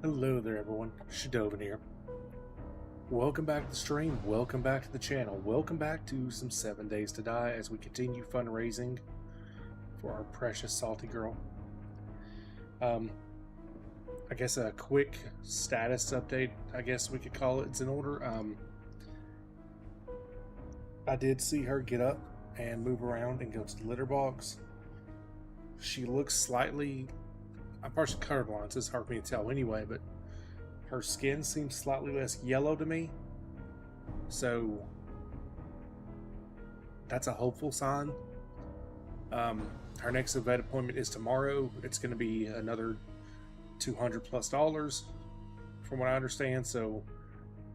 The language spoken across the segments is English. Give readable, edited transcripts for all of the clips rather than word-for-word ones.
Hello there everyone, Shadovin here. Welcome back to the stream, welcome back to the channel, welcome back to some 7 Days to Die as we continue fundraising for our precious salty girl. I guess a quick status update, I guess we could call it. It's in order. I did see her get up and move around and go to the litter box. She looks slightly... I'm partially colorblind, so it's hard for me to tell anyway, but her skin seems slightly less yellow to me. So that's a hopeful sign. Her next vet appointment is tomorrow. It's going to be another $200+ from what I understand. So,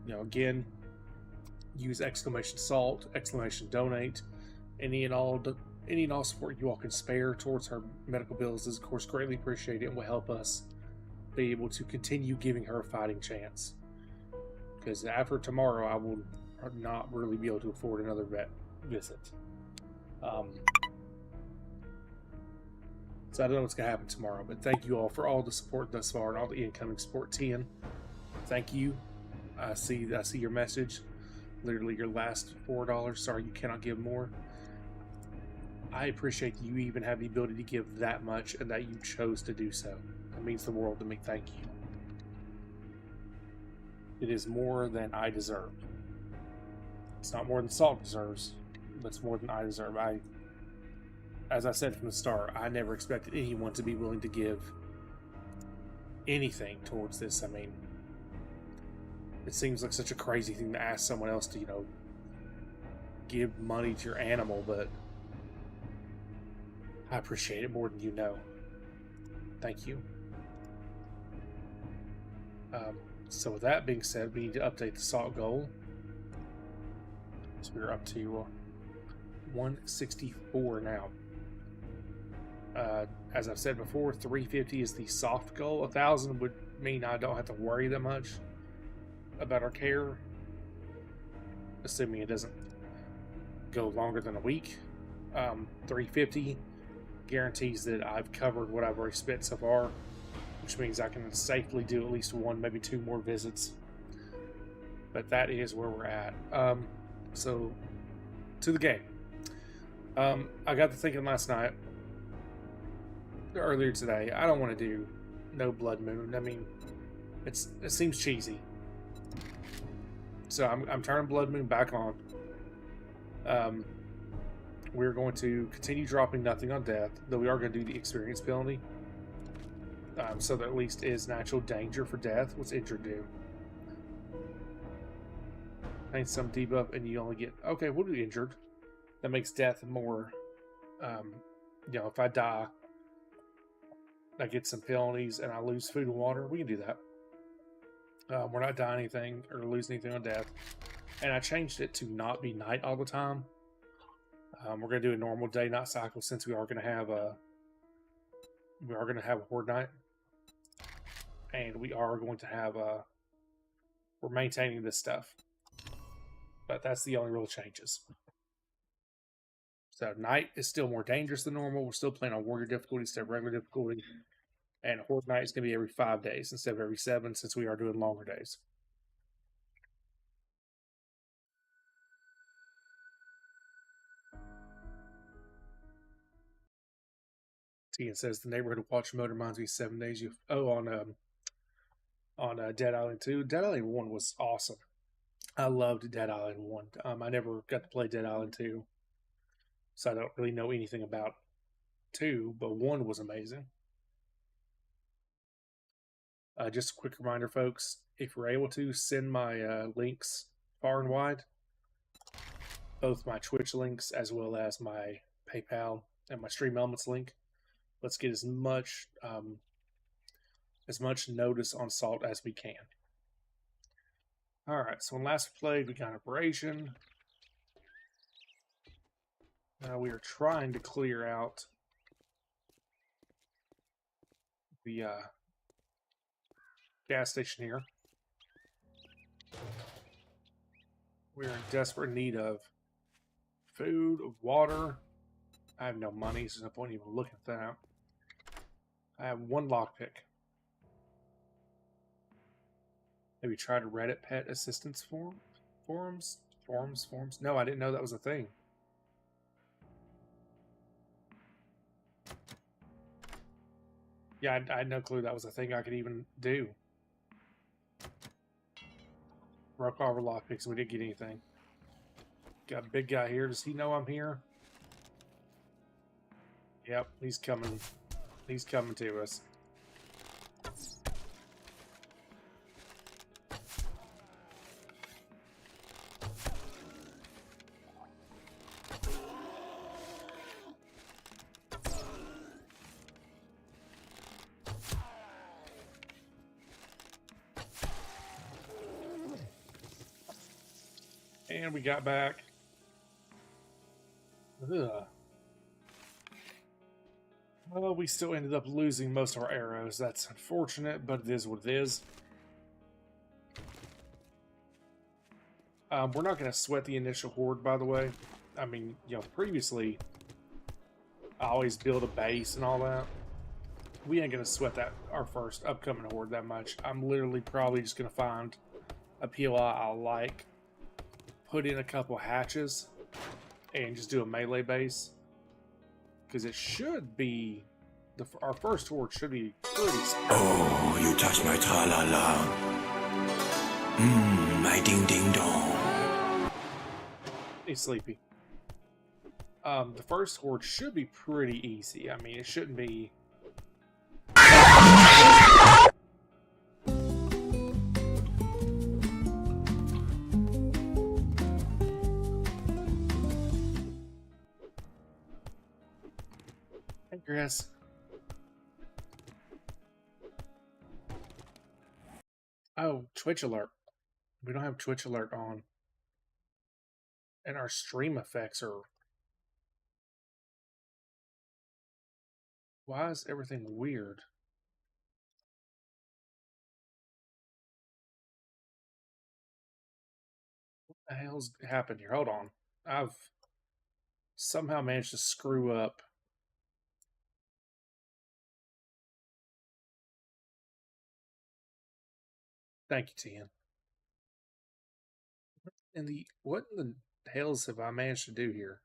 you know, again, use !SALT, !donate, any and all support you all can spare towards her medical bills is of course greatly appreciated and will help us be able to continue giving her a fighting chance. Because after tomorrow, I will not really be able to afford another vet visit. So I don't know what's going to happen tomorrow, but thank you all for all the support thus far and all the incoming support. 10. Thank you. I see your message. Literally your last $4. Sorry you cannot give more. I appreciate you even have the ability to give that much and that you chose to do so. It means the world to me. Thank you. It is more than I deserve. It's not more than Salt deserves, but it's more than I deserve. As I said from the start, I never expected anyone to be willing to give anything towards this. I mean, it seems like such a crazy thing to ask someone else to, you know, give money to your animal, but I appreciate it more than you know. Thank you. So with that being said, we need to update the salt goal. So we're up to 164 now. As I've said before, 350 is the soft goal. 1,000 would mean I don't have to worry that much about our care, assuming it doesn't go longer than a week. 350 guarantees that I've covered what I've already spent so far, which means I can safely do at least one, maybe two more visits. But that is where we're at. So, to the game. I got to thinking last night, earlier today, I don't want to do no blood moon. I mean, it seems cheesy. So I'm turning blood moon back on. We're going to continue dropping nothing on death, though we are going to do the experience penalty. So there at least is an actual danger for death. What's injured do? Paint some debuff and you only get... Okay, we'll do injured. That makes death more... you know, if I die, I get some penalties and I lose food and water. We can do that. We're not dying anything or losing anything on death. And I changed it to not be night all the time. We're going to do a normal day-night cycle since we are going to have a horde night, and we are going to have we're maintaining this stuff, but that's the only real changes. So night is still more dangerous than normal. We're still playing on warrior difficulty instead of regular difficulty, and horde night is going to be every 5 days instead of every 7, since we are doing longer days. It says the neighborhood watch mode reminds me of 7 days. On Dead Island 2. Dead Island 1 was awesome. I loved Dead Island 1. I never got to play Dead Island 2, so I don't really know anything about 2, but 1 was amazing. Just a quick reminder, folks, if you're able to, send my links far and wide. Both my Twitch links as well as my PayPal and my Stream Elements link. Let's get as much notice on Salt as we can. Alright, so when last we played, we got Abrasion. Now we are trying to clear out the gas station here. We're in desperate need of food, water. I have no money, so there's no point even looking at that. I have one lockpick. Maybe try to Reddit pet assistance forums? No, I didn't know that was a thing. Yeah, I had no clue that was a thing I could even do. Broke all our lockpicks and we didn't get anything. Got a big guy here. Does he know I'm here? Yep, he's coming. He's coming to us. And we got back. Ugh. Well, we still ended up losing most of our arrows. That's unfortunate, but it is what it is. We're not going to sweat the initial horde, by the way. I mean, you know, previously, I always build a base and all that. We ain't going to sweat that our first upcoming horde that much. I'm literally probably just going to find a POI I like, put in a couple hatches, and just do a melee base. Because it should be... our first horde should be pretty... Oh, you touch my tra-la-la. My ding-ding-dong. He's sleepy. The first horde should be pretty easy. I mean, it shouldn't be... Hey, Chris. Oh, Twitch alert. We don't have Twitch alert on. And our stream effects are... Why is everything weird? What the hell's happened here? Hold on. I've somehow managed to screw up. Thank you, Tian. What in the hells have I managed to do here?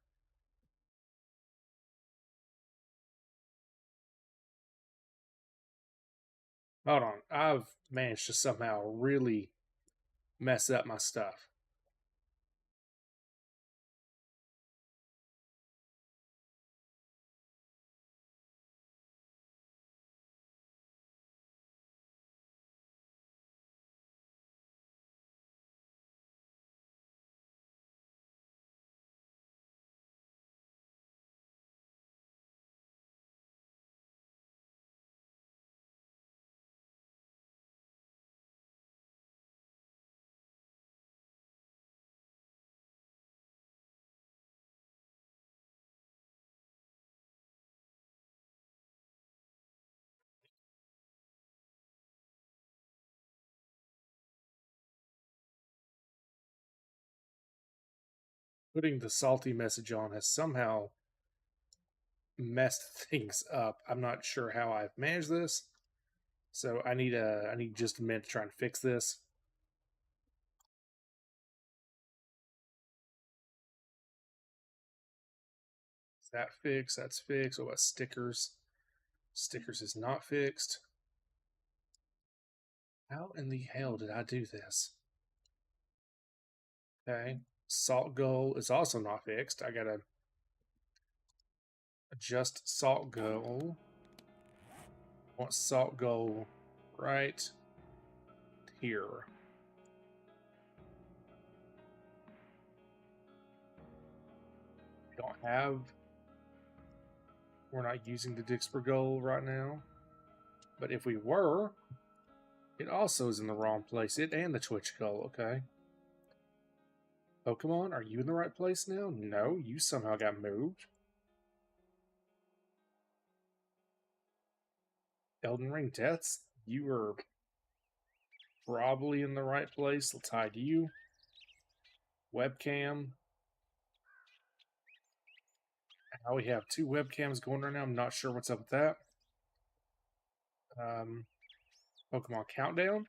Hold on. I've managed to somehow really mess up my stuff. Putting the salty message on has somehow messed things up. I'm not sure how I've managed this. So I need just a minute to try and fix this. Is that fixed? That's fixed. What about stickers? Stickers is not fixed. How in the hell did I do this? Okay. Salt goal is also not fixed. I gotta adjust salt goal. I want salt goal right here. We don't have... We're not using the Dixper goal right now. But if we were, it also is in the wrong place. It and the Twitch goal, okay. Pokemon, are you in the right place now? No, you somehow got moved. Elden Ring Deaths, you were probably in the right place. Let's hide you. Webcam. Now we have two webcams going right now. I'm not sure what's up with that. Pokemon Countdown.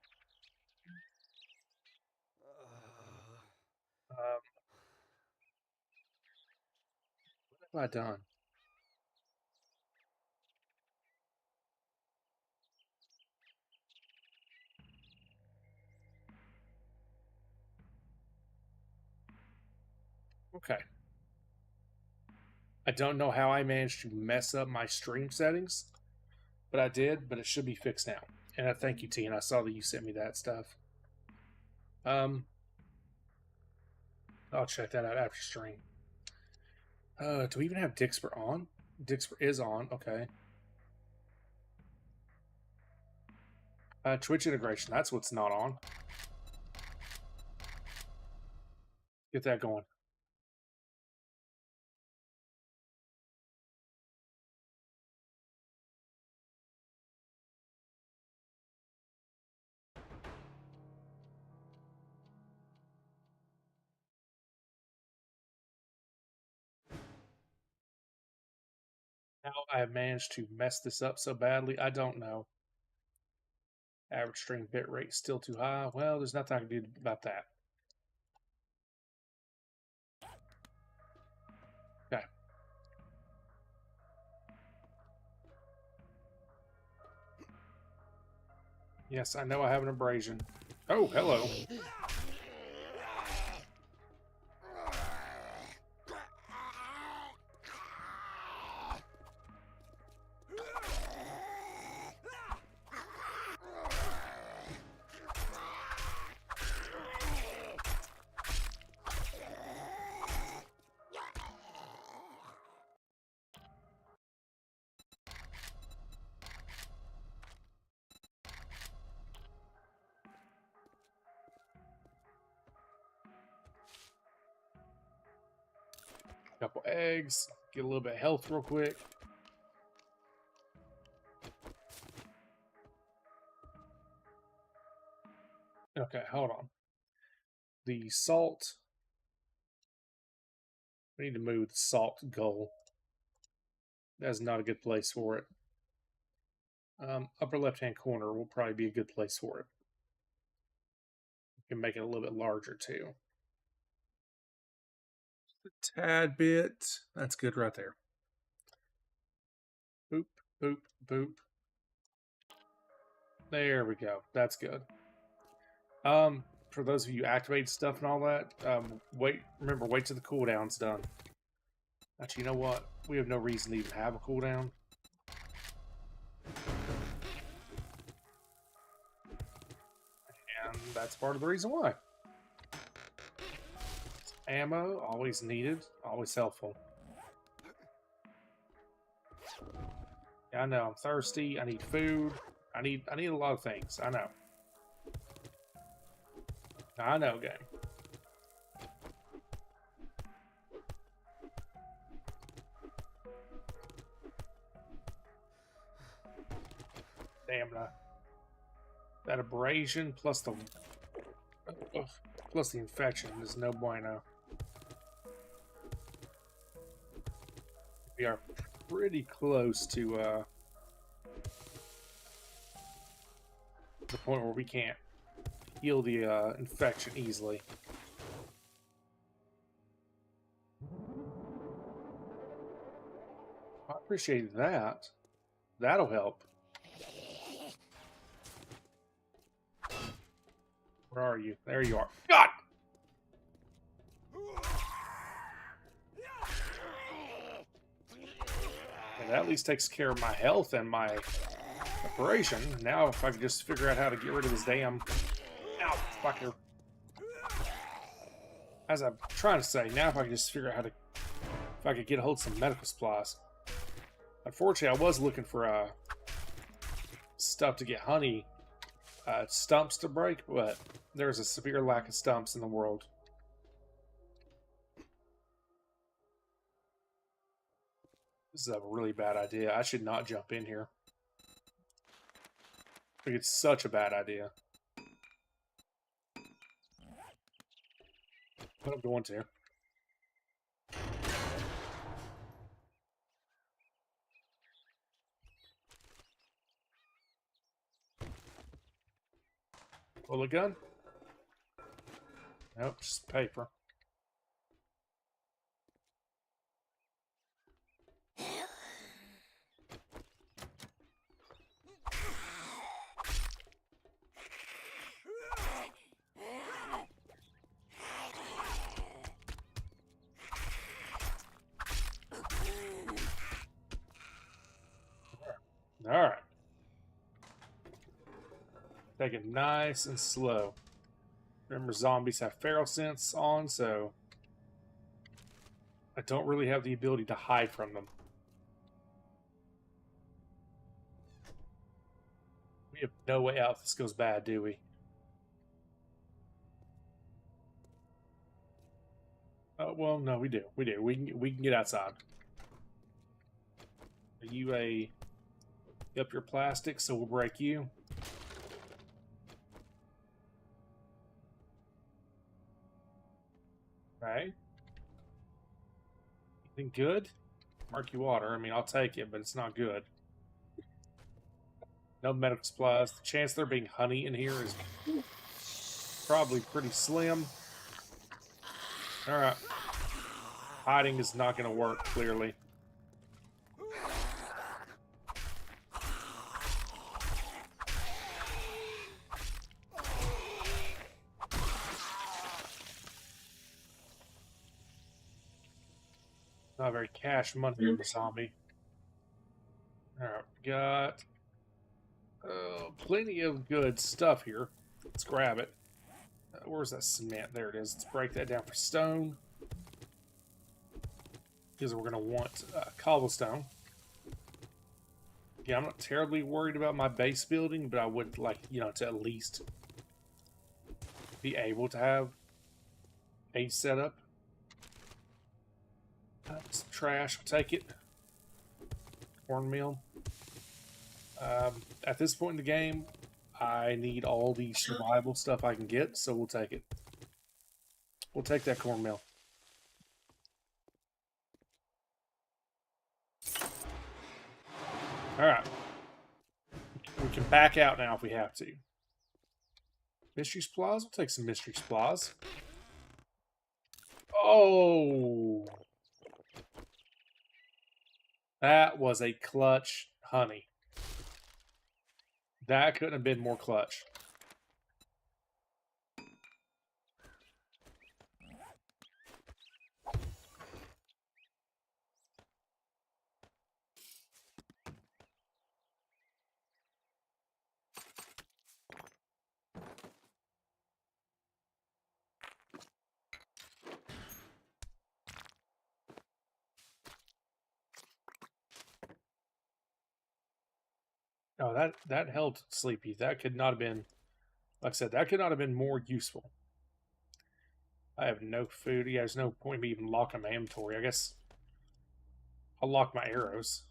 What have I done? Okay. I don't know how I managed to mess up my stream settings, but I did, but it should be fixed now. And I thank you, T, and I saw that you sent me that stuff. I'll check that out after stream. Do we even have Dixper on? Dixper is on, okay. Twitch integration, that's what's not on. Get that going. How I have managed to mess this up so badly, I don't know. Average stream bitrate still too high. Well, there's nothing I can do about that. Okay. Yes, I know I have an abrasion. Oh, hello. Couple eggs. Get a little bit of health real quick. Okay, hold on. The salt. We need to move the salt goal. That's not a good place for it. Upper left-hand corner will probably be a good place for it. We can make it a little bit larger too. Just a tad bit. That's good right there. Boop, boop, boop. There we go. That's good. For those of you activate stuff and all that, remember, wait till the cooldown's done. Actually, you know what? We have no reason to even have a cooldown. And that's part of the reason why. Ammo, always needed, always helpful. Yeah, I know, I'm thirsty, I need food, I need a lot of things, I know. I know, game. Damn, that abrasion plus the infection is no bueno. We are pretty close to the point where we can't heal the infection easily. I appreciate that. That'll help. Where are you? There you are. God! And that at least takes care of my health and my operation. Now if I could just figure out how to get rid of this damn... Ow, fucker. As I'm trying to say, now if I could just figure out how to... If I could get a hold of some medical supplies. Unfortunately, I was looking for stuff to get honey stumps to break, but there's a severe lack of stumps in the world. This is a really bad idea. I should not jump in here. I think it's such a bad idea. But I'm going to. Bullet gun? Nope, just paper. Take it nice and slow. Remember, zombies have feral sense on, so I don't really have the ability to hide from them. We have no way out if this goes bad, do we? Oh, well, no, we do. We do. We can get outside. Are you up your plastic, so we'll break you. Okay. Anything good? Murky water. I mean, I'll take it, but it's not good. No medical supplies. The chance there being honey in here is probably pretty slim. Alright. Hiding is not going to work, clearly. Not very cash money in the zombie. Alright, we got plenty of good stuff here. Let's grab it. Where's that cement? There it is. Let's break that down for stone. Because we're going to want cobblestone. Yeah, I'm not terribly worried about my base building, but I would like, you know, to at least be able to have a setup. Some trash, I'll take it. Cornmeal. At this point in the game, I need all the survival stuff I can get, so we'll take it. We'll take that cornmeal. Alright. We can back out now if we have to. Mystery supplies? We'll take some mystery supplies. Oh! That was a clutch honey. That couldn't have been more clutch. Oh, that helped Sleepy. That could not have been, like I said, that could not have been more useful. I have no food. Yeah, there's no point in me even locking my inventory. I guess I'll lock my arrows.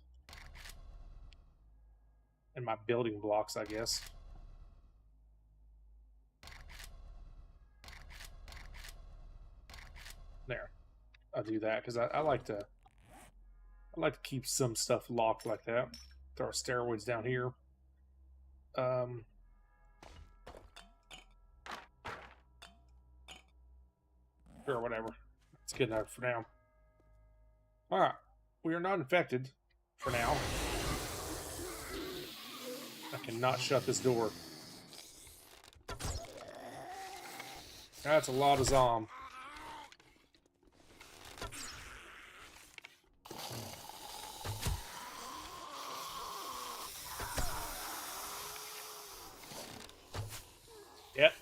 And my building blocks, I guess. There. I'll do that, because I like to keep some stuff locked like that. Throw our steroids down here. Or whatever. It's good enough for now. Alright. We are not infected for now. I cannot shut this door. That's a lot of zom. Yep.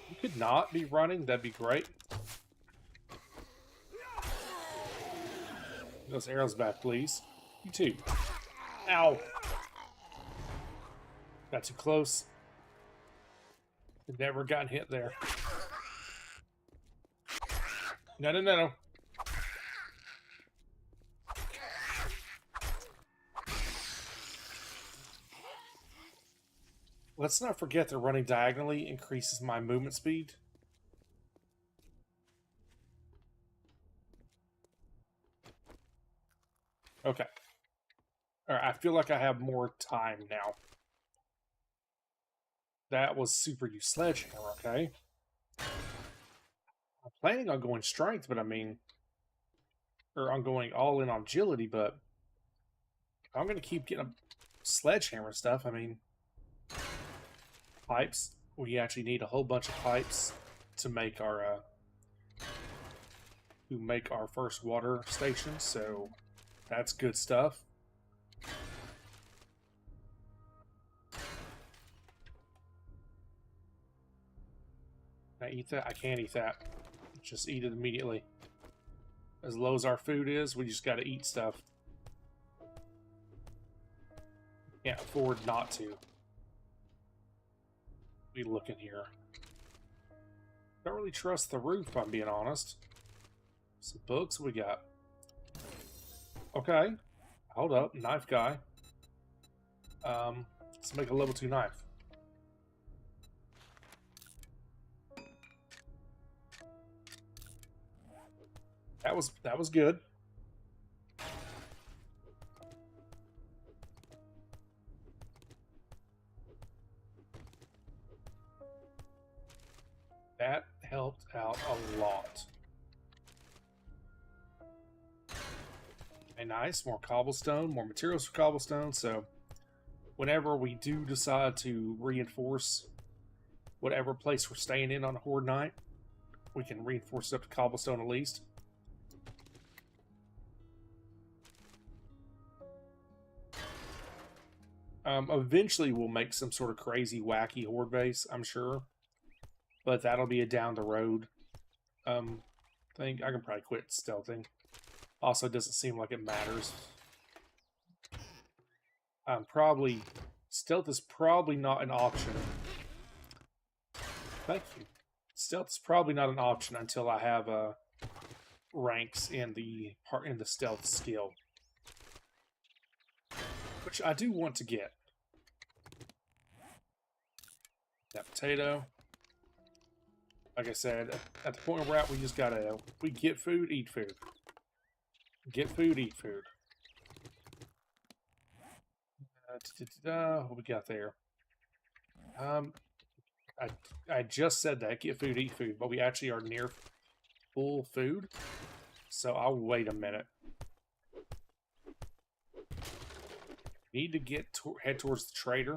You could not be running, that'd be great. Those arrows back, please. You too. Ow. Got too close. Never gotten hit there. No, no, no, no. Let's not forget that running diagonally increases my movement speed. Okay. Alright, I feel like I have more time now. That was super use sledgehammer, okay? I'm planning on going strength, but I mean... Or I'm going all in on agility, but... I'm going to keep getting a sledgehammer stuff, I mean... Pipes. we actually need a whole bunch of pipes to make our first water station, so that's good stuff. Can I eat that? I can't eat that. Just eat it immediately. As low as our food is, we just got to eat stuff. Can't afford not to. We look in here. Don't really trust the roof, if I'm being honest. Some books we got. Okay. Hold up. Knife guy. Let's make a level 2 knife. That was good. That helped out a lot. Okay, nice. More cobblestone, more materials for cobblestone. So whenever we do decide to reinforce whatever place we're staying in on a horde night, we can reinforce it up to cobblestone at least. Eventually we'll make some sort of crazy, wacky horde base, I'm sure. But that'll be a down the road thing. I can probably quit stealthing. Also, it doesn't seem like it matters. Stealth is probably not an option. Thank you. Stealth is probably not an option until I have ranks in the stealth skill, which I do want to get. That potato. Like I said, at the point we're at, we just gotta we get food, eat food. Get food, eat food. What we got there? I just said that, get food, eat food, but we actually are near full food, so I'll wait a minute. Need to head towards the trader,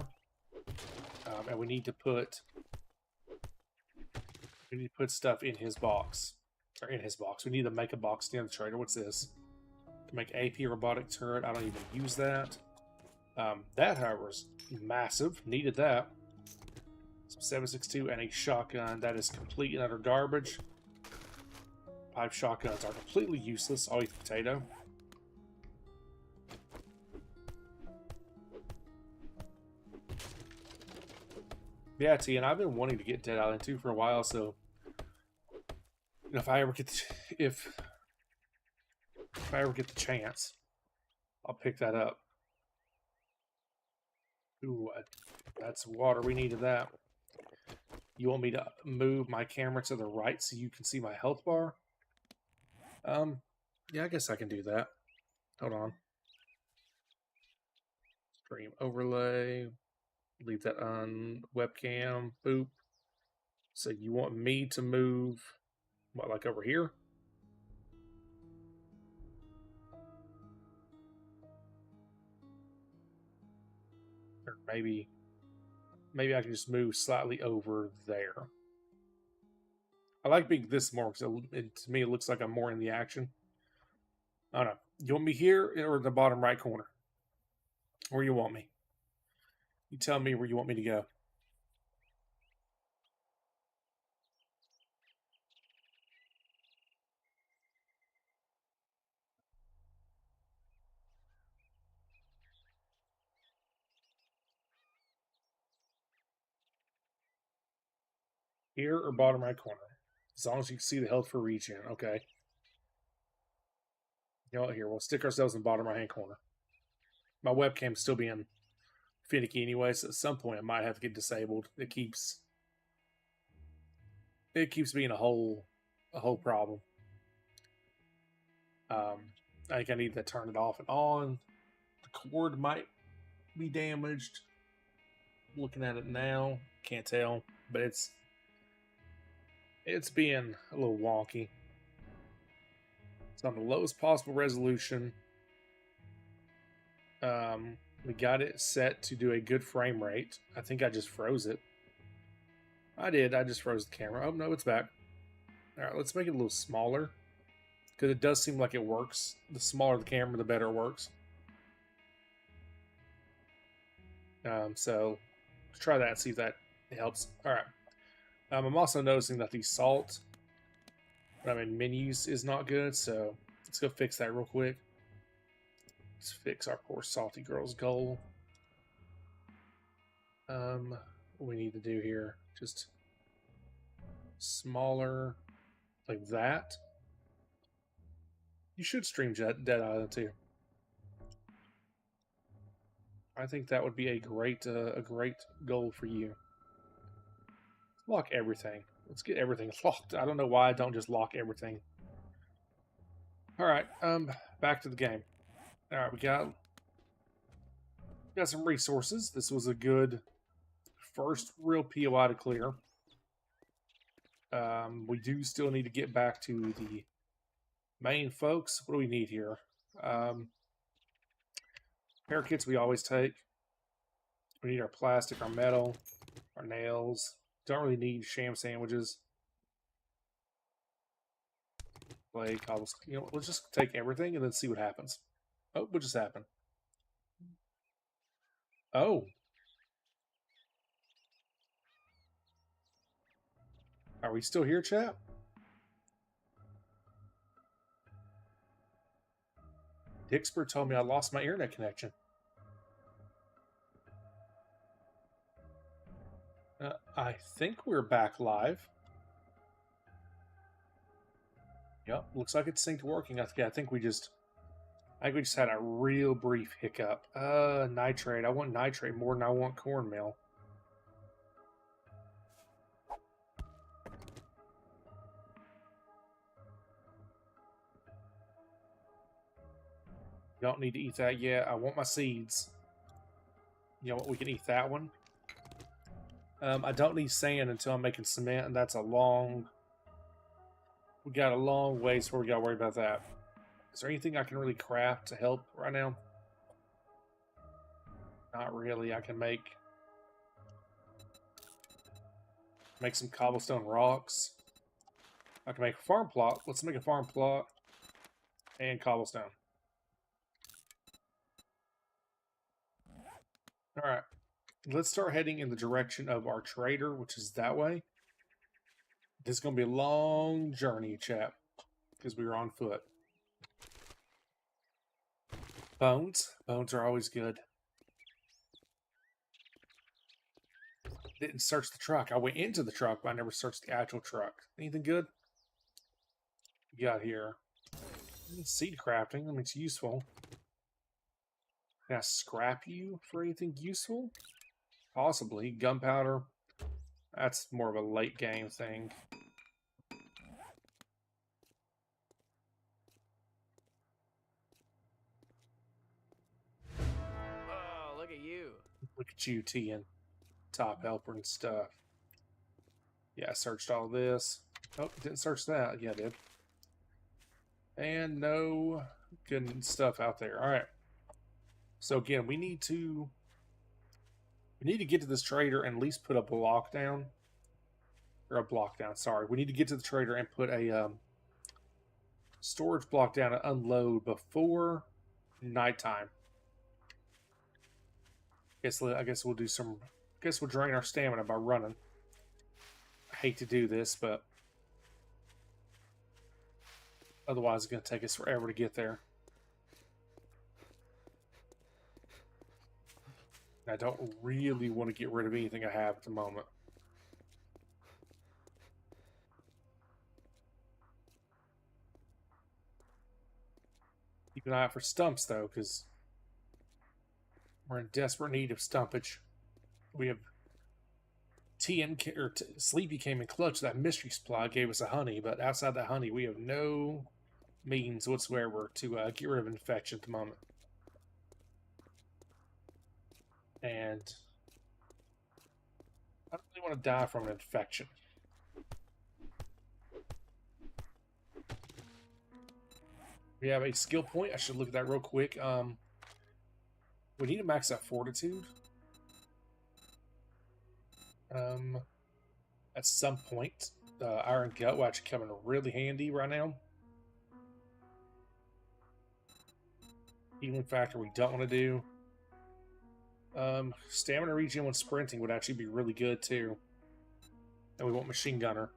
and we need to put stuff in his box, or in his box. We need to make a box near the trader. What's this? To make AP robotic turret. I don't even use that. That, however, is massive. Needed that. Some 7.62 and a shotgun. That is complete and utter garbage. Pipe shotguns are completely useless. I'll eat the potato. Yeah, T, and I've been wanting to get Dead Island 2 for a while, so if I ever get the chance, I'll pick that up. Ooh, that's water. We needed that. You want me to move my camera to the right so you can see my health bar? Yeah, I guess I can do that. Hold on. Stream overlay. Leave that on webcam. Boop. So you want me to move, what, like over here? Or maybe I can just move slightly over there. I like being this more because to me it looks like I'm more in the action. I don't know. You want me here or in the bottom right corner? Where you want me? You tell me where you want me to go. Here or bottom right corner? As long as you can see the health for regen. Okay. You know what? Here, we'll stick ourselves in the bottom right-hand corner. My webcam's still being finicky anyway, so at some point I might have to get disabled. It keeps being a whole problem. I think I need to turn it off and on. The cord might be damaged. Looking at it now, can't tell, but it's being a little wonky. It's on the lowest possible resolution. We got it set to do a good frame rate. I think I just froze it. I did. I just froze the camera. Oh, no, it's back. All right, let's make it a little smaller. Because it does seem like it works. The smaller the camera, the better it works. So let's try that and see if that helps. All right. I'm also noticing that the salt, when I'm in menus, is not good. So let's go fix that real quick. Let's fix our poor salty girl's goal. What we need to do here, just smaller, like that. You should stream Dead Island too. I think that would be a great goal for you. Lock everything. Let's get everything locked. I don't know why I don't just lock everything. All right, back to the game. All right, we got some resources. This was a good first real POI to clear. We do still need to get back to the main folks. What do we need here? Repair kits we always take. We need our plastic, our metal, our nails. Don't really need sham sandwiches. Like, you know, let's just take everything and then see what happens. Oh, what just happened? Oh. Are we still here, chat? Dixper told me I lost my internet connection. I think we're back live. Yep, looks like it's synced working. I think we just had a real brief hiccup. Nitrate. I want nitrate more than I want cornmeal. Don't need to eat that yet. I want my seeds. You know what? We can eat that one. I don't need sand until I'm making cement, and that's a long... We got a long ways before we got to worry about that. Is there anything I can really craft to help right now? Not really. I can make some cobblestone rocks. I can make a farm plot. Let's make a farm plot and cobblestone. All right. Let's start heading in the direction of our trader, which is that way. This is going to be a long journey, chap, because we were on foot. Bones. Bones are always good. Didn't search the truck. I went into the truck, but I never searched the actual truck. Anything good? We got here. Seed crafting. I mean, it's useful. Can I scrap you for anything useful? Possibly. Gunpowder. That's more of a late game thing. Oh, look at you. Look at you, T and top helper and stuff. Yeah, I searched all this. Oh, didn't search that. Yeah, I did. And no good stuff out there. All right. So again, we need to get to this trader and at least put a block down. Or a block down, sorry. We need to get to the trader and put a storage block down and unload before nighttime. I guess we'll do some... I guess we'll drain our stamina by running. I hate to do this, but... Otherwise, it's going to take us forever to get there. I don't really want to get rid of anything I have at the moment. Keep an eye out for stumps, though, because we're in desperate need of stumpage. We have Sleepy came in clutch. That mystery supply gave us a honey, but outside that honey, we have no means whatsoever to get rid of infection at the moment. And I don't really want to die from an infection. We have a skill point. I should look at that real quick. We need to max out fortitude. at some point. Iron Gut will actually come in really handy right now. Healing factor we don't want to do. Stamina regen when sprinting would actually be really good too. And we want machine gunner.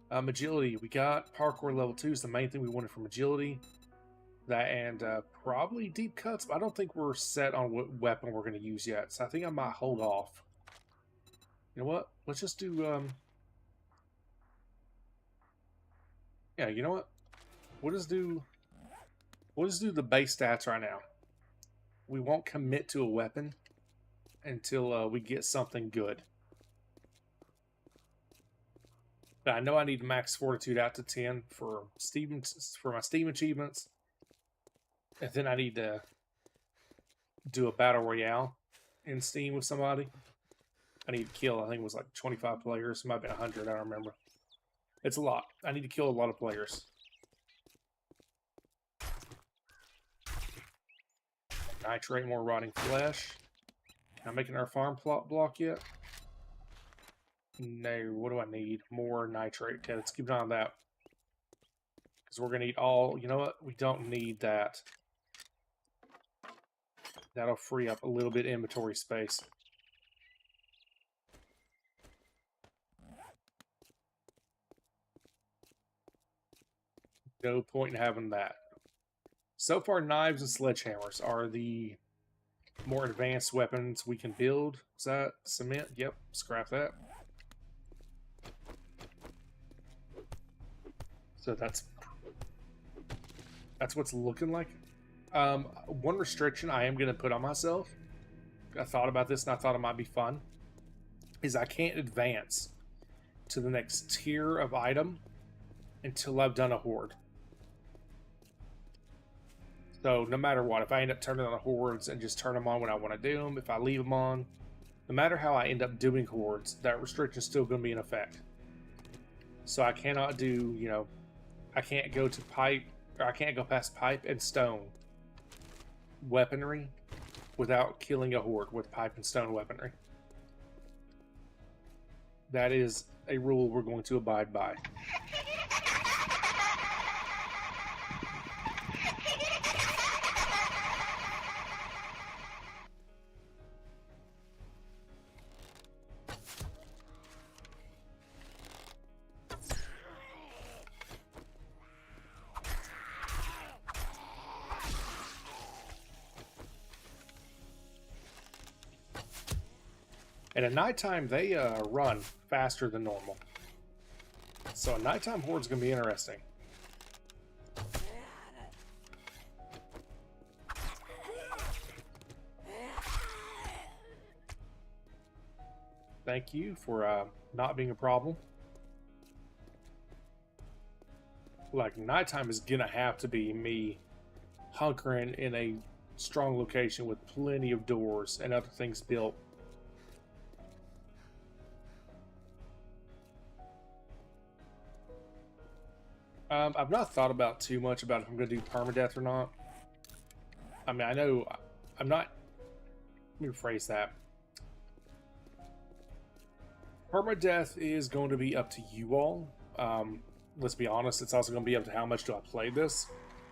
Agility, we got parkour level 2 is the main thing we wanted from agility. That and probably deep cuts, but I don't think we're set on what weapon we're going to use yet. So I think I might hold off. You know what? Let's just do yeah, you know what? We'll just do the base stats right now. We won't commit to a weapon until we get something good. But I know I need max fortitude out to 10 for my Steam achievements. And then I need to do a battle royale in Steam with somebody. I need to kill, I think it was like 25 players. It might have been 100, I don't remember. It's a lot. I need to kill a lot of players. Nitrate more rotting flesh. Am I making our farm plot block yet? No. What do I need? More nitrate. Okay, let's keep an eye on that. Because we're going to need all... You know what? We don't need that. That'll free up a little bit of inventory space. No point in having that. So far, knives and sledgehammers are the more advanced weapons we can build. Is that cement? Yep, scrap that. So that's what's looking like. One restriction I am going to put on myself, I thought about this and I thought it might be fun, is I can't advance to the next tier of item until I've done a horde. So no matter what, if I end up turning on the hordes and just turn them on when I want to do them, if I leave them on, no matter how I end up doing hordes, that restriction is still going to be in effect. So I cannot do, you know, I can't go to pipe, or I can't go past pipe and stone weaponry without killing a horde with pipe and stone weaponry. That is a rule we're going to abide by. And at nighttime, they run faster than normal. So a nighttime horde is going to be interesting. Thank you for not being a problem. Like, nighttime is going to have to be me hunkering in a strong location with plenty of doors and other things built. I've not thought about too much about if I'm going to do permadeath or not. I mean, I know I'm not... Let me rephrase that. Permadeath is going to be up to you all. Let's be honest, it's also going to be up to how much do I play this.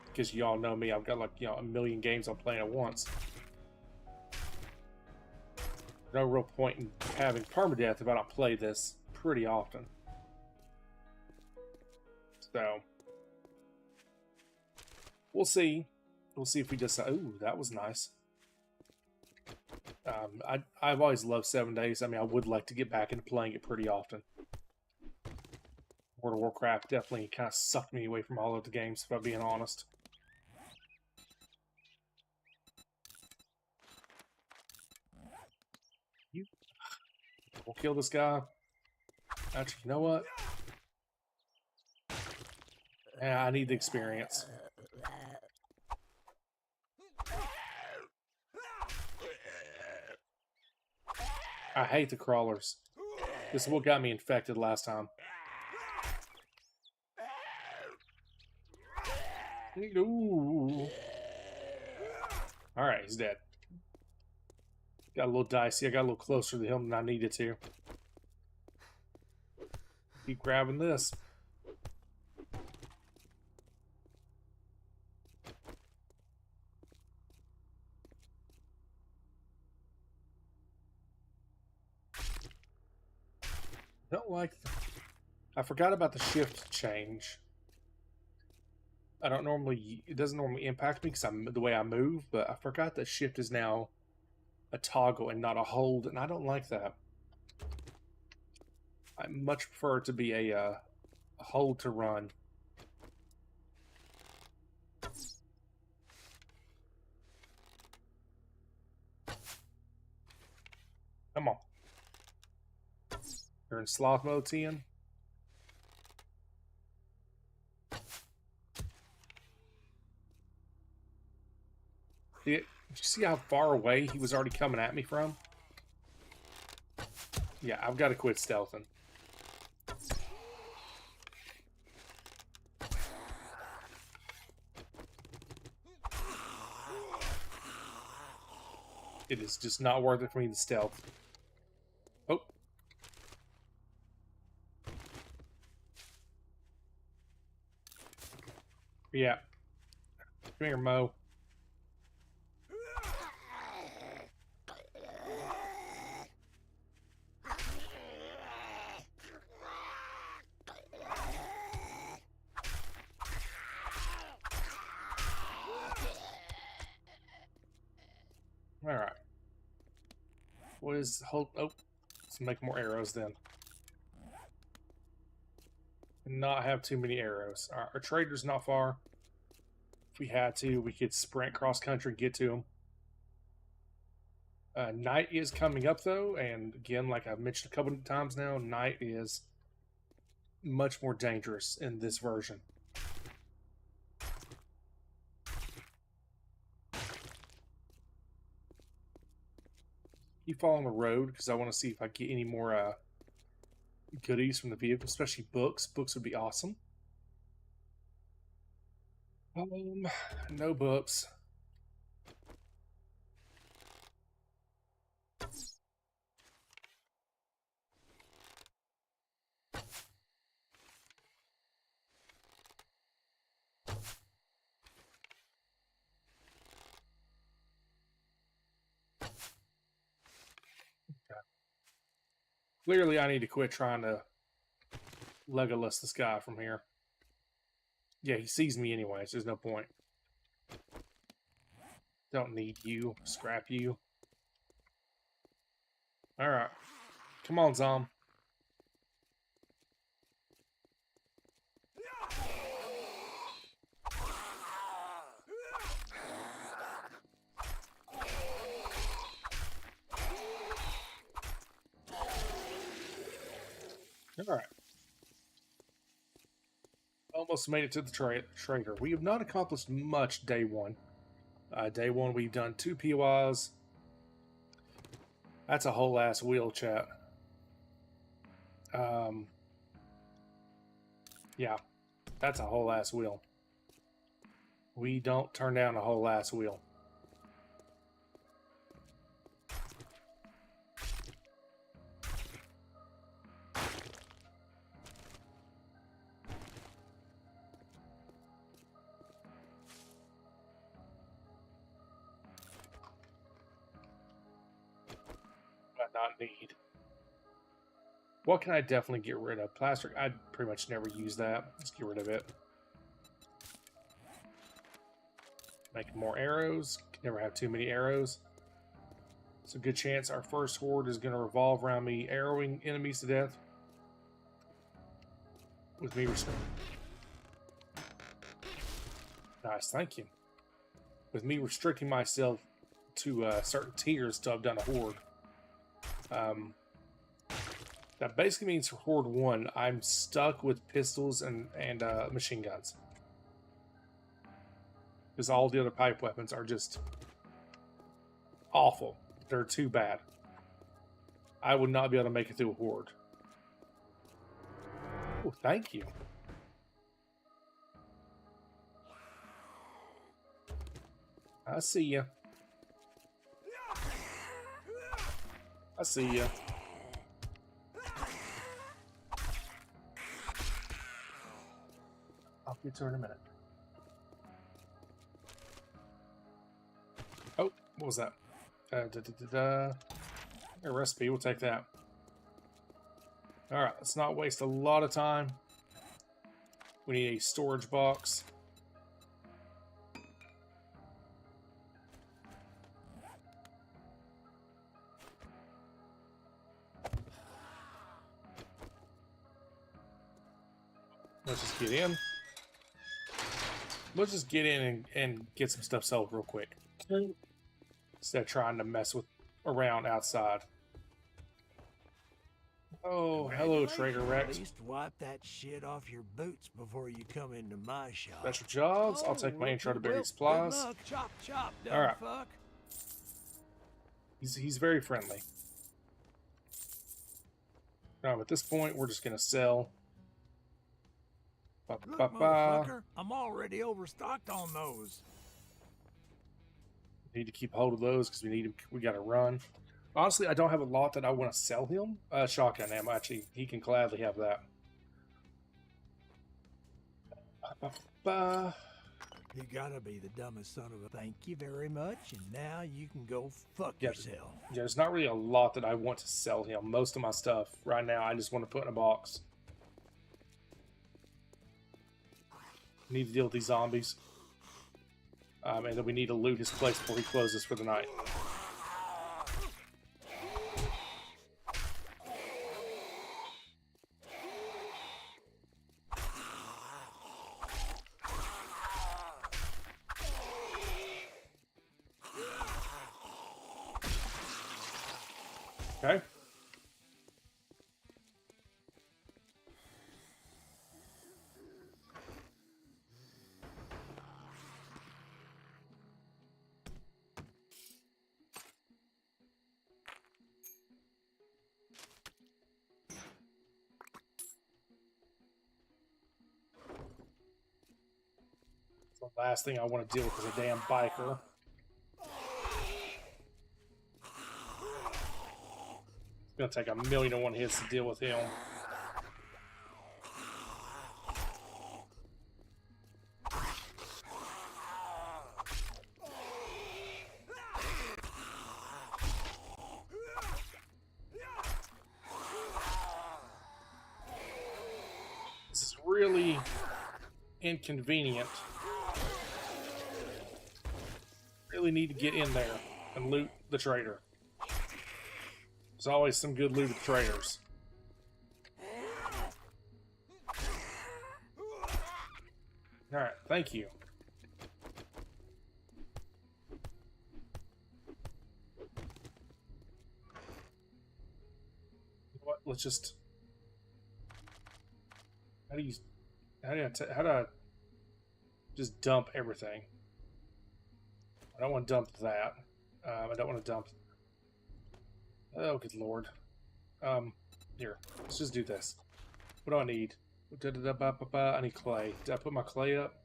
Because you all know me, I've got like, you know, a million games I'm playing at once. No real point in having permadeath if I don't play this pretty often. So, we'll see. We'll see if we just... Ooh, that was nice. I've always loved 7 Days. I mean, I would like to get back into playing it pretty often. World of Warcraft definitely kind of sucked me away from all of the games, if I'm being honest. We'll kill this guy. Actually, you know what? Yeah, I need the experience. I hate the crawlers. This is what got me infected last time. Ooh. Alright, he's dead. Got a little dicey. I got a little closer to him than I needed to. Keep grabbing this. Don't like. I forgot about the shift change. I don't normally. It doesn't normally impact me because I'm the way I move, but I forgot that shift is now a toggle and not a hold, and I don't like that. I much prefer it to be a hold to run. Come on. You're in sloth mode, Tian. Did you see how far away he was already coming at me from? Yeah, I've got to quit stealthing. It is just not worth it for me to stealth. Oh. Yeah. Come here, Mo. Alright. What is hold? Oh, let's make more arrows then. Not have too many arrows. Our trader's not far. If we had to, we could sprint cross country and get to him. Night is coming up though, and again, like I've mentioned a couple of times now, night is much more dangerous in this version. Keep following the road because I want to see if I get any more goodies from the vehicle, especially books. Books would be awesome. No books. Clearly, I need to quit trying to Legolas this guy from here. Yeah, he sees me anyways. There's no point. Don't need you. Scrap you. Alright. Come on, Zom. Alright. Almost made it to the trader. We have not accomplished much day one. Day one, we've done 2 POIs. That's a whole ass wheel, chat. Yeah, that's a whole ass wheel. We don't turn down a whole ass wheel. Not need. What can I definitely get rid of? Plastic, I'd pretty much never use that. Let's get rid of it. Make more arrows. Never have too many arrows. It's a good chance our first horde is going to revolve around me arrowing enemies to death. With me restricting. Nice, thank you. With me restricting myself to certain tiers till I've done a horde. That basically means for Horde 1, I'm stuck with pistols and machine guns. Because all the other pipe weapons are just awful. They're too bad. I would not be able to make it through a Horde. Oh, thank you. I see ya. I see ya. Get to her in a minute. Oh, what was that? A recipe, we'll take that. Alright, let's not waste a lot of time. We need a storage box. Let's just get in. Let's just get in and get some stuff sold real quick. Instead of trying to mess with around outside. Oh, hello, Trader Rex. At least wipe that shit off your boots before you come into my shop. Special jobs. I'll take my intro to buried supplies. Chop, chop, all right. Fuck. He's very friendly. At this point, we're just gonna sell. Look, motherfucker, I'm already overstocked on those. Need to keep hold of those because we need. We got to run. Honestly, I don't have a lot that I want to sell him. Shotgun ammo, actually, he can gladly have that. You gotta be the dumbest son of a. Thank you very much, and now you can go fuck yourself. Yeah, there's not really a lot that I want to sell him. Most of my stuff right now, I just want to put in a box. Need to deal with these zombies. And then we need to loot his place before he closes for the night. Okay. The last thing I want to deal with is a damn biker. It's gonna take 1,000,001 hits to deal with him. This is really inconvenient. Really need to get in there and loot the trader. There's always some good loot at traders. Alright, thank you. What? Let's just. How do I just dump everything? I don't want to dump that. I don't want to dump. Oh, good lord. Here, let's just do this. What do I need? I need clay. Did I put my clay up?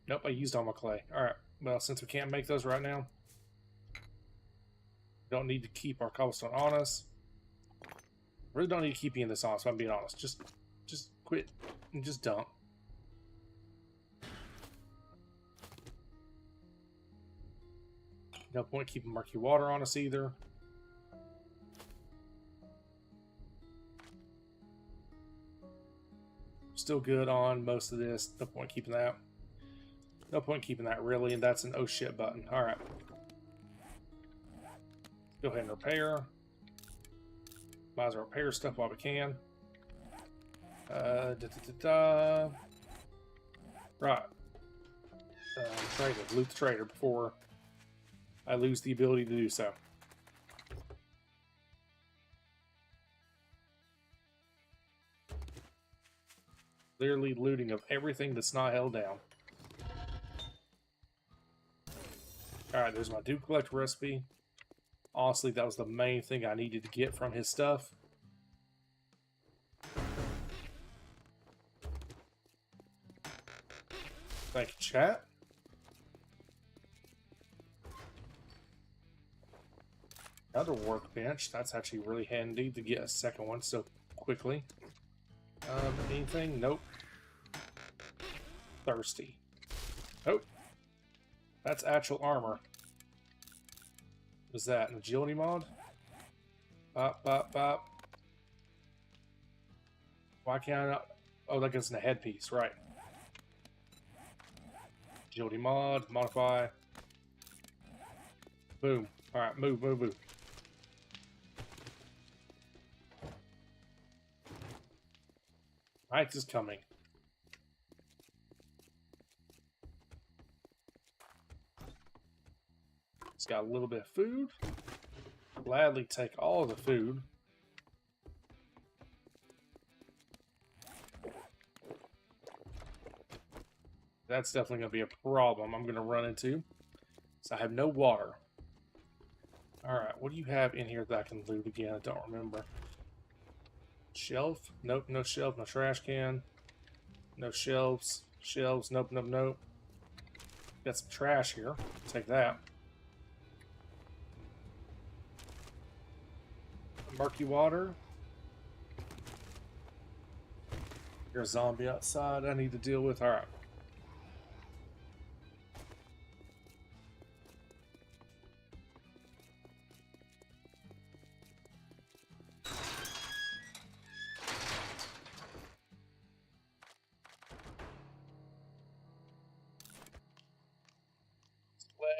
Nope, I used all my clay. Alright, well, since we can't make those right now, we don't need to keep our cobblestone on us. Really don't need to keep you in this on us, if I'm being honest. Just quit and just dump. No point keeping murky water on us either. Still good on most of this. No point keeping that. No point keeping that really, and that's an oh shit button. Alright. Go ahead and repair. Might as well repair stuff while we can. Right. Trader. Loot the trader before I lose the ability to do so. Clearly looting of everything that's not held down. Alright, there's my dupe collect recipe. Honestly, that was the main thing I needed to get from his stuff. Thank you, chat. Another workbench. That's actually really handy to get a second one so quickly. Anything? Nope. thirsty. Oh, that's actual armor. Was that an agility mod? Bop, bop, bop. Why can't I not? Oh, that goes in a headpiece, right. Agility mod, modify. Boom. Alright, move, move, move. Night is coming. It's got a little bit of food. Gladly take all of the food. That's definitely going to be a problem I'm going to run into. So I have no water. Alright, what do you have in here that I can loot again? I don't remember. Shelf? Nope, no shelf, no trash can. No shelves. Shelves, nope, nope, nope. Got some trash here. Take that. Murky water. There's a zombie outside I need to deal with. Alright.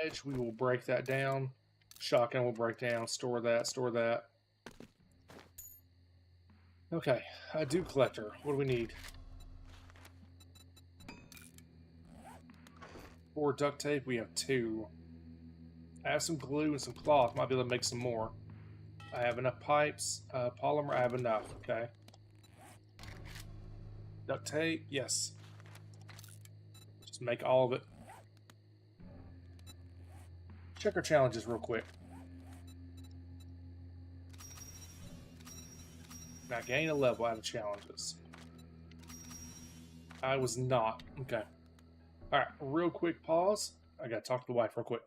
Sledge, we will break that down. Shotgun will break down. Store that, store that. Okay, a dew collector. What do we need? 4 duct tape. We have 2. I have some glue and some cloth. Might be able to make some more. I have enough pipes. Polymer, I have enough. Okay. Duct tape, yes. Just make all of it. Check our challenges real quick. Now gain a level out of challenges. I was not. Okay. Alright, real quick pause. I gotta talk to the wife real quick.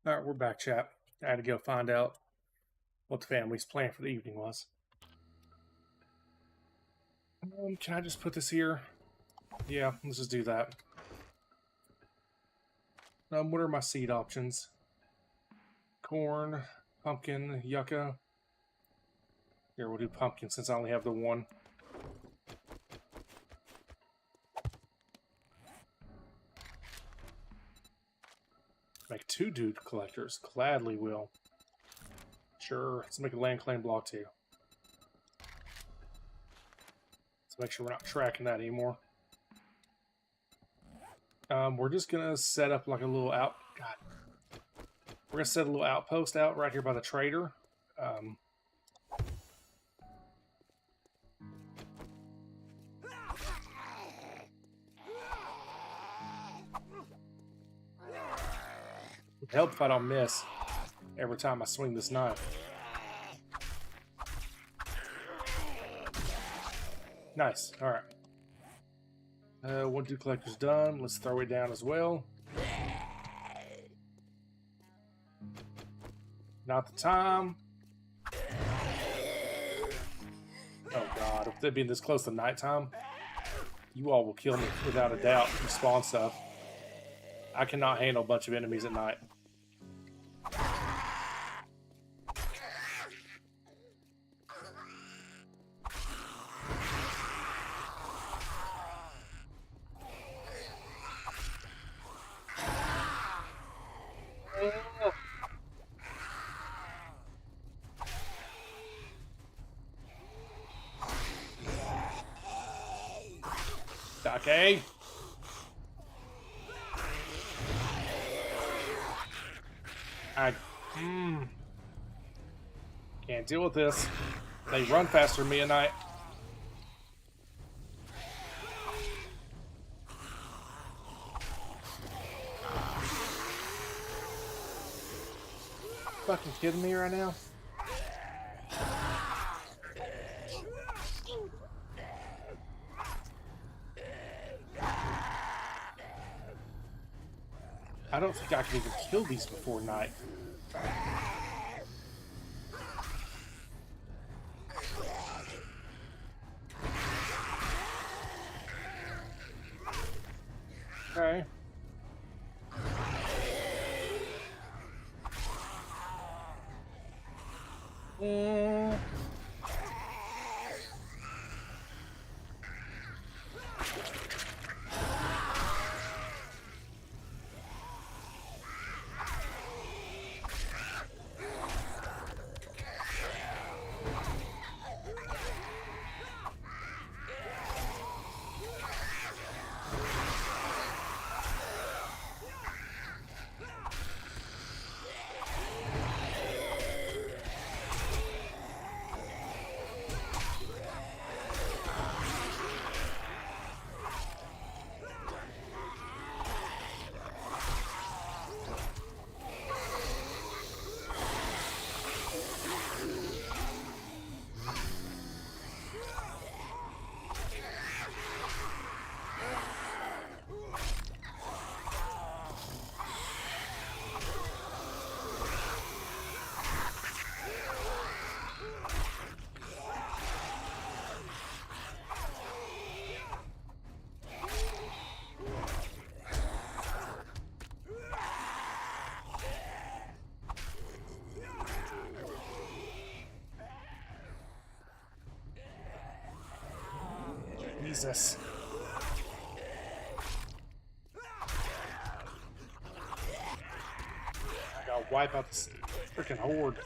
Alright, we're back, chat. I had to go find out what the family's plan for the evening was. Can I just put this here? Yeah, let's just do that. What are my seed options? Corn, pumpkin, yucca. Here, we'll do pumpkin since I only have the one. Make 2 dude collectors. Gladly will. Sure, let's make a land claim block too. to make sure we're not tracking that anymore. We're just gonna set up like a little we're gonna set a little outpost out right here by the trader. It'd help if I don't miss every time I swing this knife. Nice. All right. 1-2 collector's done. Let's throw it down as well. Not the time. Oh god, if they'd been this close to nighttime, you all will kill me without a doubt. You spawn stuff. I cannot handle a bunch of enemies at night. Okay. Can't deal with this. They run faster than me at night. Fucking kidding me right now? I don't think I can even kill these before night. Okay. Jesus. I gotta wipe out this freaking horde.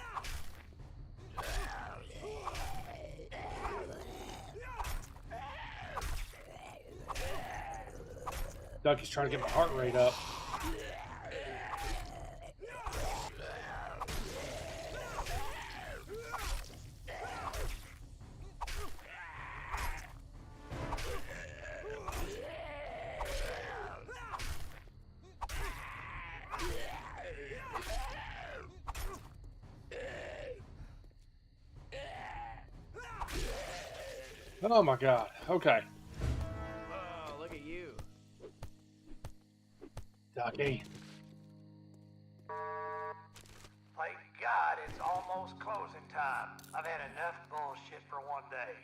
Ducky's trying to get my heart rate up. Oh my god. Okay. Oh, look at you. Ducky. Thank God it's almost closing time. I've had enough bullshit for one day.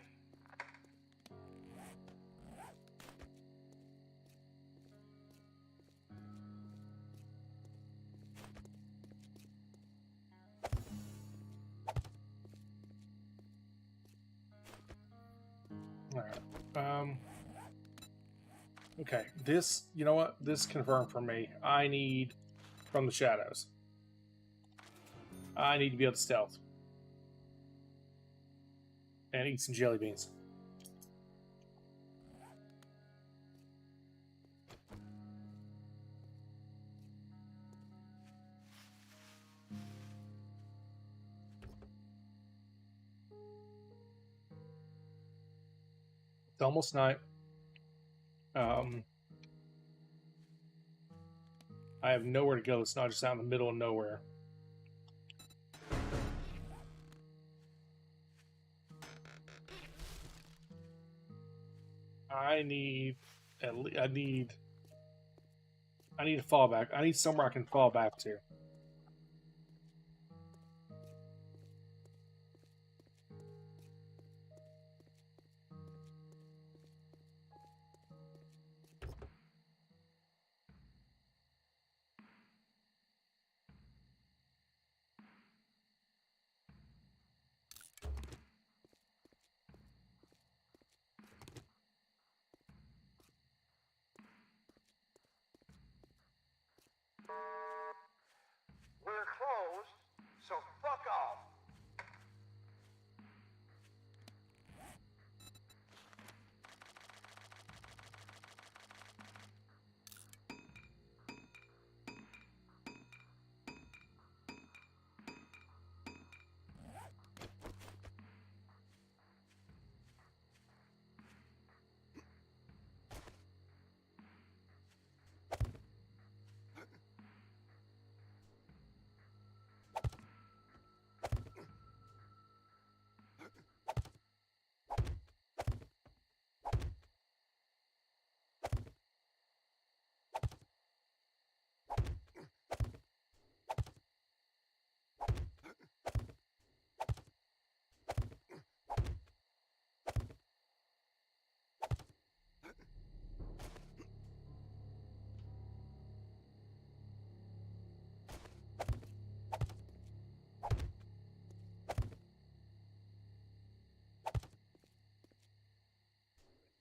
Alright. Okay, this, you know what? This confirmed for me. I need from the shadows. I need to be able to stealth. And eat some jelly beans. almost night. I have nowhere to go. It's not just out in the middle of nowhere. I need a fallback. I need somewhere I can fall back to. We're closed, so fuck off.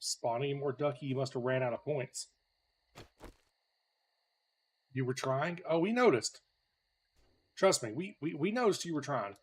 Spawn any more ducky, you must have ran out of points. You were trying? Oh, we noticed. Trust me, we noticed you were trying.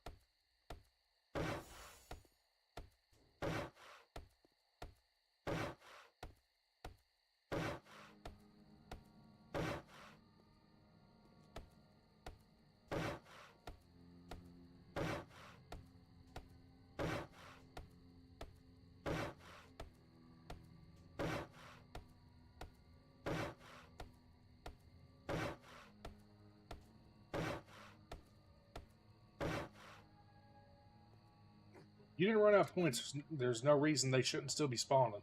You didn't run out of points. There's no reason they shouldn't still be spawning.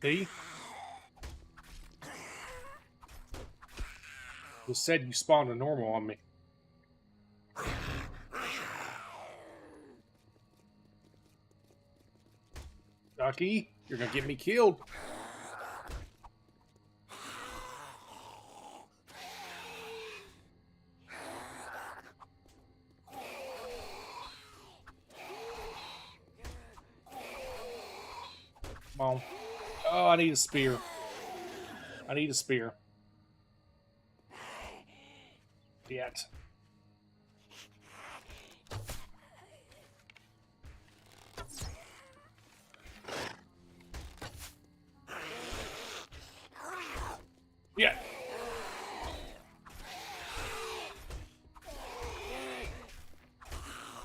See? You said you spawned a normal on me. Ducky, you're gonna get me killed. Come on. Oh, I need a spear. I need a spear. Yet. Yeah.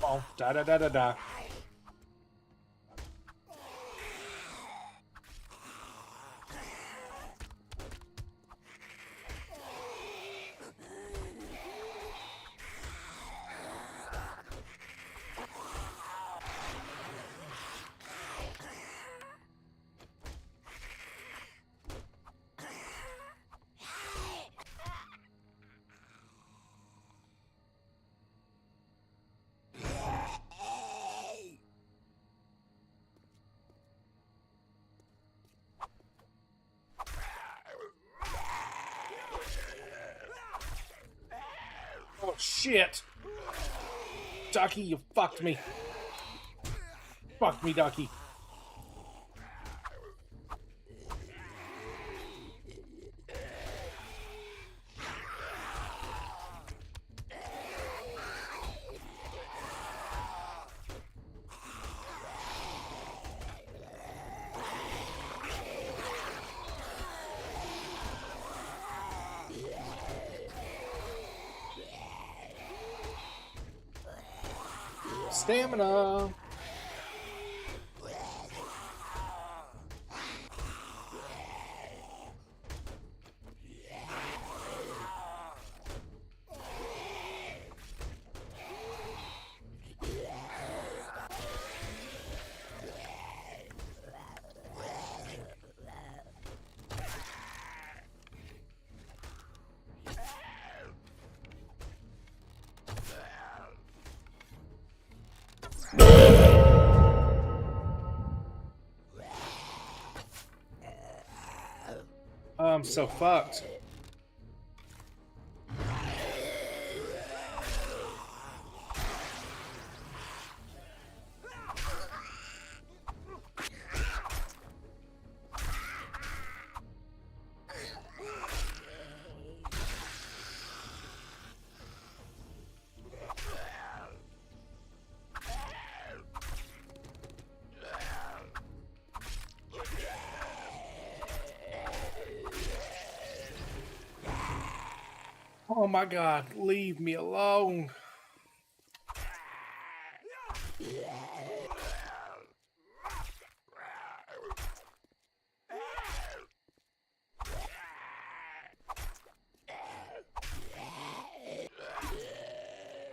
Come on. Da da da da da. Oh, shit. Ducky, you fucked me. Fuck me, Ducky. Stamina. I'm so fucked. Oh my god, leave me alone.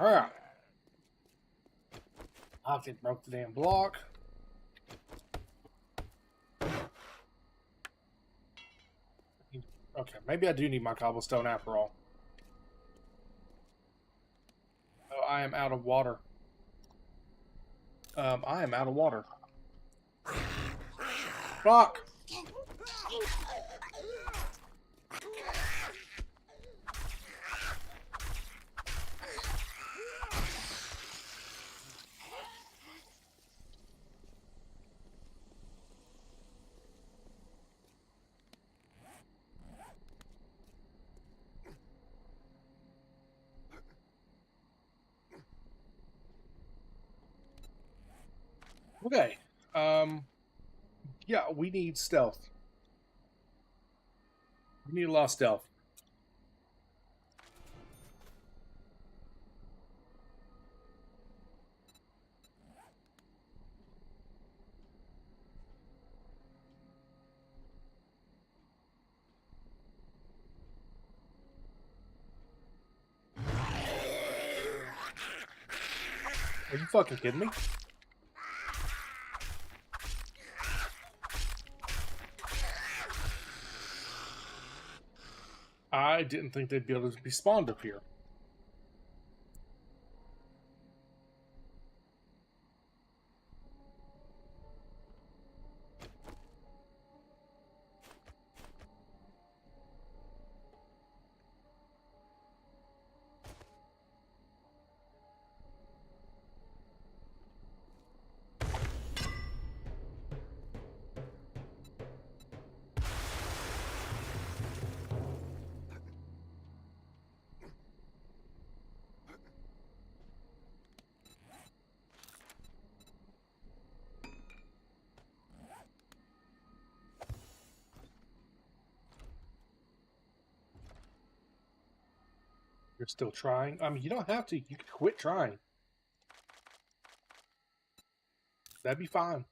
Alright. I think broke the damn block. Okay, maybe I do need my cobblestone after all. Oh, I am out of water. I am out of water. Fuck! Okay. Yeah, we need stealth. We need a lot of stealth. Are you fucking kidding me? I didn't think they'd be able to be spawned up here. You're still trying? I mean, you don't have to. You can quit trying. That'd be fine.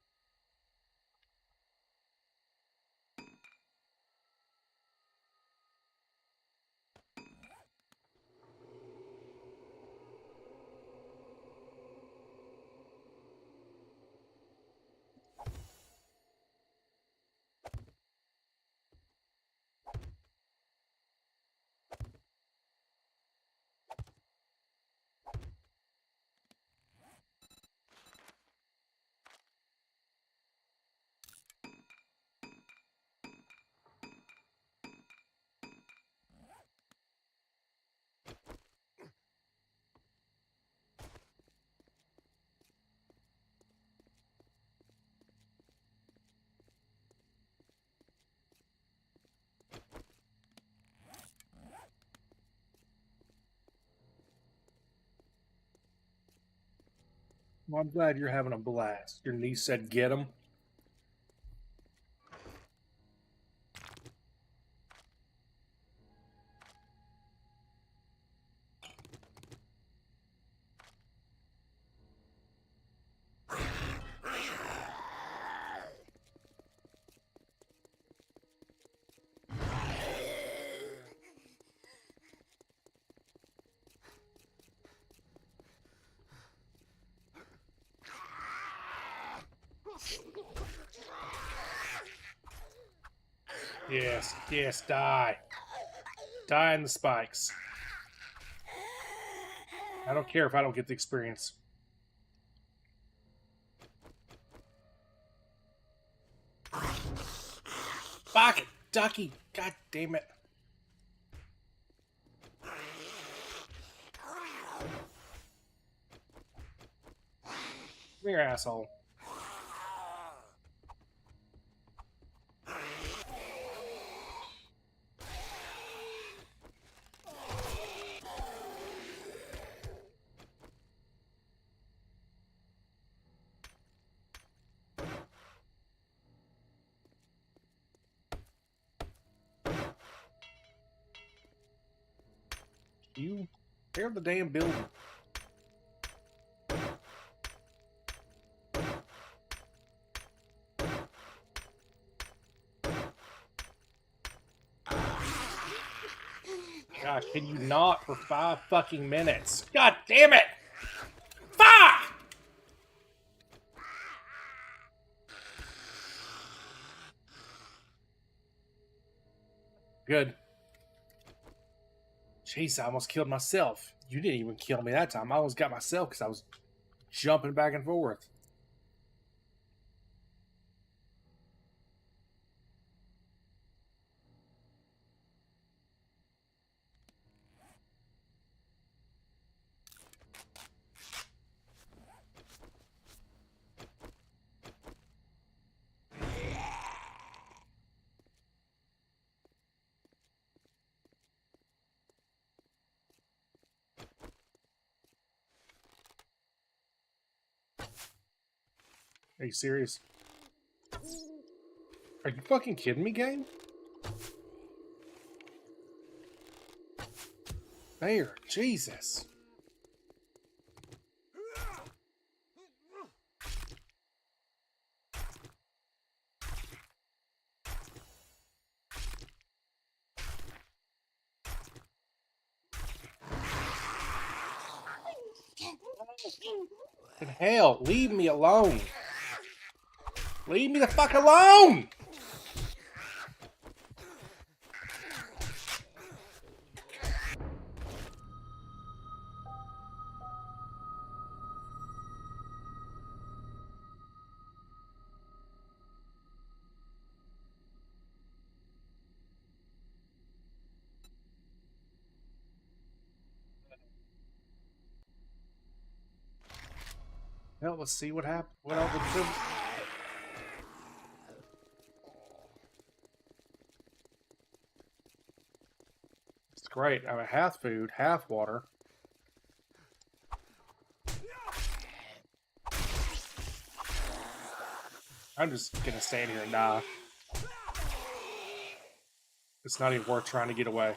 Well, I'm glad you're having a blast. Your niece said get him. Yes, yes, die. Die in the spikes. I don't care if I don't get the experience. Fuck it, Ducky. God damn it. Come here, asshole. You tear the damn building. God, can you not for 5 fucking minutes? God damn it! Fuck! Good. Jeez, I almost killed myself. You didn't even kill me that time. I almost got myself because I was jumping back and forth. Are you serious? Are you fucking kidding me, game? There, Jesus. Fucking hell, leave me alone. Leave me the fuck alone! Well, let's see what happened. What else would do? It's great. I'm half food, half water. I'm just gonna stand here and die. It's not even worth trying to get away.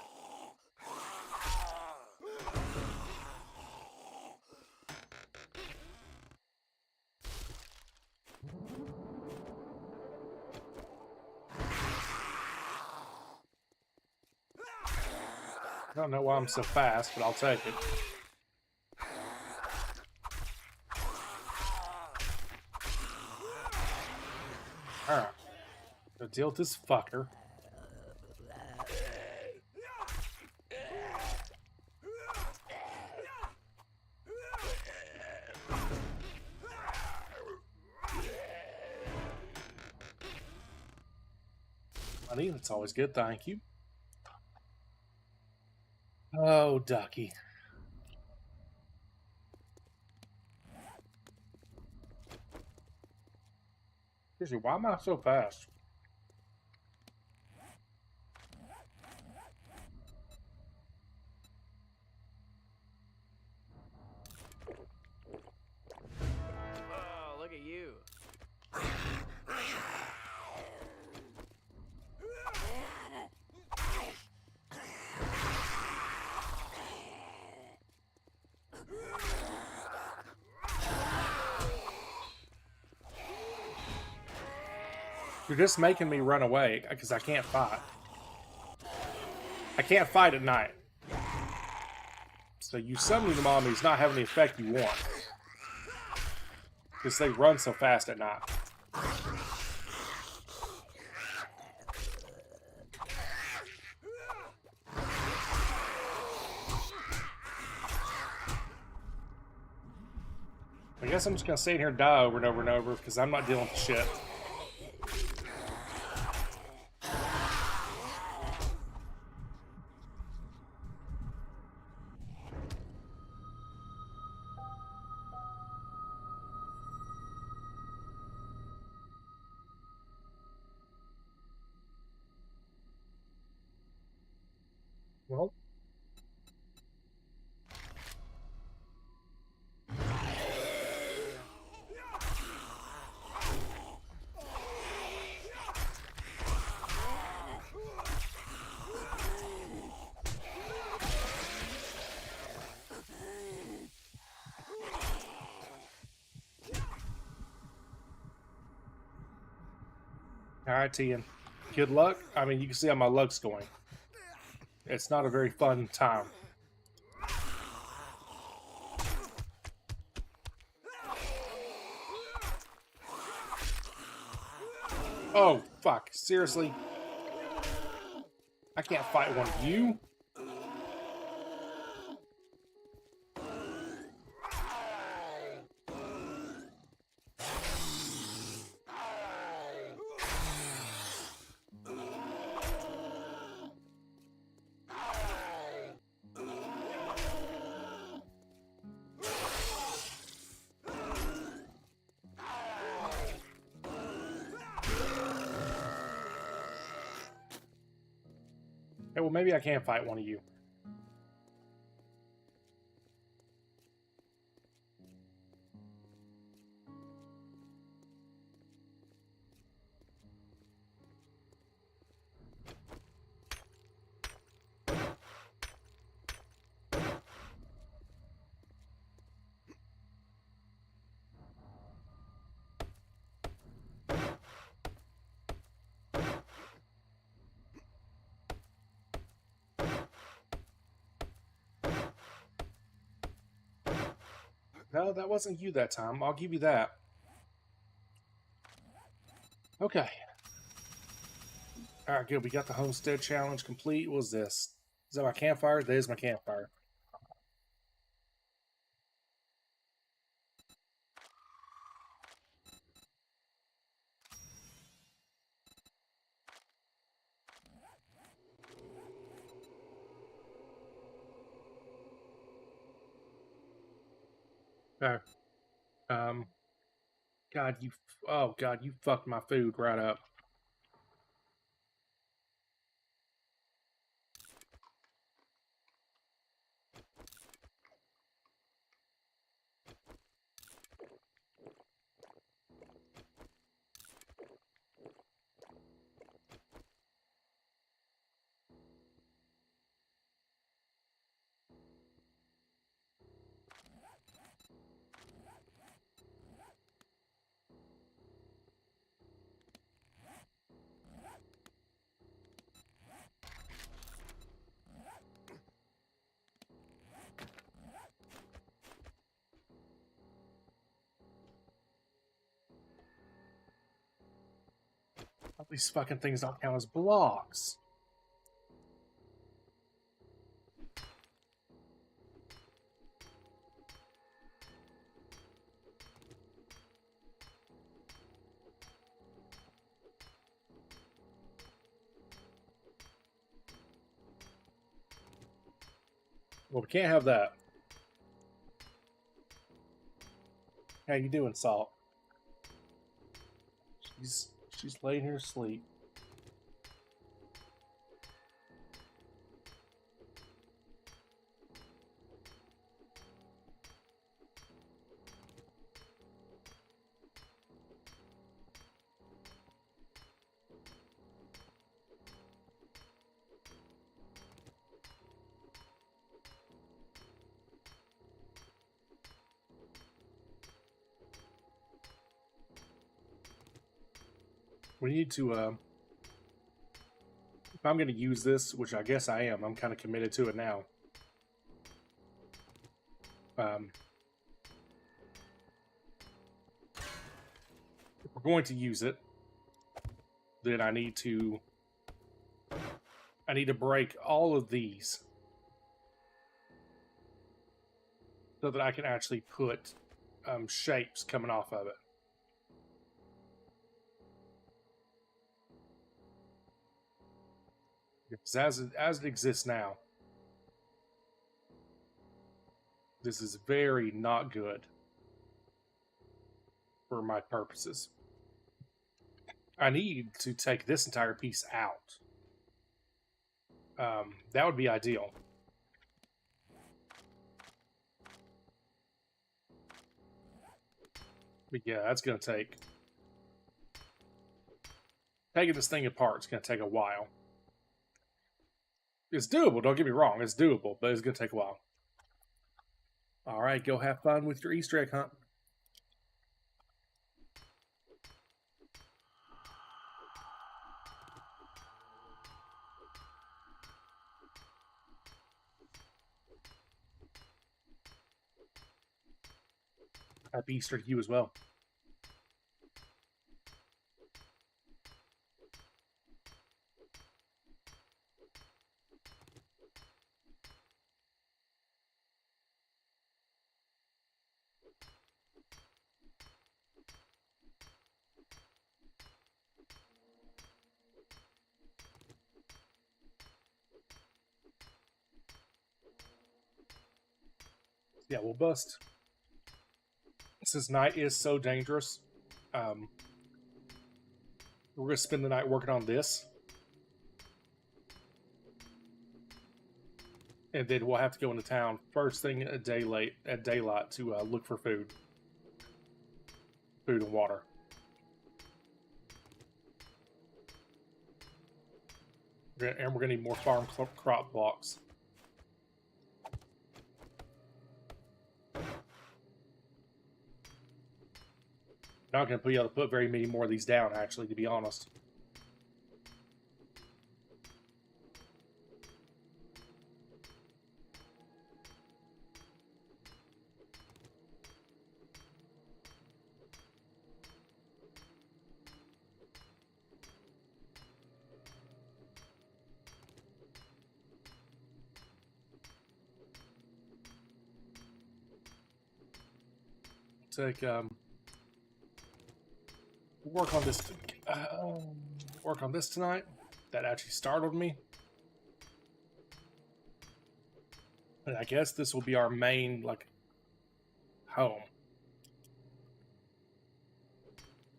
I don't know why I'm so fast, but I'll take it. Alright. Go deal with this fucker. Money, that's always good, thank you. Oh, Ducky. Seriously, why am I so fast? Oh, look at you. You're just making me run away because I can't fight. I can't fight at night. So you summoning the mommy is not having the effect you want. Because they run so fast at night. I guess I'm just gonna stay in here and die over and over and over because I'm not dealing with shit. Well. Alright, Tian. Good luck. I mean, you can see how my luck's going. It's not a very fun time. Oh, fuck. Seriously? I can't fight one of you? Hey, well, maybe I can fight one of you. No, that wasn't you that time. I'll give you that. Okay. Alright, good. We got the homestead challenge complete. What was this? Is that my campfire? That is my campfire. Alright. God, you... Oh, God, you fucked my food right up. All these fucking things don't count as blocks. Well, we can't have that. How you doing, Salt? She's laying here asleep. We need to, if I'm going to use this, which I guess I am, I'm kind of committed to it now. If we're going to use it, then I need to break all of these so that I can actually put shapes coming off of it. Because as it exists now, this is very not good for my purposes. I need to take this entire piece out. That would be ideal. But yeah, that's going to take... Taking this thing apart is going to take a while. It's doable, don't get me wrong. It's doable, but it's going to take a while. Alright, go have fun with your Easter egg hunt. Happy Easter to you as well. Yeah, we'll bust. Since night is so dangerous, we're going to spend the night working on this. And then we'll have to go into town first thing at daylight to look for food. Food and water. And we're going to need more farm crop blocks. Not going to be able to put very many more of these down, actually, to be honest. Take work on this tonight. That actually startled me. And I guess this will be our main home,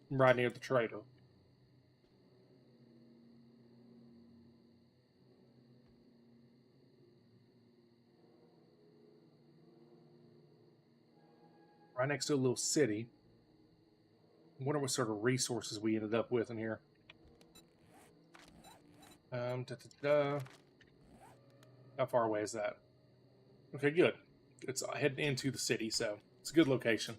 right near the trader. Right next to a little city. I wonder what sort of resources we ended up with in here. How far away is that? Okay, good. It's heading into the city, so it's a good location.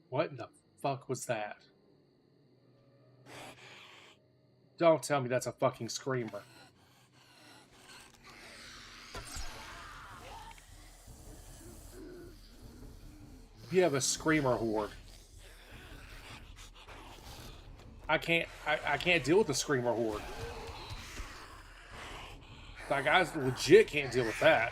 What in the fuck was that? Don't tell me that's a fucking screamer. You have a screamer horde. I can't deal with the screamer horde. Like, I legit can't deal with that.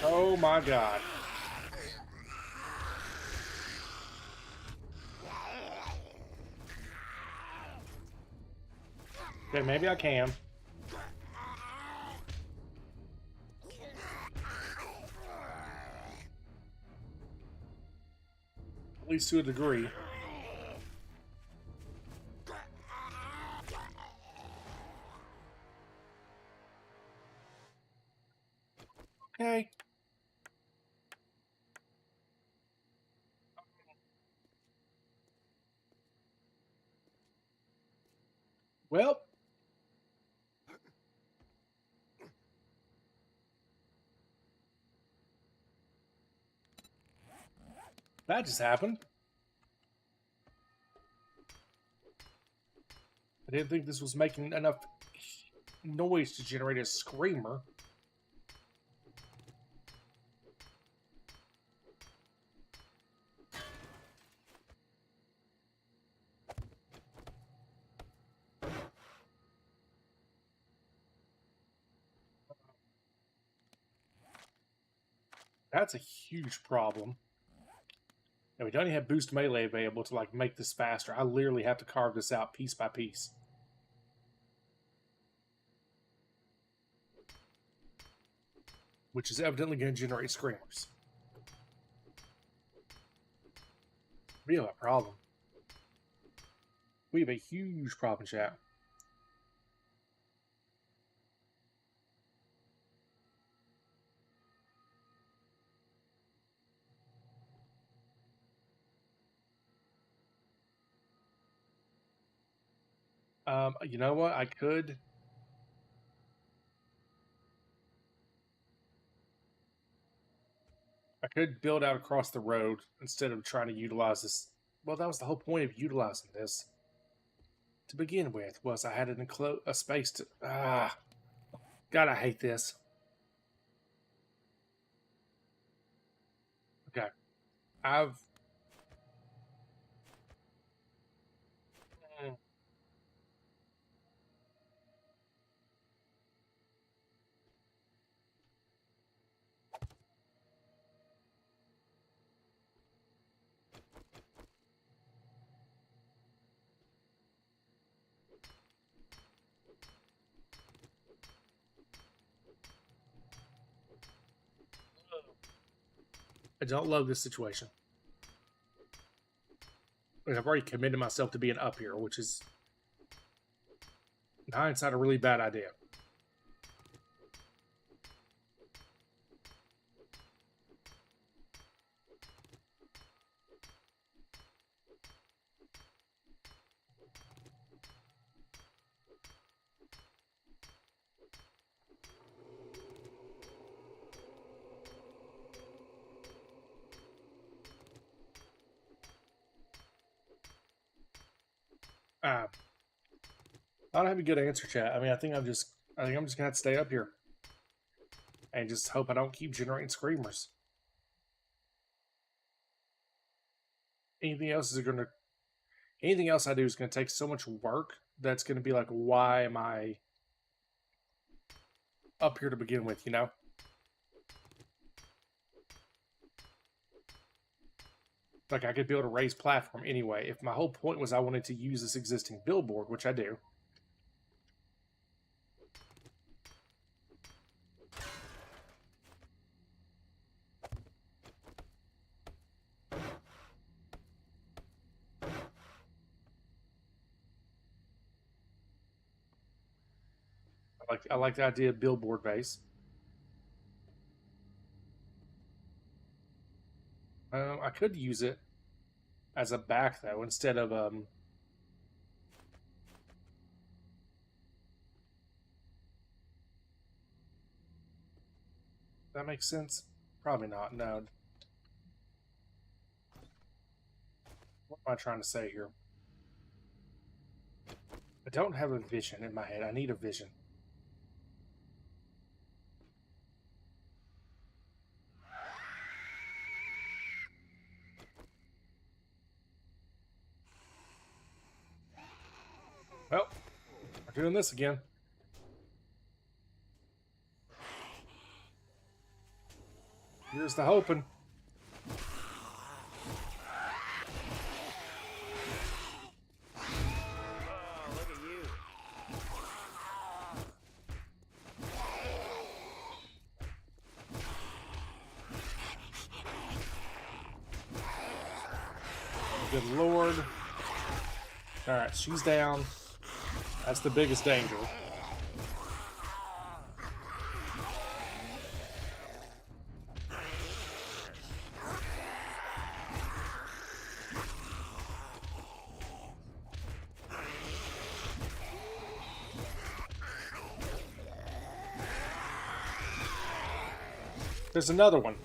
Oh my god. Okay, maybe I can. At least to a degree. Okay. Well, that just happened. I didn't think this was making enough noise to generate a screamer. That's a huge problem. And we don't even have boost melee available to like make this faster. I literally have to carve this out piece by piece. Which is evidently going to generate screamers. We have a problem. We have a huge problem, chat. You know what? I could build out across the road instead of trying to utilize this. Well, that was the whole point of utilizing this to begin with, was I had a space to... God, I hate this. Okay. I don't love this situation. And I've already committed myself to being up here, which is, in hindsight, a really bad idea. I don't have a good answer, chat. I mean, I think I'm just gonna have to stay up here and just hope I don't keep generating screamers. Anything else I do is gonna take so much work that's gonna be like, why am I up here to begin with? You know. Like, I could build a raised platform anyway. If my whole point was I wanted to use this existing billboard, which I do. I like the idea of billboard base. I could use it as a back, though, instead of... That makes sense? Probably not, no. What am I trying to say here? I don't have a vision in my head. I need a vision. Well, we're doing this again. Here's the hoping. Look at you. Good Lord. Alright, she's down. That's the biggest danger. There's another one.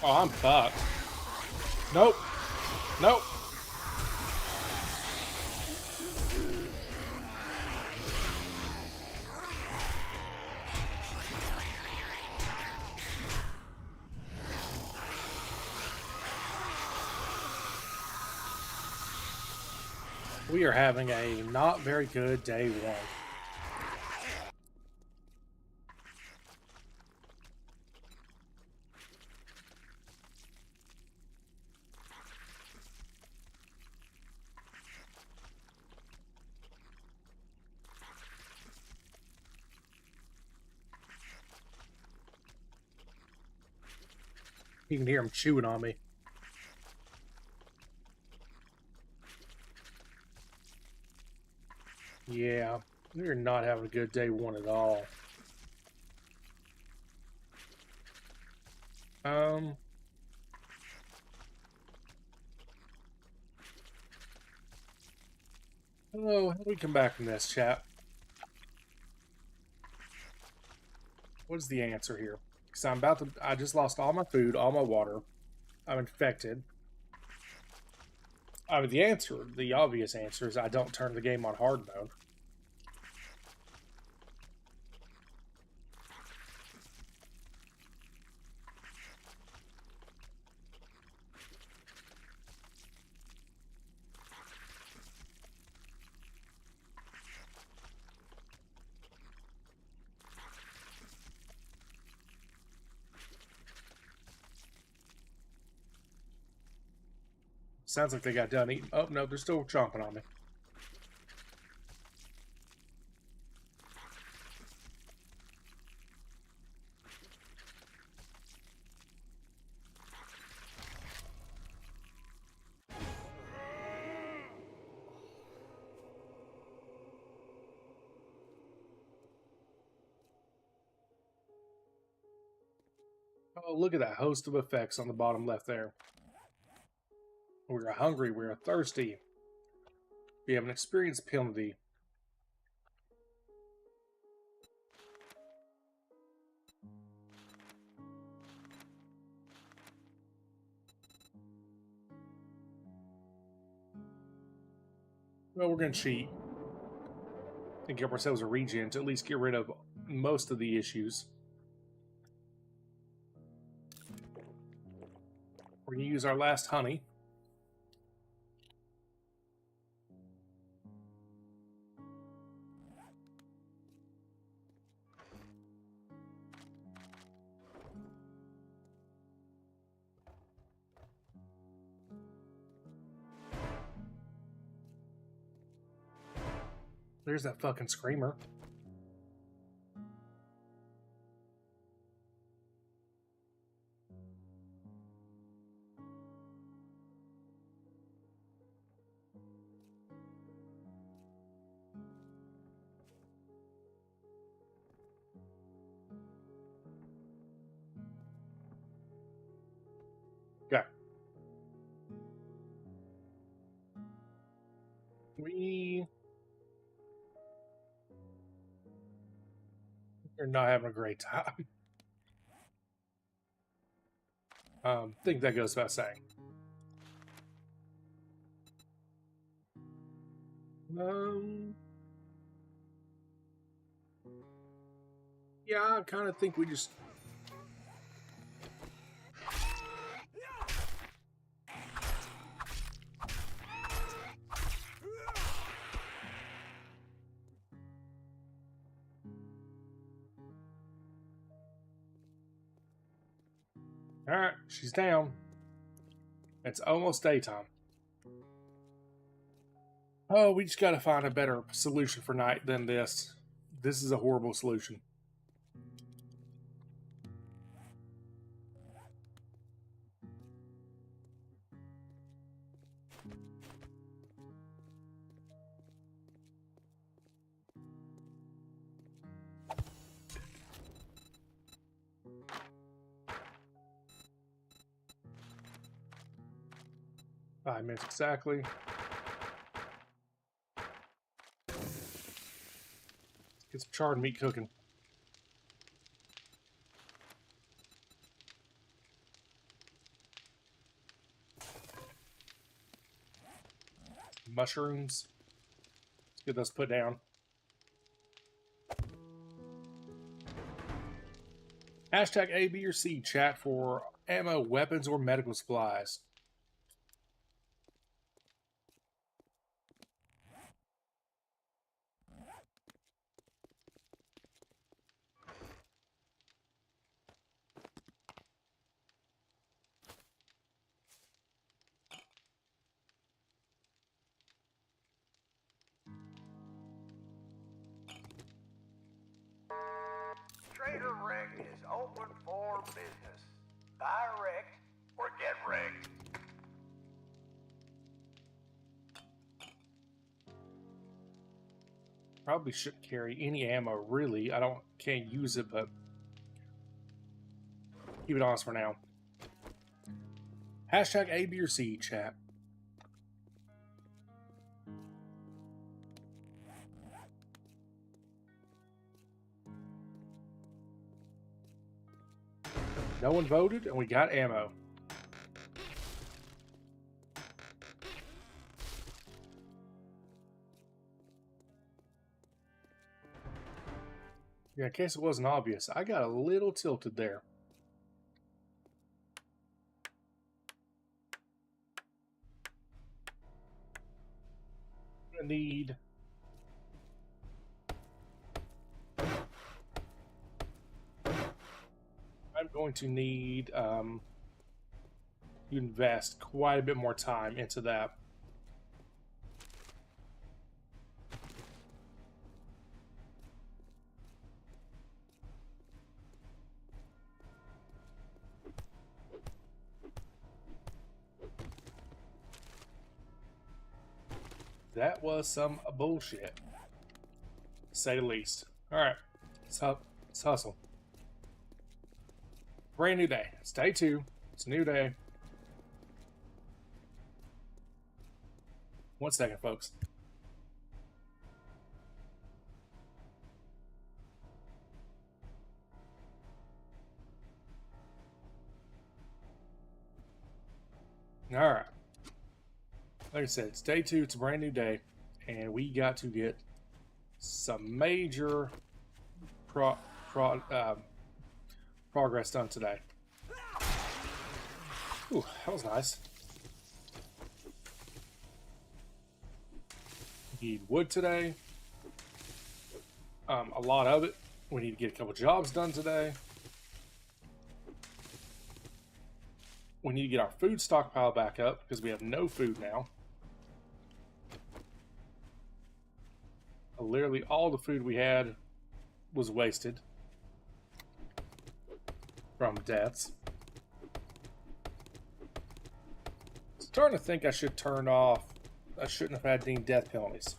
Oh, I'm fucked. Nope. Nope. We are having a not very good day one. You can hear him chewing on me. Yeah, we're not having a good day one at all. Oh, how do we come back from this, chat? What is the answer here? Because I just lost all my food, all my water. I'm infected. I mean, the obvious answer is I don't turn the game on hard mode. Sounds like they got done eating. Oh, no, they're still chomping on me. Oh, look at that host of effects on the bottom left there. We're hungry, we're thirsty. We have an experience penalty. Well, we're going to cheat and give ourselves a regen to at least get rid of most of the issues. We're going to use our last honey. There's that fucking screamer. Okay. We're not having a great time. I think that goes without saying. Yeah, I kind of think we just... Alright, she's down. It's almost daytime. Oh, we just gotta find a better solution for night than this. This is a horrible solution. 5 minutes exactly. Get some charred meat cooking. Mushrooms. Let's get those put down. Hashtag A, B, or C chat for ammo, weapons, or medical supplies. Trader Rick is open for business. Buy wrecked or get wrecked. Probably shouldn't carry any ammo, really. Can't use it, but keep it honest for now. Hashtag A, B, or C chat. No one voted, and we got ammo. Yeah, in case it wasn't obvious, I got a little tilted there. I'm gonna need... I'm going to need to invest quite a bit more time into that. That was some bullshit, to say the least. Alright, let's hustle. Brand new day. It's day 2. It's a new day. 1 second, folks. Alright. Like I said, it's day 2. It's a brand new day. And we got to get some major progress done today. Ooh, that was nice. We need wood today. A lot of it. We need to get a couple jobs done today. We need to get our food stockpile back up because we have no food now. Literally all the food we had was wasted from deaths. I'm starting to think I should turn off. I shouldn't have had any death penalties.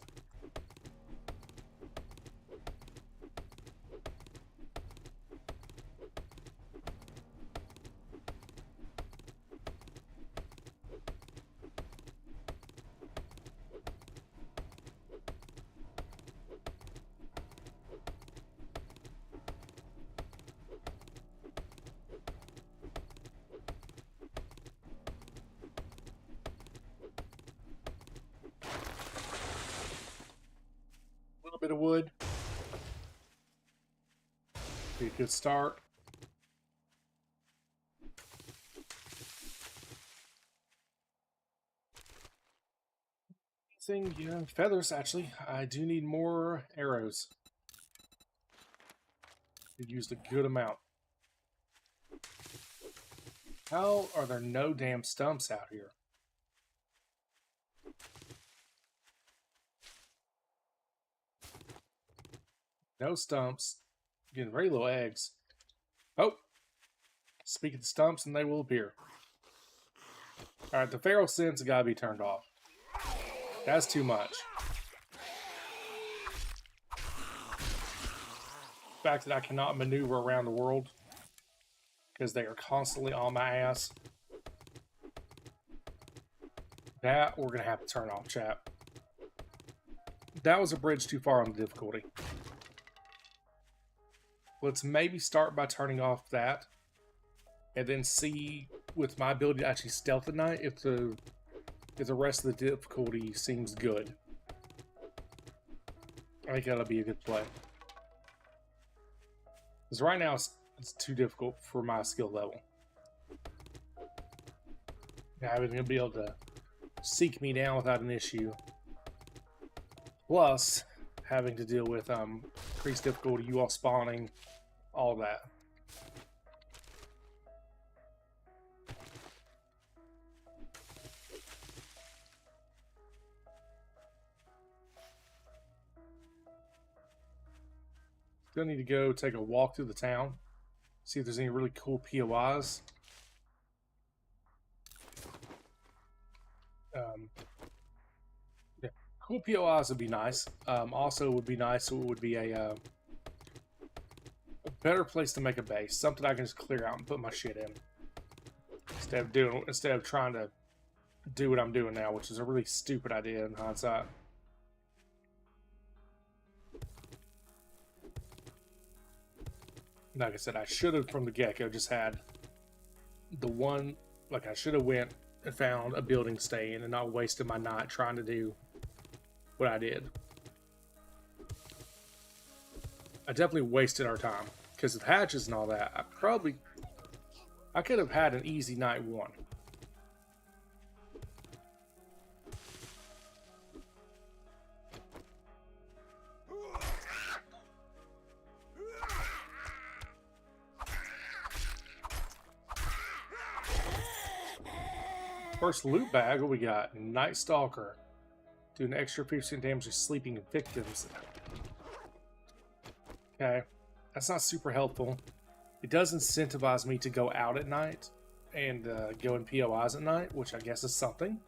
Bit of wood. Be a good start. Yeah, feathers actually. I do need more arrows. We used a good amount. How are there no damn stumps out here? No stumps. Getting very little eggs. Oh! Speak of the stumps and they will appear. Alright, the feral sense has got to be turned off. That's too much. The fact that I cannot maneuver around the world because they are constantly on my ass. That we're going to have to turn off, chat. That was a bridge too far on the difficulty. Let's maybe start by turning off that. And then see, with my ability to actually stealth at night, if the rest of the difficulty seems good. I think that'll be a good play. Because right now it's too difficult for my skill level. I wasn't going to be able to seek me down without an issue. Plus, having to deal with increased difficulty, you all spawning, all that. Still need to go take a walk through the town, see if there's any really cool POIs. Yeah, cool POIs would be nice. Also, would be nice. It would be a better place to make a base, something I can just clear out and put my shit in, instead of trying to do what I'm doing now, which is a really stupid idea in hindsight. Like I said, I should have from the get-go just had the one, like I should have went and found a building to stay in and not wasted my night trying to do what I did. I definitely wasted our time because of hatches and all that. I could have had an easy night one. First loot bag, what we got? Night Stalker. Do an extra 50% damage to sleeping victims. Okay. That's not super helpful. It does incentivize me to go out at night and go in POIs at night, which I guess is something.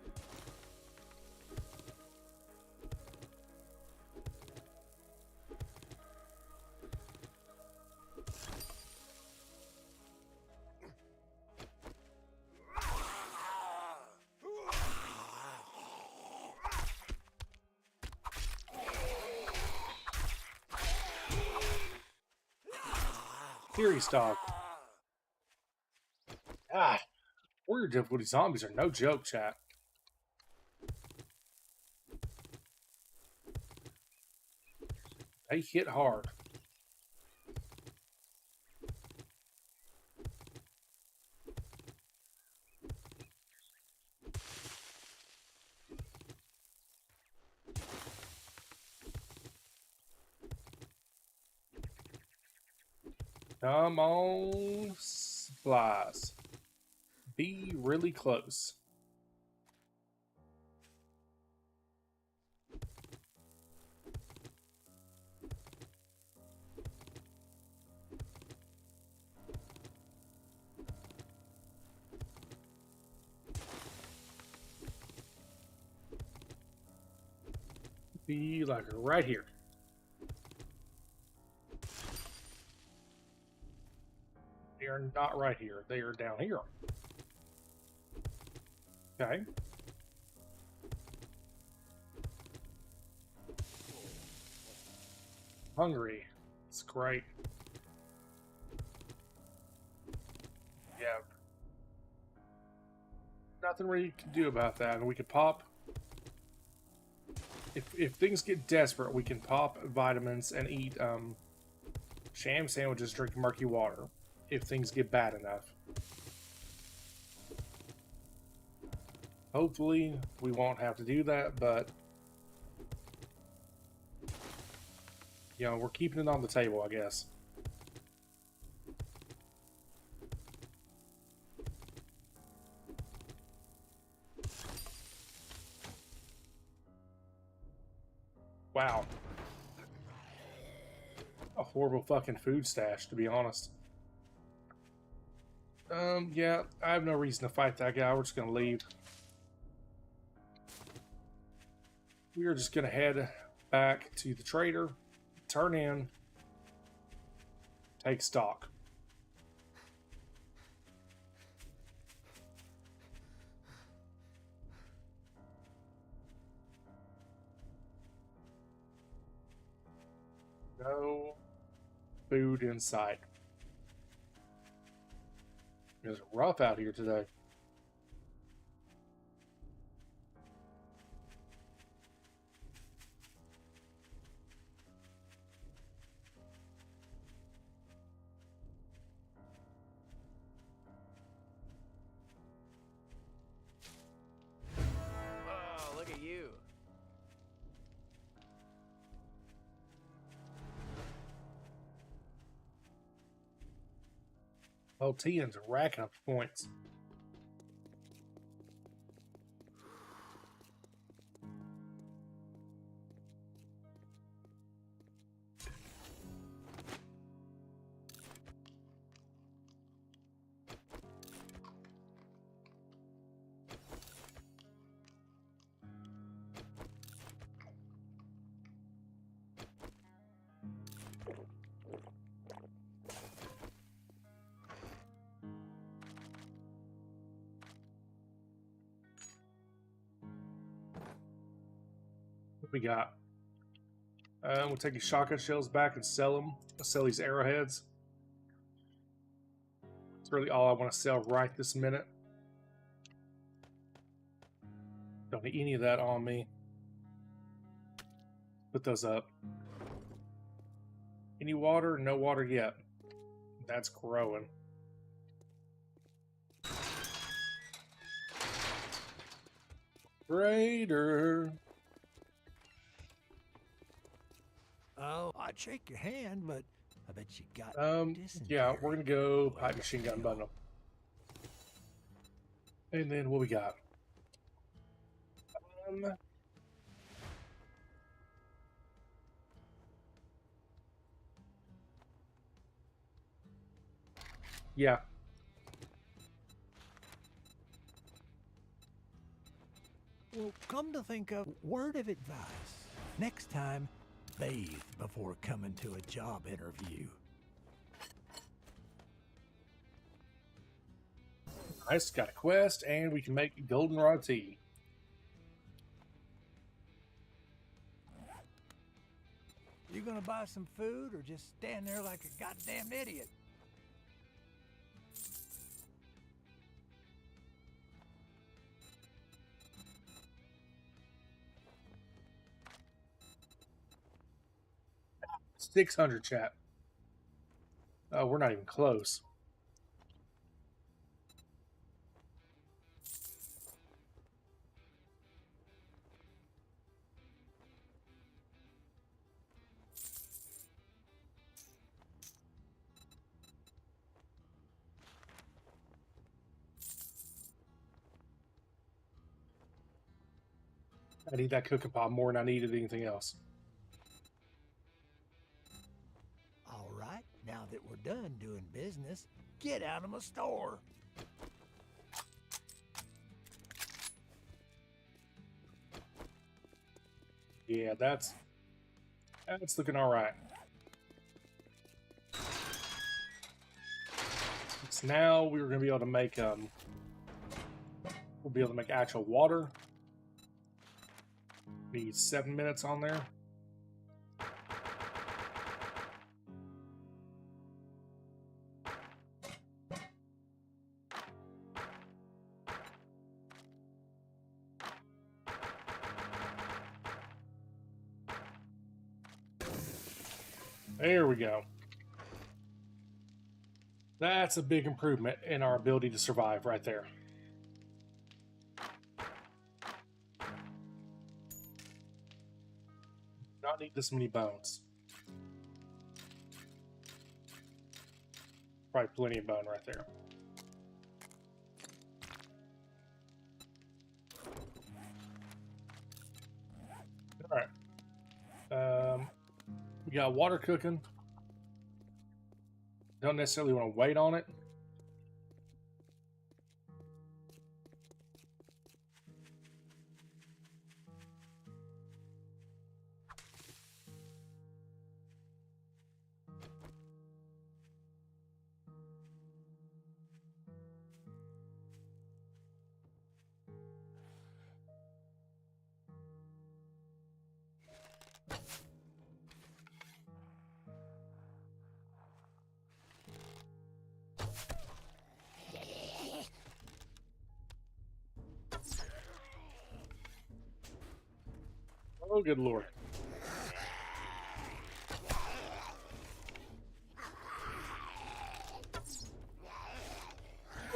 Fury Stalk. Warrior difficulty zombies are no joke, chat. They hit hard. Come on, supplies. Be really close. Be like right here. They are not right here. They are down here. Okay. Hungry. It's great. Yeah. Nothing really you can do about that. And we could pop. If things get desperate, we can pop vitamins and eat sham sandwiches, drink murky water. If things get bad enough. Hopefully, we won't have to do that, but you know, we're keeping it on the table, I guess. Wow. A horrible fucking food stash, to be honest. Yeah, I have no reason to fight that guy. We're just gonna leave. We are just gonna head back to the trader, turn in, take stock. No food in sight. It's rough out here today. Oh, look at you. Oh, Tian's racking up points. What we got? We'll take these shotgun shells back and sell them. I'll sell these arrowheads. That's really all I want to sell right this minute. Don't need any of that on me. Put those up. Any water? No water yet. That's growing. Raider. Oh, I'd shake your hand, but I bet you got Yeah, we're gonna go pipe machine gun bundle. And then what we got? Yeah. Well, come to think of, word of advice. Next time, bathe before coming to a job interview. Nice, got a quest, and we can make goldenrod tea. You gonna buy some food or just stand there like a goddamn idiot? $600 chat. Oh, we're not even close. I need that cooking pot more than I needed anything else. All right, now that we're done doing business, get out of my store. Yeah, that's looking all right. So now we're going to be able to make we'll be able to make actual water. Need 7 minutes on there. There we go. That's a big improvement in our ability to survive right there. Not need this many bones. Probably plenty of bone right there. All right. We got water cooking. Don't necessarily want to wait on it. Oh, good lord.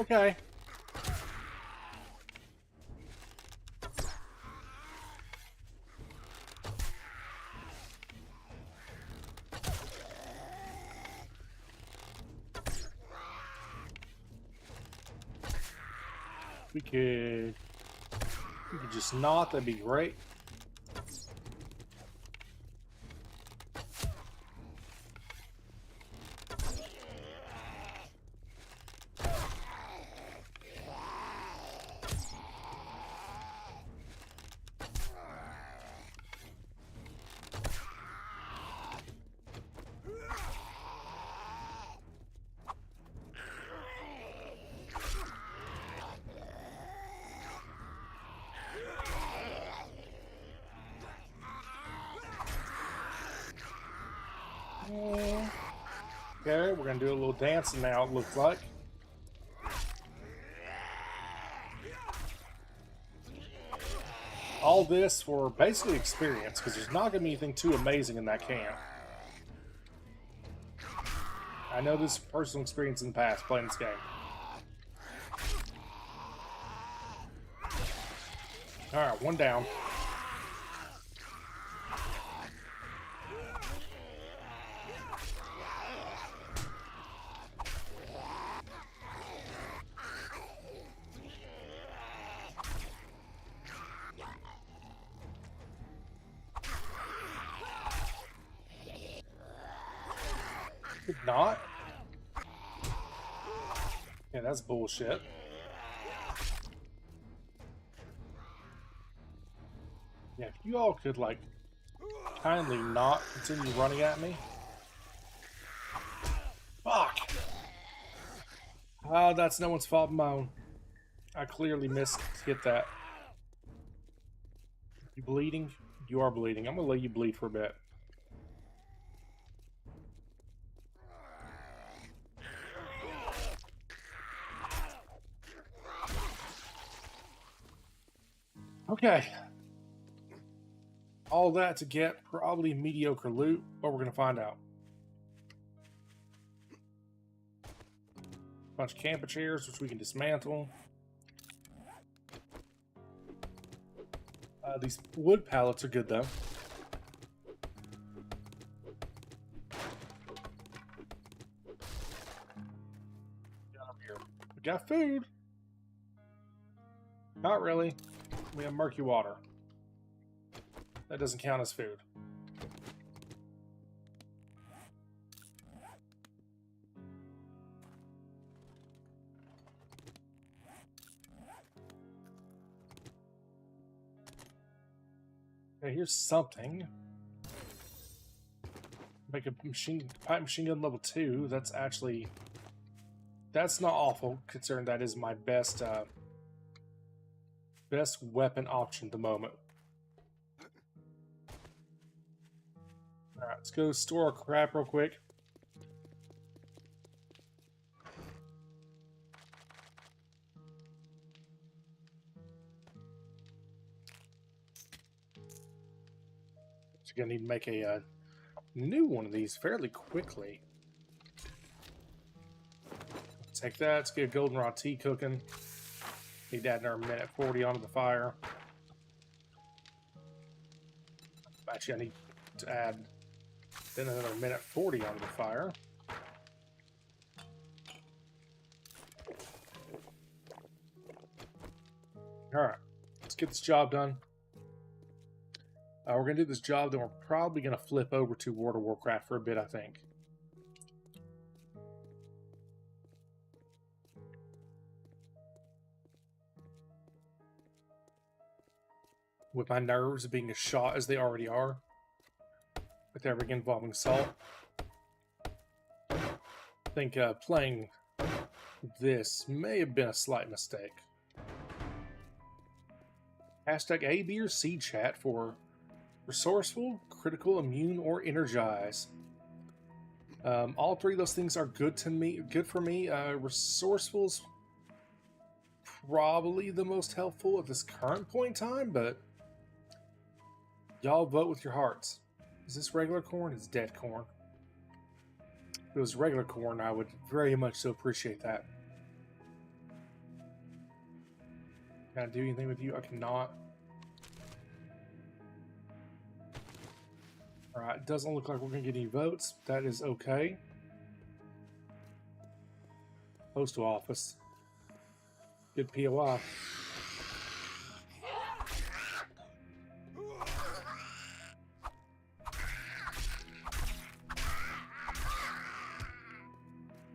Okay. We could just not, that'd be great. Okay, we're gonna do a little dancing now, it looks like. All this for basically experience, because there's not gonna be anything too amazing in that camp. I know this personal experience in the past playing this game. Alright, one down. Could not. Yeah, that's bullshit. Yeah, if you all could, like, kindly not continue running at me. Fuck! Ah, that's no one's fault but my own. I clearly missed to hit that. You bleeding? You are bleeding. I'm gonna let you bleed for a bit. Okay. All that to get probably mediocre loot, but we're gonna find out. Bunch of camper chairs, which we can dismantle. These wood pallets are good though. Got up here. We got food. Not really. We have murky water. That doesn't count as food. Okay, here's something. Make a pipe machine gun level 2. That's actually... That's not awful, considering that is my best best weapon option at the moment. Alright, let's go store our crap real quick. So you're gonna need to make a new one of these fairly quickly. Take that, let's get a goldenrod tea cooking. Need to add another minute 40 onto the fire. Actually, I need to add then another minute 40 onto the fire. Alright, let's get this job done. We're going to do this job, then we're probably going to flip over to World of Warcraft for a bit, I think. With my nerves being as shot as they already are, with everything involving salt. I think playing this may have been a slight mistake. Hashtag A, B, or C chat for resourceful, critical, immune, or energize. All three of those things are good to me. Good for me. Resourceful's probably the most helpful at this current point in time, but Y'all vote with your hearts. Is this regular corn? It's dead corn. If it was regular corn, I would very much so appreciate that. Can I do anything with you? I cannot. Alright, it doesn't look like we're going to get any votes. That is okay. Postal office. Good POI.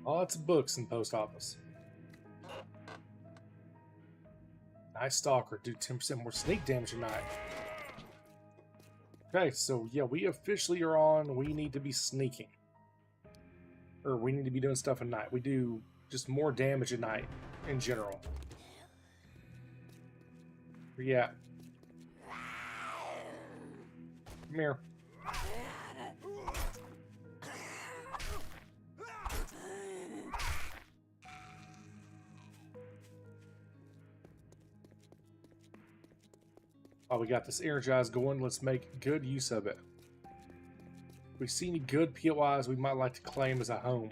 Lots of books in post office. Nice stalker. Do 10% more sneak damage tonight. Okay, so yeah, we officially are on. We need to be sneaking. Or we need to be doing stuff at night. We do just more damage at night in general. Where you at? Come here. Oh, we got this energized going. Let's make good use of it. If we see any good POIs we might like to claim as a home.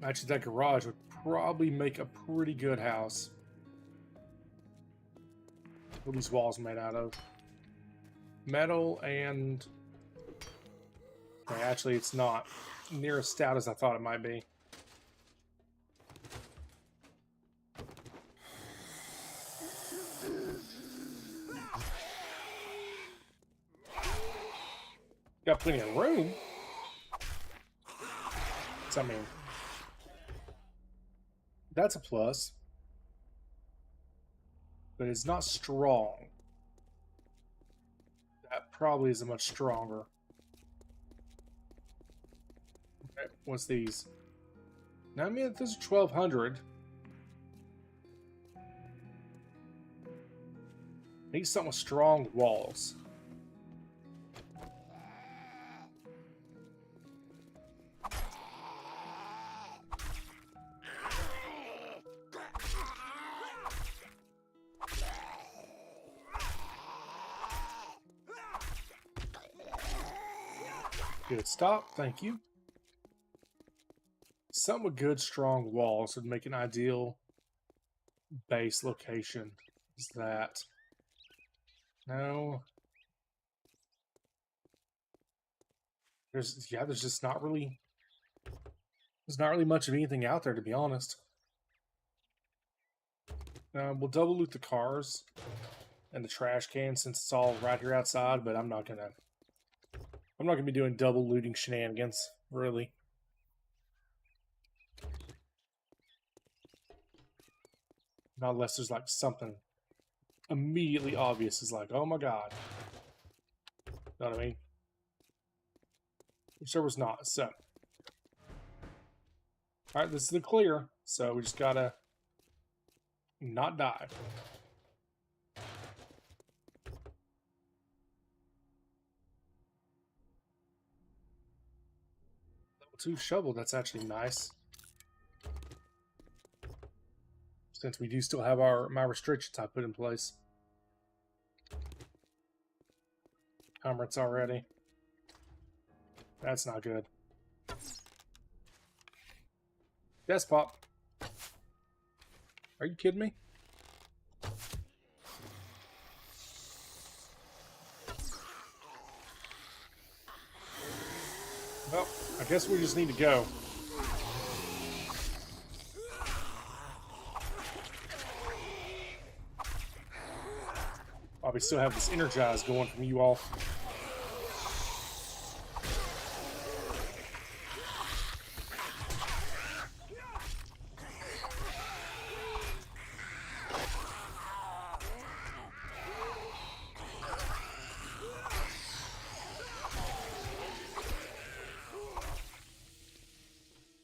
Actually, that garage would probably make a pretty good house. What are these walls made out of? Metal and... Okay, actually, it's not near as stout as I thought it might be. Got plenty of room. So, I mean, that's a plus. But it's not strong. That probably isn't much stronger. Okay, what's these? Now, I mean, if this is 1200. Need something with strong walls. Good stop, thank you. Something with good, strong walls would make an ideal base location. Is that? No. There's just not really. There's not really much of anything out there, to be honest. We'll double loot the cars and the trash can since it's all right here outside, but I'm not gonna be doing double looting shenanigans, really. Not unless there's like something immediately obvious is like, oh my god. Know what I mean? Which there was not, so. Alright, this is the clear, so we just gotta not die. Level 2 shovel, that's actually nice. Since we do still have my restrictions I put in place. Encumbrance already. That's not good. Desk pop. Are you kidding me? Well, I guess we just need to go. We still have this energized going from you all.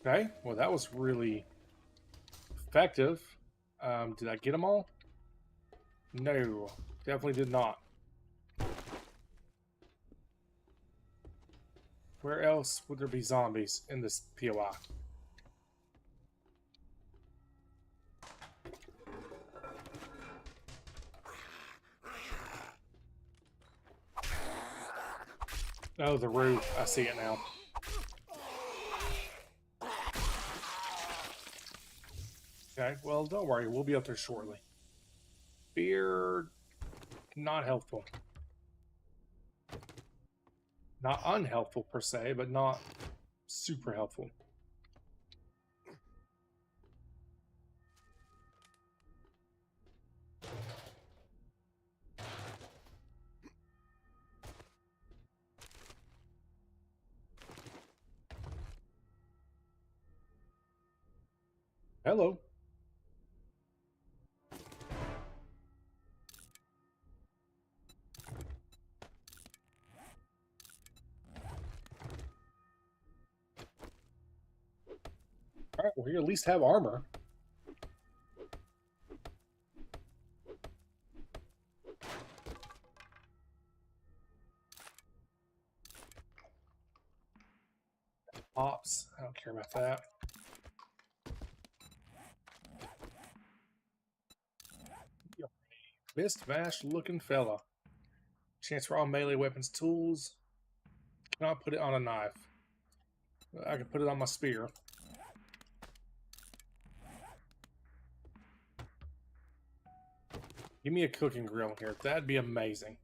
Okay, well that was really effective. Did I get them all? No. Definitely did not. Where else would there be zombies in this POI? Oh, the roof. I see it now. Okay, well, don't worry. We'll be up there shortly. Beer, not helpful. Not unhelpful per se, but not super helpful. Hello. Alright, well, we at least have armor. Ops. I don't care about that. Mist-mash looking fella. Chance for all melee weapons tools. Cannot put it on a knife. I can put it on my spear. Give me a cooking grill here. That'd be amazing.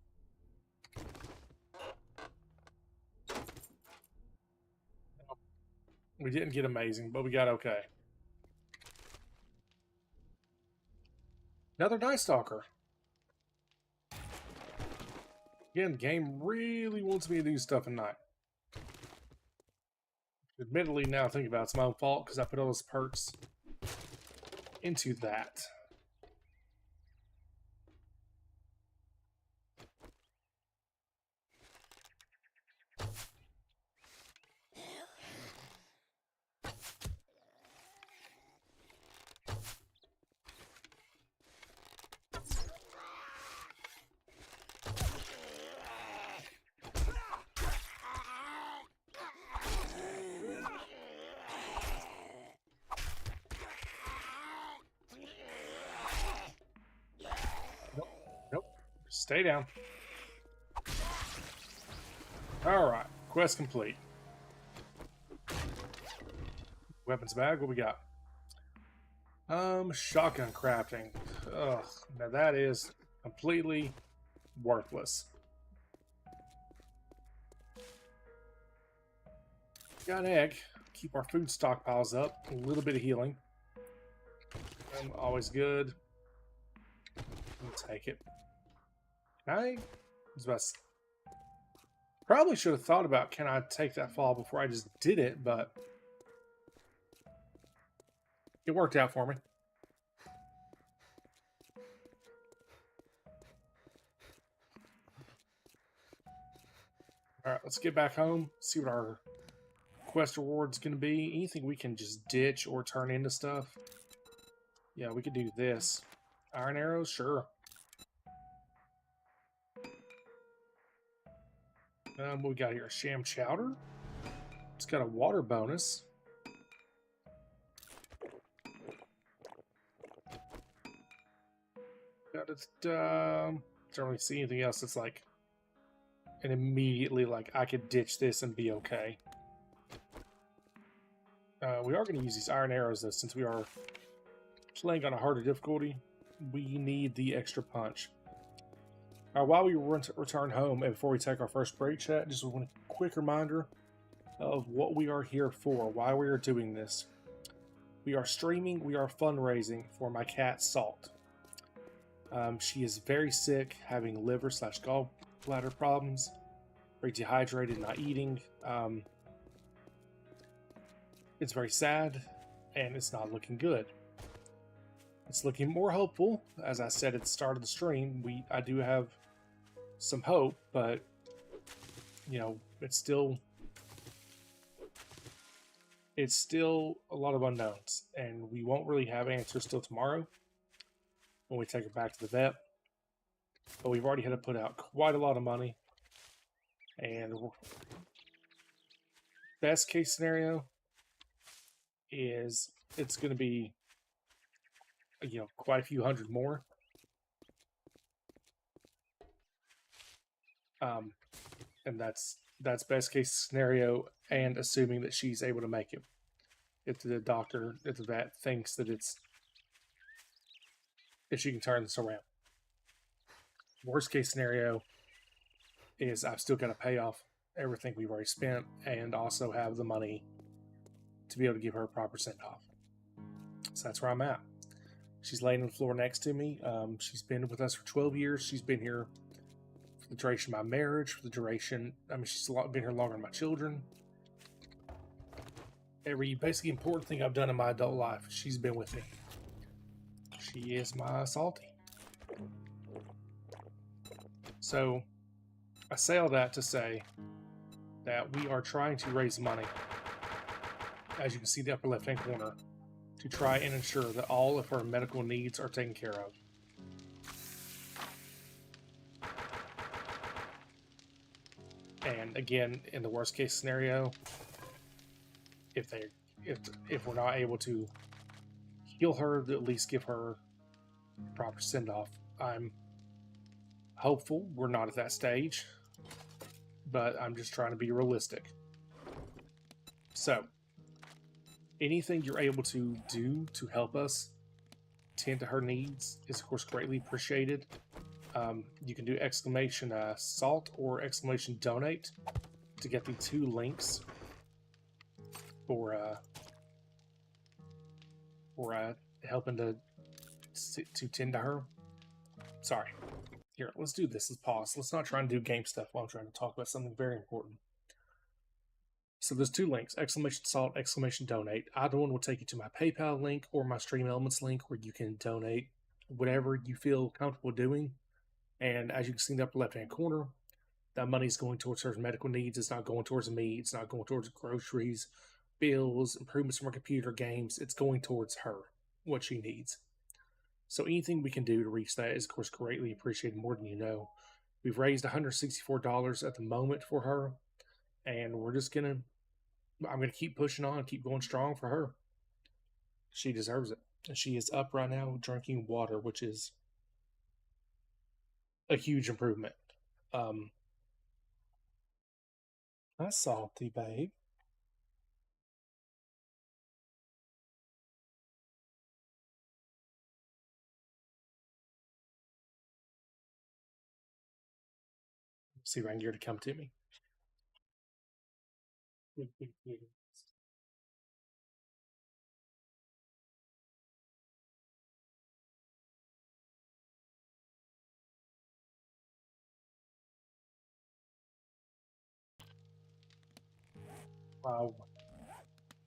We didn't get amazing, but we got okay. Another Night Stalker. Again, the game really wants me to do stuff at night. Admittedly, now I think about it, it's my own fault because I put all those perks into that. Stay down. Alright, quest complete. Weapons bag, what we got? Shotgun crafting. Ugh, now that is completely worthless. Got an egg. Keep our food stockpiles up. A little bit of healing. Always good. We'll take it. Probably should have thought about, can I take that fall before I just did it, but it worked out for me. Alright, let's get back home, see what our quest reward's going to be. Anything we can just ditch or turn into stuff. Yeah, we could do this. Iron arrows, sure. What we got here? Sham chowder. It's got a water bonus. Got it. Don't really see anything else that's like, and immediately like I could ditch this and be okay. We are going to use these iron arrows though, since we are playing on a harder difficulty. We need the extra punch. While we return home and before we take our first break, chat, just a quick reminder of what we are here for, why we are doing this. We are streaming, we are fundraising for my cat, Salt. She is very sick, having liver/gallbladder problems, very dehydrated, not eating. It's very sad, and it's not looking good. It's looking more hopeful. As I said at the start of the stream, I do have some hope, but you know, it's still a lot of unknowns, and we won't really have answers till tomorrow when we take her back to the vet. But we've already had to put out quite a lot of money, and best case scenario is it's going to be, you know, quite a few hundred more. And that's That's best case scenario, and assuming that she's able to make it. If the doctor, if the vet thinks that if she can turn this around. Worst case scenario is I've still got to pay off everything we've already spent and also have the money to be able to give her a proper send off. So that's where I'm at. She's laying on the floor next to me. She's been with us for 12 years. She's been here for the duration of my marriage, for the duration, she's been here longer than my children. Every basically important thing I've done in my adult life, she's been with me. She is my salty. So I say all that to say that we are trying to raise money, as you can see in the upper left hand corner, to try and ensure that all of her medical needs are taken care of. And again, in the worst case scenario, if we're not able to heal her, to at least give her a proper send off. I'm hopeful we're not at that stage, but I'm just trying to be realistic. So, anything you're able to do to help us tend to her needs is, of course, greatly appreciated. You can do exclamation salt or exclamation donate to get the 2 links for helping to tend to her. Sorry. Here, let's do this. Let's pause. Let's not try and do game stuff while I'm trying to talk about something very important. So there's 2 links, exclamation salt, exclamation donate. Either one will take you to my PayPal link or my Stream Elements link, where you can donate whatever you feel comfortable doing. And as you can see in the upper left-hand corner, that money is going towards her medical needs. It's not going towards me. It's not going towards groceries, bills, improvements from her computer, games. It's going towards her, what she needs. So anything we can do to reach that is, of course, greatly appreciated, more than you know. We've raised $164 at the moment for her, and I'm going to keep pushing on, keep going strong for her. She deserves it. She is up right now drinking water, which is a huge improvement. That's salty, babe. See if I can get her to come to me.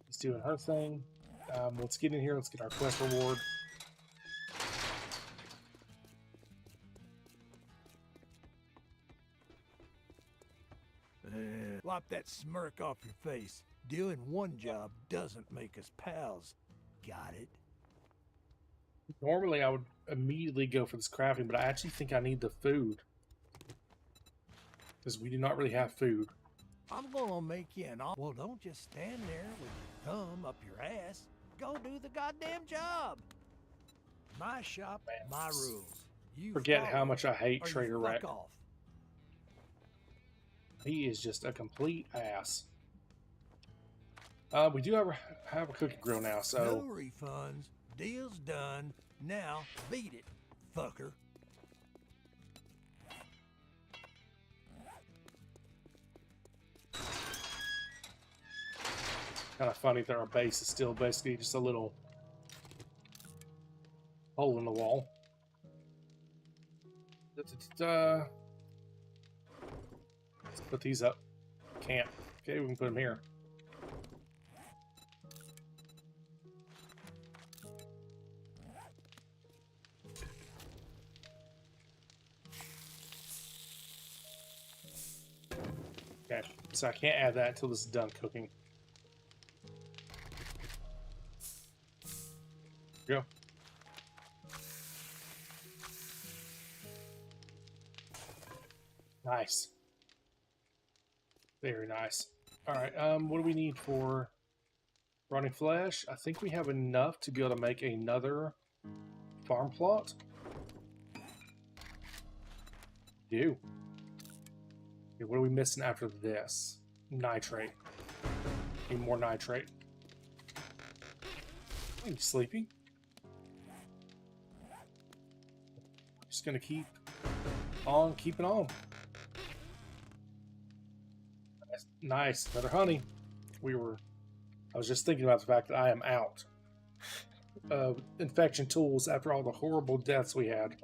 She's doing her thing. Let's get in here. Let's get our quest reward. Wipe that smirk off your face. Doing one job doesn't make us pals. Got it? Normally, I would immediately go for this crafting, but I actually think I need the food. Because we do not really have food. I'm gonna make you an offer. Well, don't just stand there with your thumb up your ass. Go do the goddamn job. My shop, my rules. You Forget follow how much I hate or you Trader fuck Rack. off. He is just a complete ass. We do have a cooking grill now, so... No refunds. Deal's done. Now, beat it, fucker. Kind of funny that our base is still basically just a little hole in the wall. Let's put these up. Can't. Okay, we can put them here. Okay, so I can't add that until this is done cooking. Go. Nice. Very nice. Alright, what do we need for running flesh? I think we have enough to be able to make another farm plot. Do. Okay, what are we missing after this? Nitrate. Need more nitrate. Are you sleepy? Just gonna keep on keeping on. Nice, another honey. I was just thinking about the fact that I am out of infection tools after all the horrible deaths we had.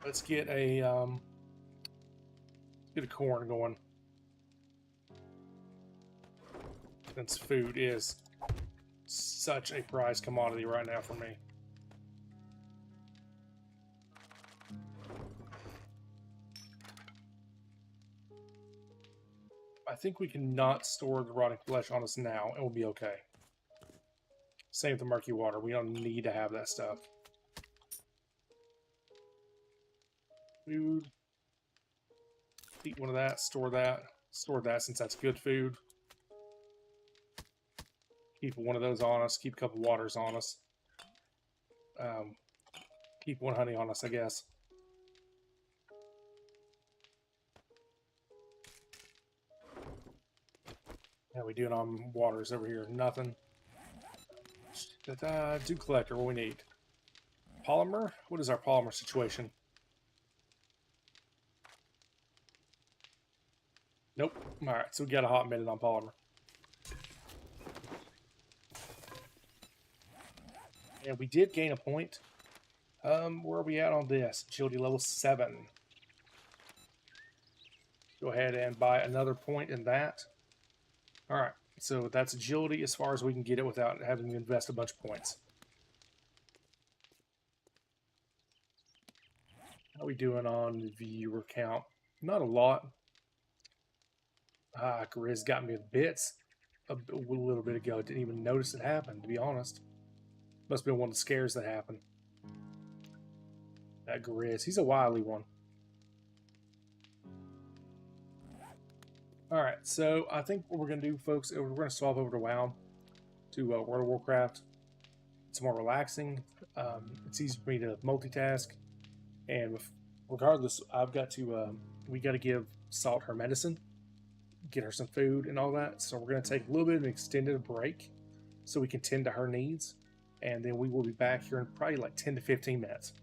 Let's get a corn going. Since food is such a prized commodity right now for me. I think we cannot store the rotting flesh on us now, and we'll be okay. Same with the murky water. We don't need to have that stuff. Food. Eat one of that, store that. Store that since that's good food. Keep one of those on us. Keep a couple waters on us. Keep one honey on us, I guess. How we doing on waters over here? Nothing. Do collector, what we need. Polymer? What is our polymer situation? Nope. Alright, so we got a hot minute on polymer. And we did gain a point. Where are we at on this? Agility level 7. Go ahead and buy another point in that. Alright, so that's agility as far as we can get it without having to invest a bunch of points. How are we doing on viewer count? Not a lot. Grizz got me with bits a little bit ago. Didn't even notice it happened, to be honest. Must have been one of the scares that happened. That Grizz. He's a wily one. Alright, so I think what we're going to do, folks, we're going to swap over to WoW, to World of Warcraft. It's more relaxing. It's easy for me to multitask. And regardless, I've got to, we got to give Salt her medicine, get her some food and all that. So we're going to take a little bit of an extended break so we can tend to her needs. And then we will be back here in probably like 10 to 15 minutes.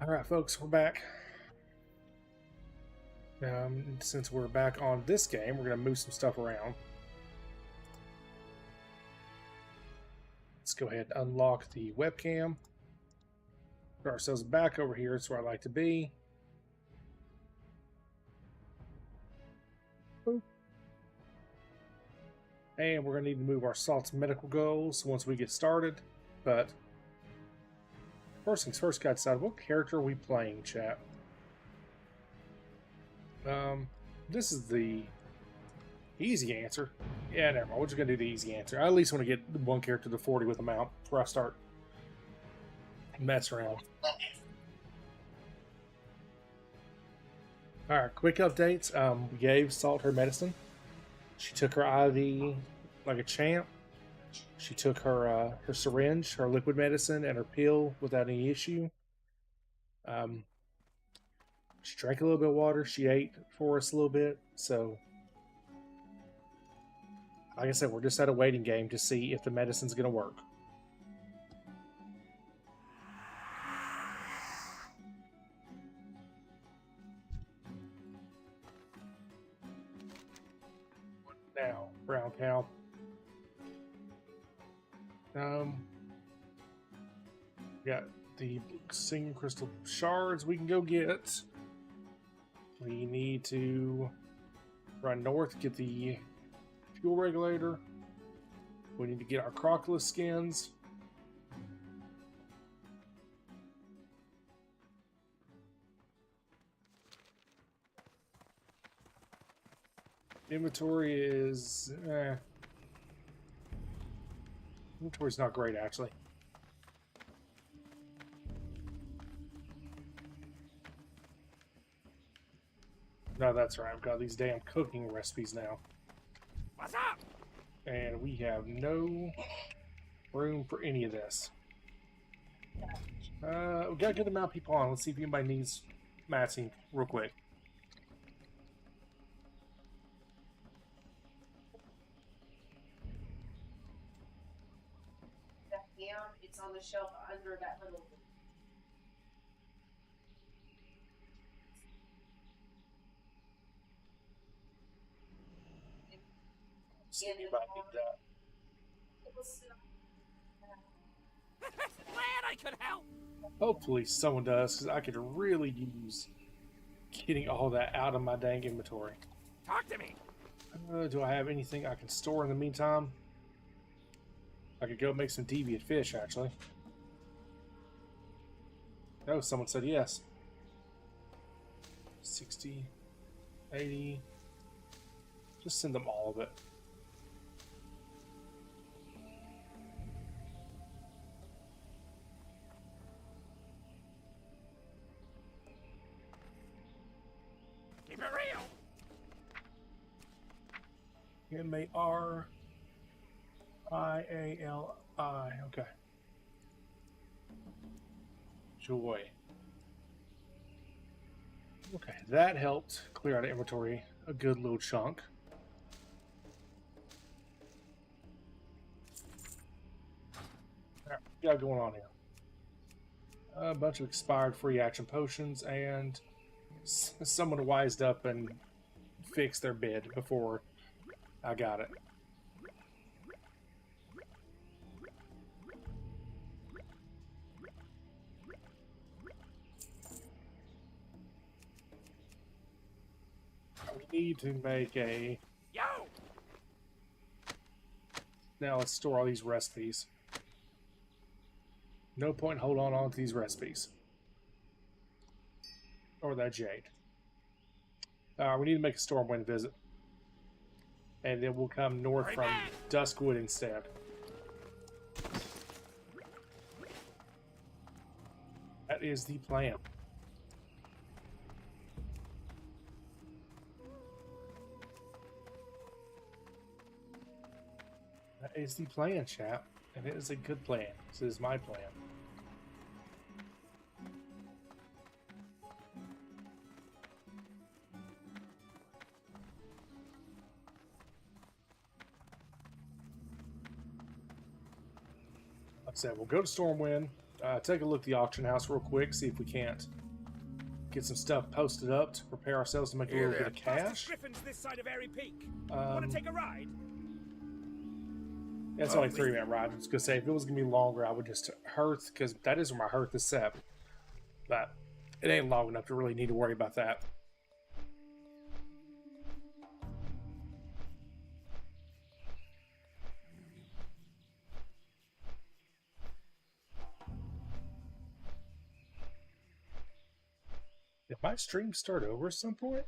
All right, folks, we're back. Since we're back on this game, we're going to move some stuff around. Let's go ahead and unlock the webcam. Put ourselves back over here. It's where I like to be. Boop. And we're going to need to move our salt's medical goals once we get started. But first things first, got to decide what character are we playing, chat. This is the easy answer. Yeah, never mind. We're just gonna do the easy answer. I at least want to get one character to 40 with a mount before I start messing around. Alright, quick updates. We gave Salt her medicine. She took her IV like a champ. She took her her syringe, her liquid medicine, and her pill without any issue. She drank a little bit of water. She ate for us a little bit. So, like I said, we're just at a waiting game to see if the medicine's going to work. Now, brown cow. Got the singing crystal shards we can go get. We need to run north, get the fuel regulator. We need to get our crocodile skins. Inventory is... Inventory's not great, actually. No, that's right. I've got these damn cooking recipes now. What's up? And we have no room for any of this. We gotta get the amount of people on. Let's see if anybody needs matching real quick. It's on the shelf under that little. See if anybody needs that. Glad I could help. Hopefully someone does, because I could really use getting all that out of my dang inventory. Talk to me. Do I have anything I can store in the meantime? I could go make some deviant fish, actually. Oh, someone said yes. 60, 80. Just send them all of it. Keep it real. M-A-R-I-A-L-I. Okay. Joy. Okay, that helped clear out of inventory a good little chunk. Alright, what we got going on here? A bunch of expired free action potions, and someone wised up and fixed their bid before I got it. We need to make a... Yo! Now let's store all these recipes. No point holding on to these recipes. Or that jade. We need to make a Stormwind visit. And then we'll come north from Duskwood instead. That is the plan. That is the plan, chap. And it is a good plan. This is my plan. Like I said, we'll go to Stormwind. take a look at the auction house real quick, see if we can't get some stuff posted up to prepare ourselves to make a little bit of cash. Griffin's this side of Airy Peak. Want to take a ride? It's only a 3-minute ride. I was gonna say if it was gonna be longer, I would just hearth, because that is where my hearth is set. But it ain't long enough to really need to worry about that. Did my stream start over at some point?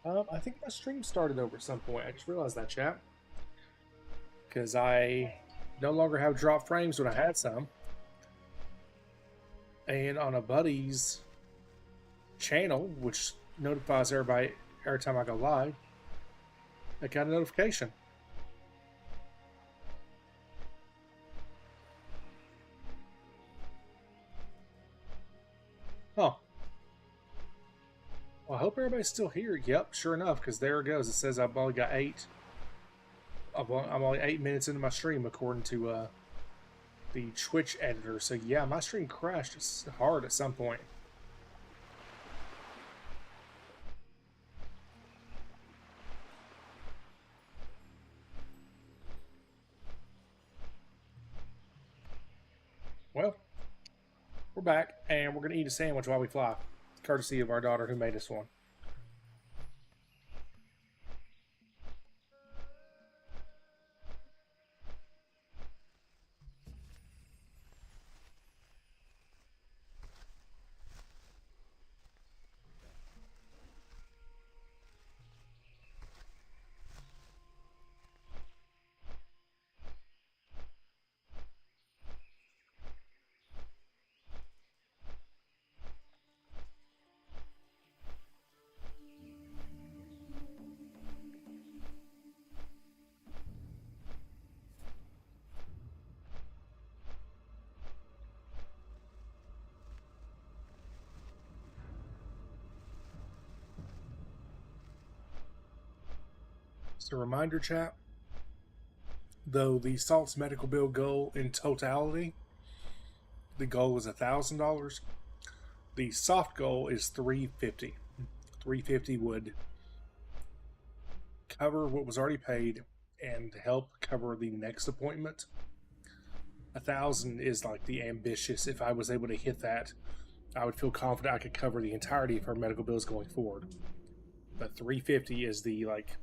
I think my stream started over at some point. I just realized that, chat. Because I no longer have drop frames when I had some. And on a buddy's channel, which notifies everybody every time I go live, I got a notification. Oh. Well, I hope everybody's still here. Yep, sure enough, because there it goes. It says I've only got 8. I'm only 8 minutes into my stream, according to the Twitch editor. So yeah, my stream crashed hard at some point. Well, we're back, and we're going to eat a sandwich while we fly, courtesy of our daughter who made us one. Just a reminder, chat, though the Salt's medical bill goal in totality, the goal is $1,000. The soft goal is $350. $350 would cover what was already paid and help cover the next appointment. $1,000 is like the ambitious. If I was able to hit that, I would feel confident I could cover the entirety of her medical bills going forward. But $350 is the like.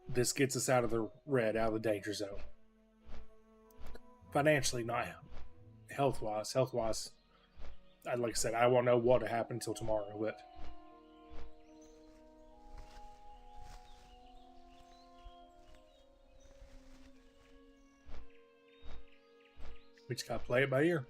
This gets us out of the red, out of the danger zone. Financially, not health-wise. Health-wise, like I said, I won't know what will happen until tomorrow, but we just gotta play it by ear.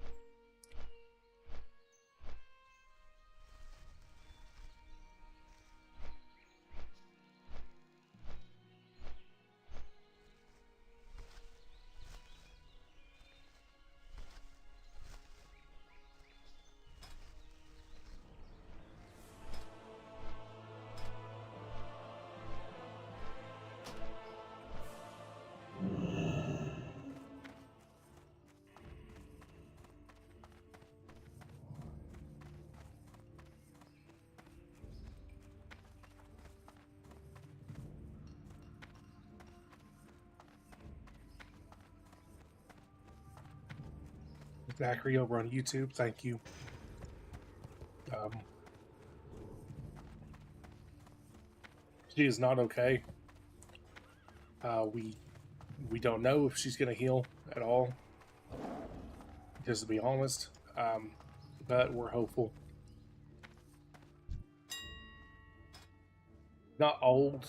Zachary over on YouTube, thank you. She is not okay. We don't know if she's gonna heal at all, just to be honest. But we're hopeful. Not old,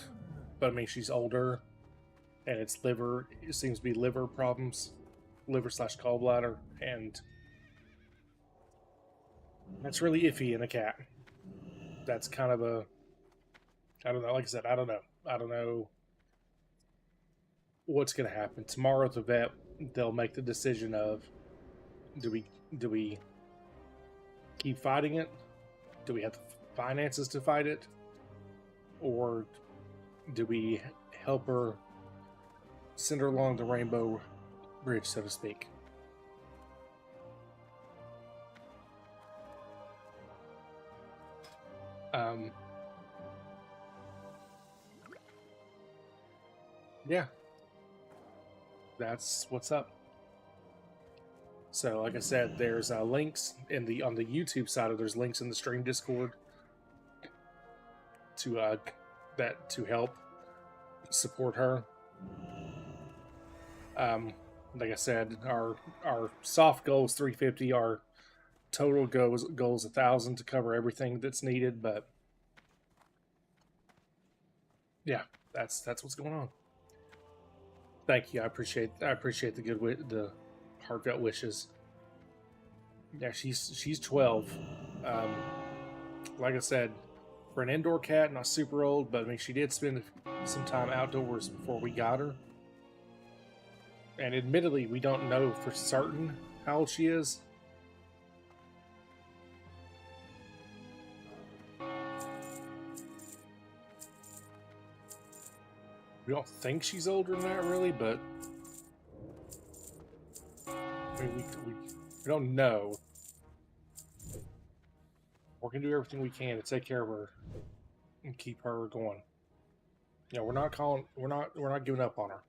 but I mean she's older, and it's liver. It seems to be liver problems. Liver/gallbladder, and that's really iffy in a cat. That's kind of a, I don't know, like I said, I don't know what's going to happen. Tomorrow at the vet, they'll make the decision of, do we keep fighting it? Do we have to finances to fight it, or do we help her, send her along the Rainbow Bridge, so to speak? Yeah, that's what's up. So, like I said, there's links in the on the YouTube side of there's links in the stream Discord to to help support her. Like I said, our soft goal is 350. Our total goal is 1,000 to cover everything that's needed. But yeah, that's what's going on. Thank you. I appreciate the heartfelt wishes. Yeah, she's 12. Like I said, for an indoor cat, not super old, but I mean, she did spend some time outdoors before we got her. And admittedly, we don't know for certain how old she is. We don't think she's older than that, really, but I mean, we don't know. We're gonna do everything we can to take care of her and keep her going. You know, we're not giving up on her.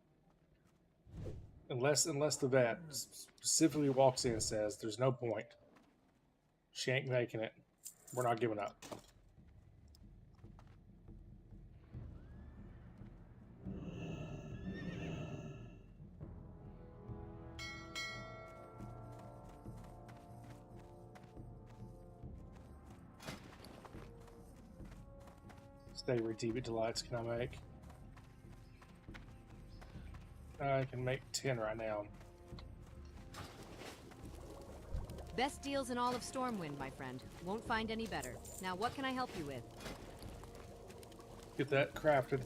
Unless the vet specifically walks in and says there's no point. She ain't making it. We're not giving up. Savory TV delights can I make? I can make 10 right now. Best deals in all of Stormwind, my friend. Won't find any better. Now, what can I help you with? Get that crafted.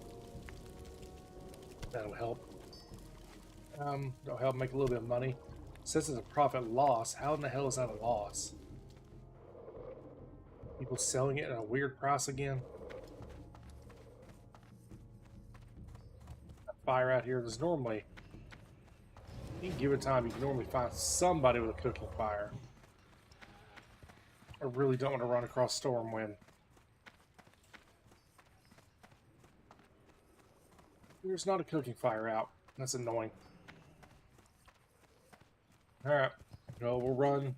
That'll help. That'll help make a little bit of money. Since it's a profit loss, how in the hell is that a loss? People selling it at a weird price again? Fire out here. There's normally, you can give it time, you can normally find somebody with a cooking fire. I really don't want to run across Stormwind. There's not a cooking fire out. That's annoying. Alright. Well, we'll run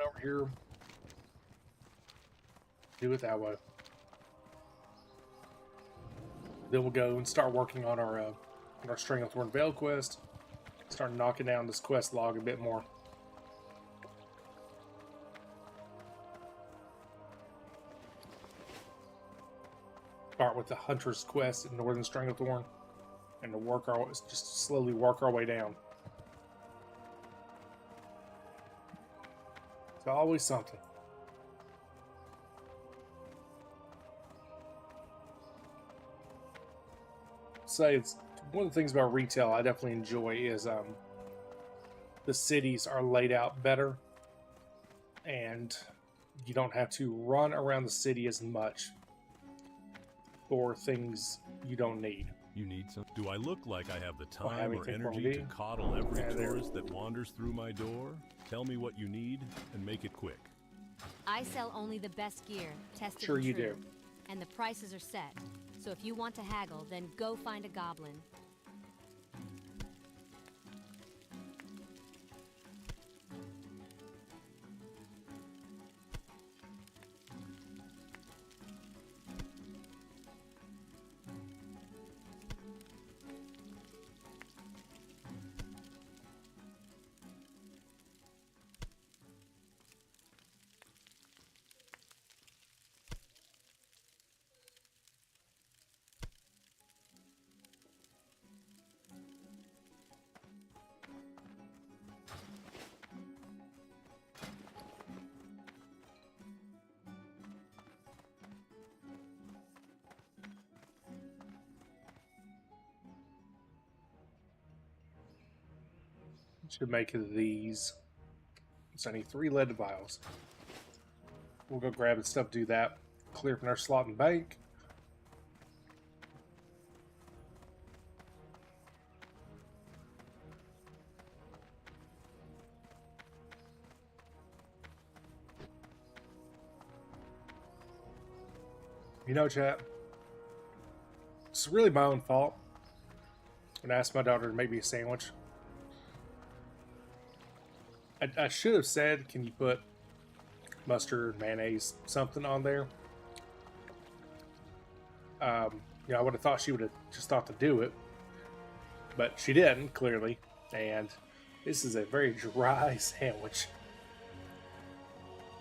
over here. Do it that way. Then we'll go and start working on our String of Thorn Veil quest. Start knocking down this quest log a bit more. Start with the Hunter's quest in Northern String of Thorn, and to just slowly work our way down. It's always something. Say it's one of the things about retail I definitely enjoy is the cities are laid out better, and you don't have to run around the city as much for things you don't need. You need some? Do I look like I have the time or energy to coddle every tourist that wanders through my door? Tell me what you need and make it quick. I sell only the best gear, tested Sure and you true, do. and the prices are set. So if you want to haggle, then go find a goblin. Should make these. So I need 3 lead vials. we'll go grab the stuff, do that, clear from our slot and bank. You know, chat, it's really my own fault when I asked my daughter to make me a sandwich. I should have said, can you put mustard, mayonnaise, something on there? I would have thought she would have just thought to do it, but she didn't, clearly, and this is a very dry sandwich.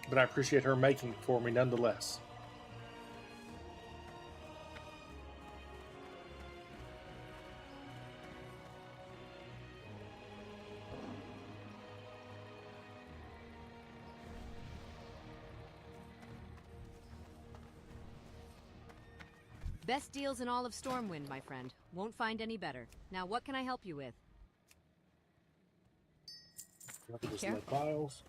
But I appreciate her making it for me nonetheless. Best deals in all of Stormwind, my friend. Won't find any better. Now, what can I help you with? Lead vials.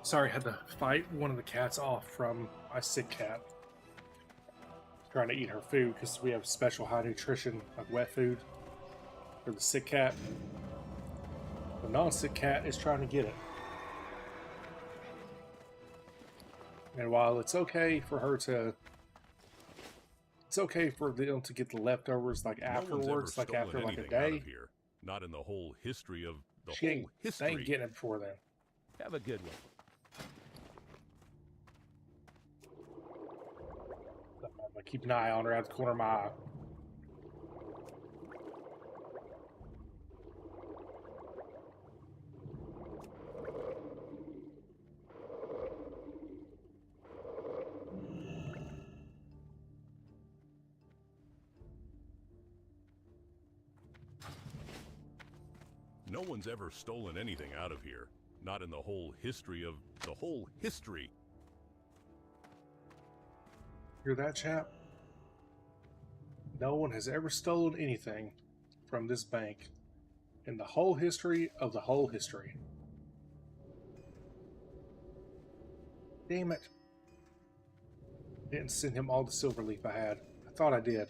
Sorry, I had to fight one of the cats off from my sick cat. Trying to eat her food because we have special high nutrition, like wet food, for the sick cat. The non-sick cat is trying to get it. And while it's okay for her to... It's okay for them to get the leftovers like afterwards, like after like a day. Here. Not in the whole history of the She whole history. They ain't getting it before then. Have a good one. I keep an eye on her out the corner of my eye. No one's ever stolen anything out of here. Not in the whole history of the whole history. Hear that, chap? No one has ever stolen anything from this bank in the whole history of the whole history. Damn it. Didn't send him all the silver leaf I had. I thought I did.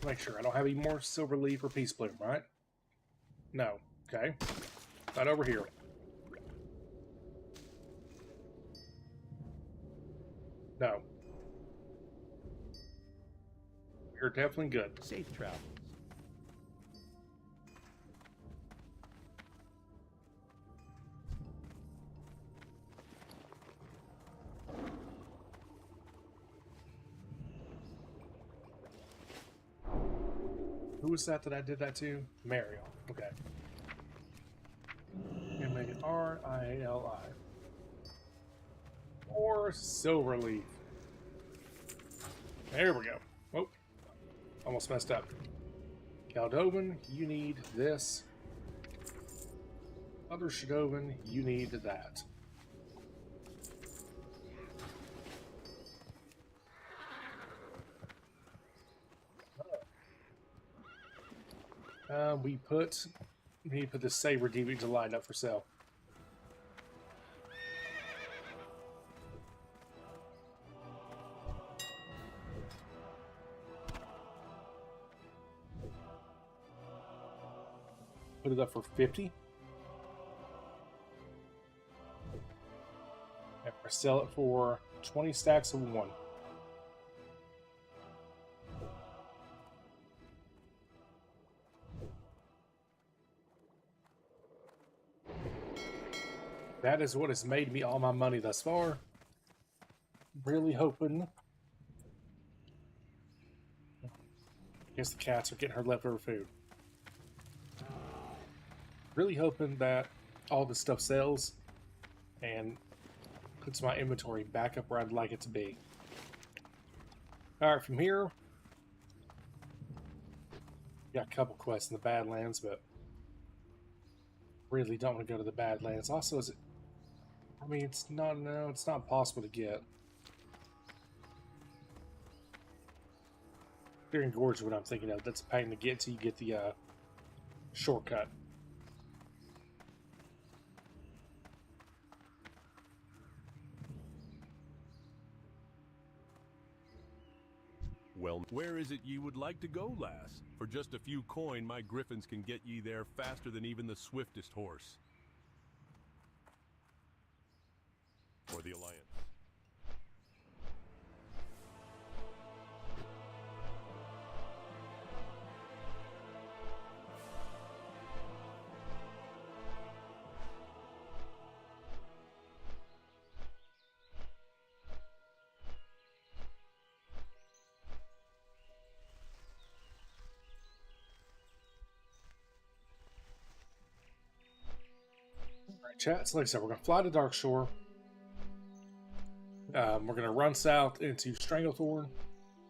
Make sure I don't have any more silver leaf or peace bloom, right? No. Okay. Right over here. No. You're definitely good. Safe travels. Who was that I did that to? Mario. Okay. And make it R-I-L-I. Or Silverleaf. There we go. Oh. Almost messed up. Caldovan, you need this. Other Shadovan, you need that. We need to put the Saber Deviant to line up for sale. Put it up for 50. And sell it for 20 stacks of 1. That is what has made me all my money thus far. Really hoping... I guess the cats are getting her leftover food. Really hoping that all this stuff sells and puts my inventory back up where I'd like it to be. Alright, from here... Got a couple quests in the Badlands, but... really don't want to go to the Badlands. Also, is it I mean, it's not, no, it's not possible to get. Clearing Gorge is what I'm thinking of. That's a pain to get till you get the shortcut. Well, where is it ye would like to go, lass? For just a few coin, my griffins can get ye there faster than even the swiftest horse. For the Alliance. Alright, chat. So like I said, we're going to fly to Darkshore. We're going to run south into Stranglethorn,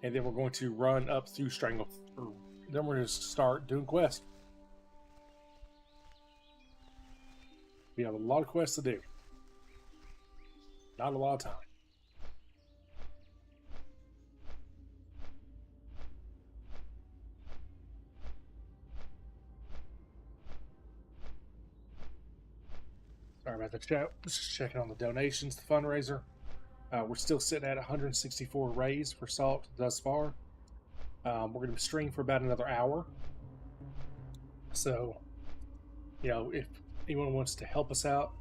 and then we're going to run up through Stranglethorn. Then we're going to start doing quests. We have a lot of quests to do. Not a lot of time. Sorry about the chat. Just checking on the donations, the fundraiser. We're still sitting at 164 raised for salt thus far. We're going to stream for about another hour. So, you know, if anyone wants to help us out,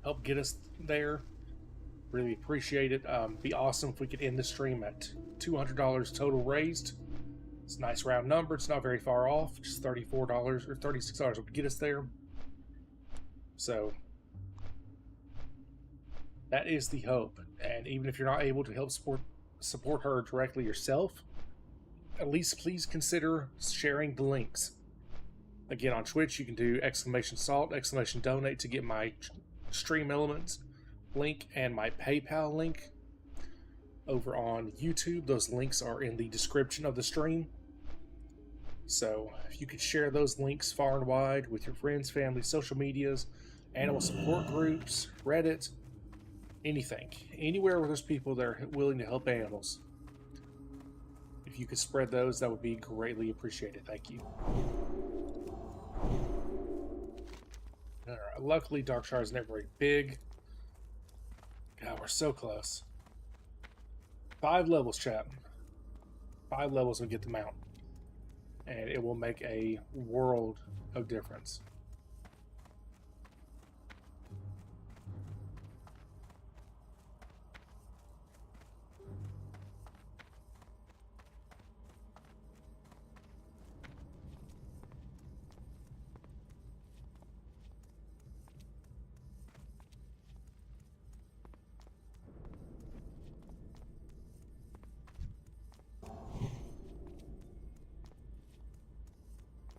help get us there, really appreciate it. Be awesome if we could end the stream at $200 total raised. It's a nice round number. It's not very far off. Just $34 or $36 would get us there. So, that is the hope. And even if you're not able to help support her directly yourself, at least please consider sharing the links. Again, on Twitch, you can do !salt, !donate to get my stream elements link and my PayPal link. Over on YouTube, those links are in the description of the stream. So if you could share those links far and wide with your friends, family, social medias, animal support groups, Reddit, anything, anywhere where there's people that are willing to help animals. If you could spread those, that would be greatly appreciated. Thank you. Alright, luckily Darkshire is never very big. God, we're so close. 5 levels, chat. 5 levels will get the mount. And it will make a world of difference.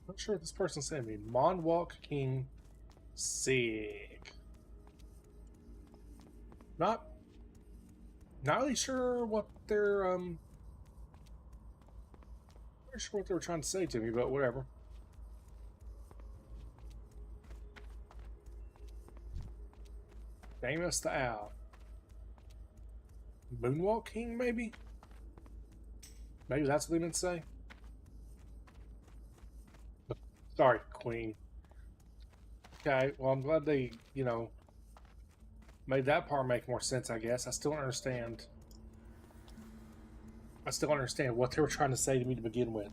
Not sure what this person's saying to me. Monwalk King Sick. Not really sure what they're not sure what they were trying to say to me, but whatever. Famous the Owl. Moonwalk King, maybe? Maybe that's what they meant to say. Sorry, Queen. Okay, well, I'm glad they, you know, made that part make more sense, I guess. I still don't understand. I still don't understand what they were trying to say to me to begin with.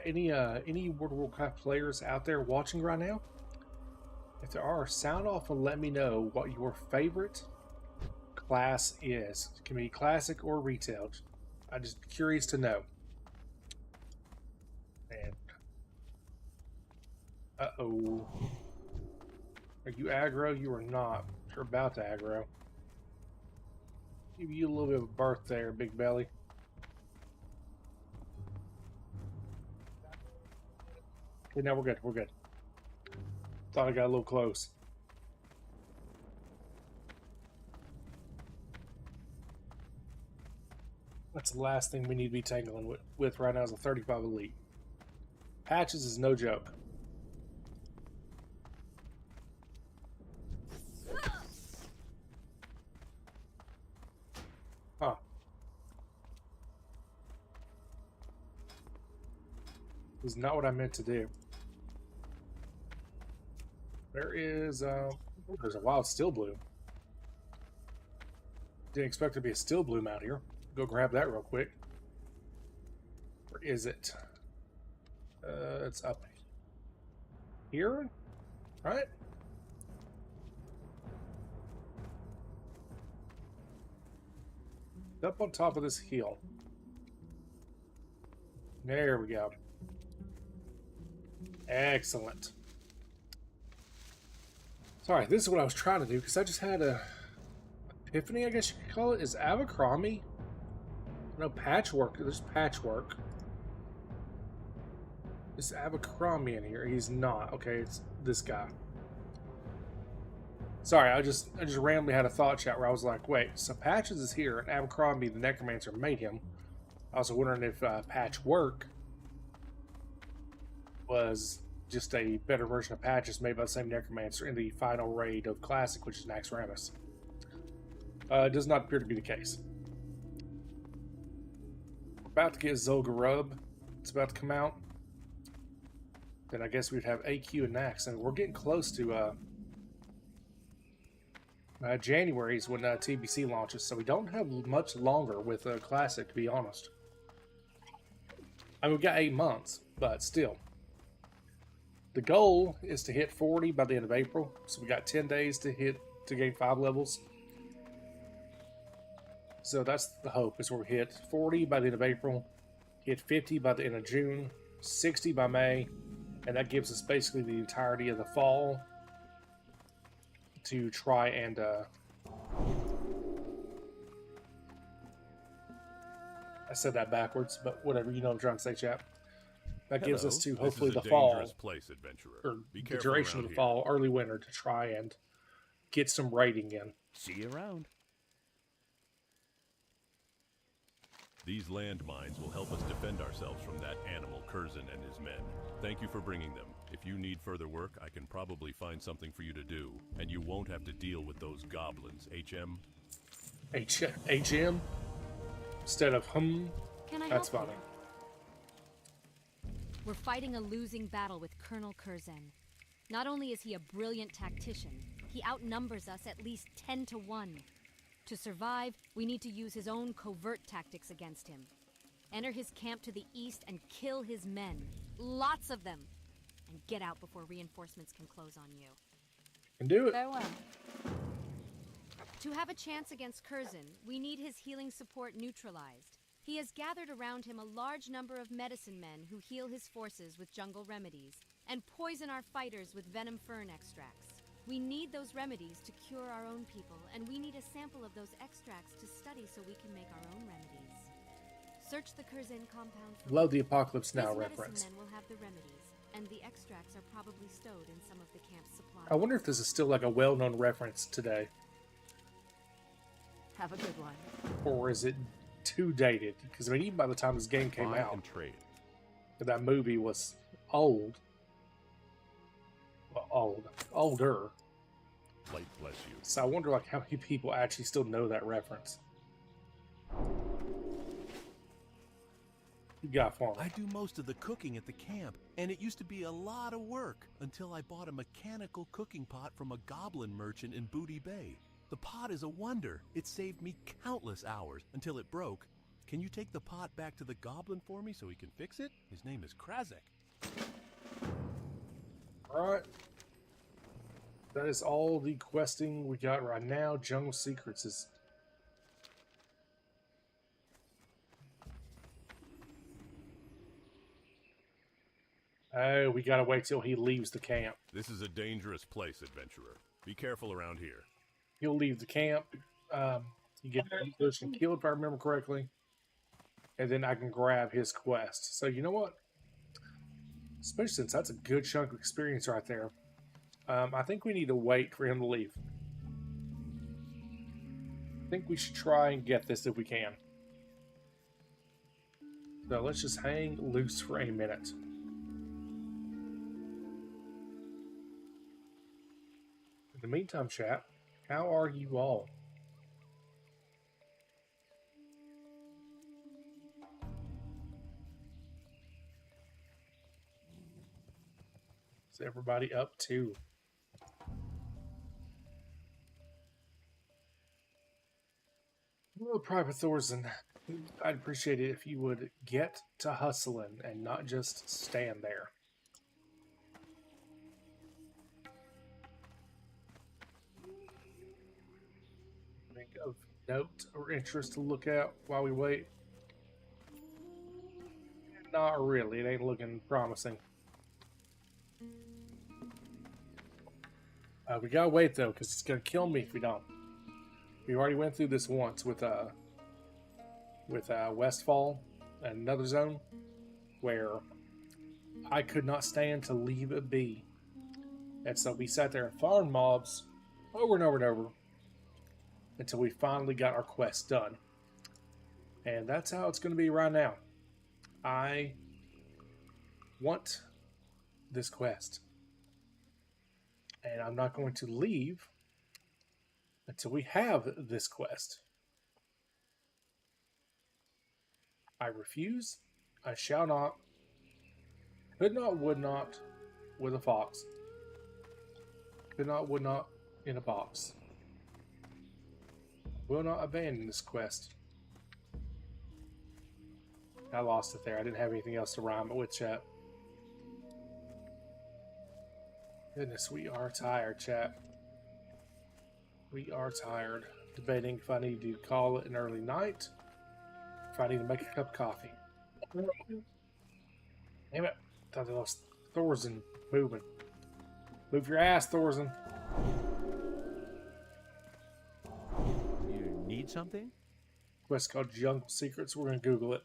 Any World of Warcraft players out there watching right now? If there are, sound off and let me know what your favorite class is. It can be classic or retail. I'm just curious to know. And uh-oh. Are you aggro? You are not. They're about to aggro. Give you a little bit of a berth there, big belly. Okay, now we're good. We're good. Thought I got a little close. That's the last thing we need to be tangling with right now is a 35 Elite. Patches is no joke. Huh. This is not what I meant to do. There is, there's a wild steel bloom. Didn't expect there to be a steel bloom out here. Go grab that real quick. Where is it? It's up here, right? Up on top of this hill. There we go. Excellent. Sorry, this is what I was trying to do because I just had a epiphany, I guess you could call it. Is Abercrombie? No, patchwork. There's patchwork. Is Abercrombie in here? He's not. Okay, it's this guy. Sorry, I just randomly had a thought chat where I was like, wait, so Patches is here, and Abercrombie the Necromancer made him. I was wondering if Patchwork was just a better version of Patches made by the same Necromancer in the final raid of Classic, which is Naxxramas. It does not appear to be the case. We're about to get Zul'Gurub. It's about to come out. Then I guess we'd have AQ and Nax, and we're getting close to January is when TBC launches, so we don't have much longer with Classic, to be honest. I mean, we've got 8 months, but still. The goal is to hit 40 by the end of April, so we got 10 days to gain 5 levels. So that's the hope, is where we hit 40 by the end of April, hit 50 by the end of June, 60 by May, and that gives us basically the entirety of the fall to try and I said that backwards, but whatever, you know what I'm trying to say, chap. That gives us to hopefully the fall, place, adventurer. Or Be the duration of the here. fall, early winter, to try and get some raiding in. See you around. These landmines will help us defend ourselves from that animal Curzon and his men. Thank you for bringing them. If you need further work, I can probably find something for you to do, and you won't have to deal with those goblins, HM? HM? Instead of Can I That's help funny. you? We're fighting a losing battle with Colonel Curzon. Not only is he a brilliant tactician, he outnumbers us at least 10 to 1. To survive, we need to use his own covert tactics against him. Enter his camp to the east and kill his men. Lots of them. And get out before reinforcements can close on you. And do it. Farewell. To have a chance against Curzon, we need his healing support neutralized. He has gathered around him a large number of medicine men who heal his forces with jungle remedies, and poison our fighters with venom fern extracts. We need those remedies to cure our own people, and we need a sample of those extracts to study so we can make our own remedies. Search the Curzon compound for Love the Apocalypse Now His reference. medicine men will have the remedies, and the extracts are probably stowed in some of the camp's supplies. I wonder if this is still like a well-known reference today, Have a good one. or is it too dated? Because I mean, even by the time this game came Buy out, and trade. that movie was old. Well, older. Light bless you. So I wonder like how many people actually still know that reference. You got for me. I do most of the cooking at the camp, and it used to be a lot of work until I bought a mechanical cooking pot from a goblin merchant in Booty Bay. The pot is a wonder. It saved me countless hours until it broke. Can you take the pot back to the goblin for me so he can fix it? His name is Krazek. Alright. That is all the questing we got right now. Jungle Secrets is... Oh, we gotta wait till he leaves the camp. This is a dangerous place, adventurer. Be careful around here. He'll leave the camp. You get the person killed, if I remember correctly. And then I can grab his quest. So you know what? Especially since that's a good chunk of experience right there. I think we need to wait for him to leave. I think we should try and get this if we can. So let's just hang loose for a minute. In the meantime, chat, how are you all? Is everybody up to? Well, Private Thorson, I'd appreciate it if you would get to hustling and not just stand there. Think of note or interest to look at while we wait? Not really. It ain't looking promising. We gotta wait though, because it's gonna kill me if we don't. We already went through this once with Westfall and another zone where I could not stand to leave it be, and so we sat there and farmed mobs over and over and over until we finally got our quest done. And that's how it's going to be right now. I want this quest, and I'm not going to leave until we have this quest. I refuse. I shall not. Could not, would not, with a fox. Could not, would not, in a box. Will not abandon this quest. I lost it there. I didn't have anything else to rhyme it with, chat. Goodness, we are tired, chat. We are tired. Debating if I need to call it an early night, if I need to make a cup of coffee. Damn it. I thought that was Thorson moving. Move your ass, Thorson. You need something? Quest called Jungle Secrets. We're going to Google it.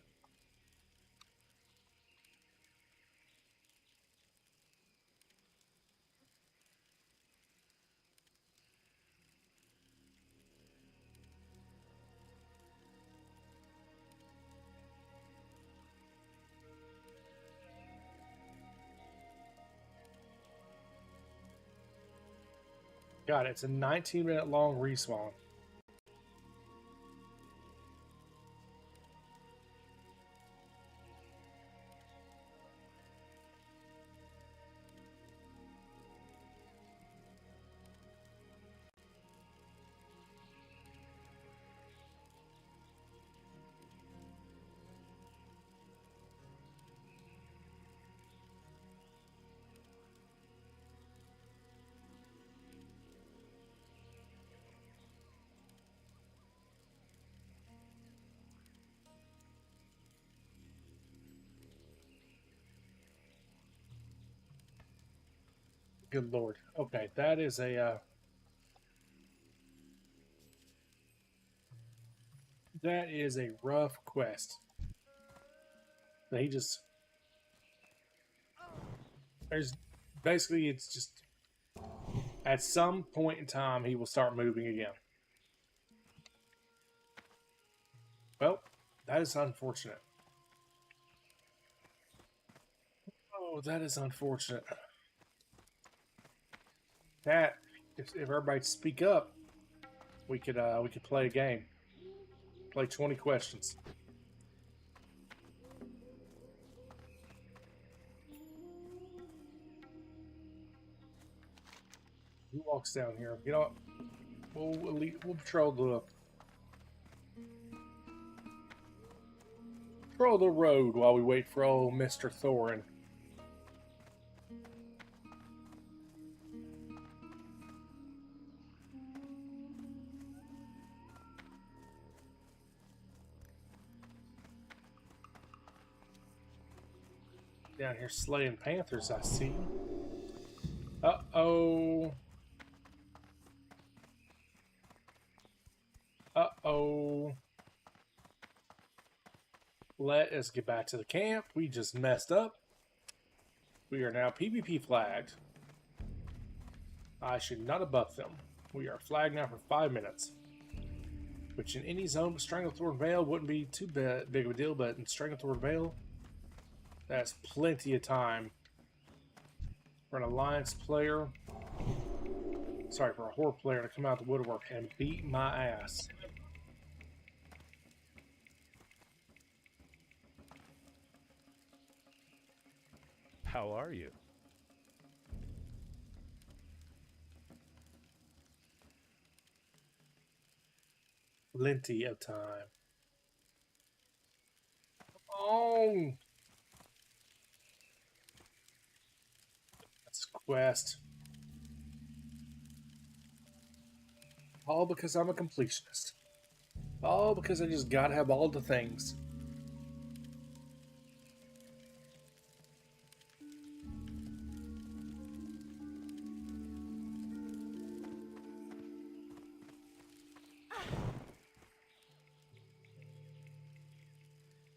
God, it's a 19-minute long respawn. Good Lord. Okay, that is a that is a rough quest. He just there's basically it's just at some point in time he will start moving again. Well, that is unfortunate. Oh, that is unfortunate. That if everybody speak up, we could play a game. Play 20 questions. Who walks down here? You know what? We'll patrol the road while we wait for old Mr. Thorin. Down here slaying panthers, I see. Uh-oh. Let us get back to the camp. We just messed up. We are now PvP flagged. I should not have buffed them. We are flagged now for 5 minutes. Which in any zone but Stranglethorn Vale wouldn't be too big of a deal, but in Stranglethorn Vale, that's plenty of time for an Alliance player, sorry, for a Horde player to come out the woodwork and beat my ass. How are you? Plenty of time. Oh, that's a quest. All because I'm a completionist. All because I just gotta have all the things.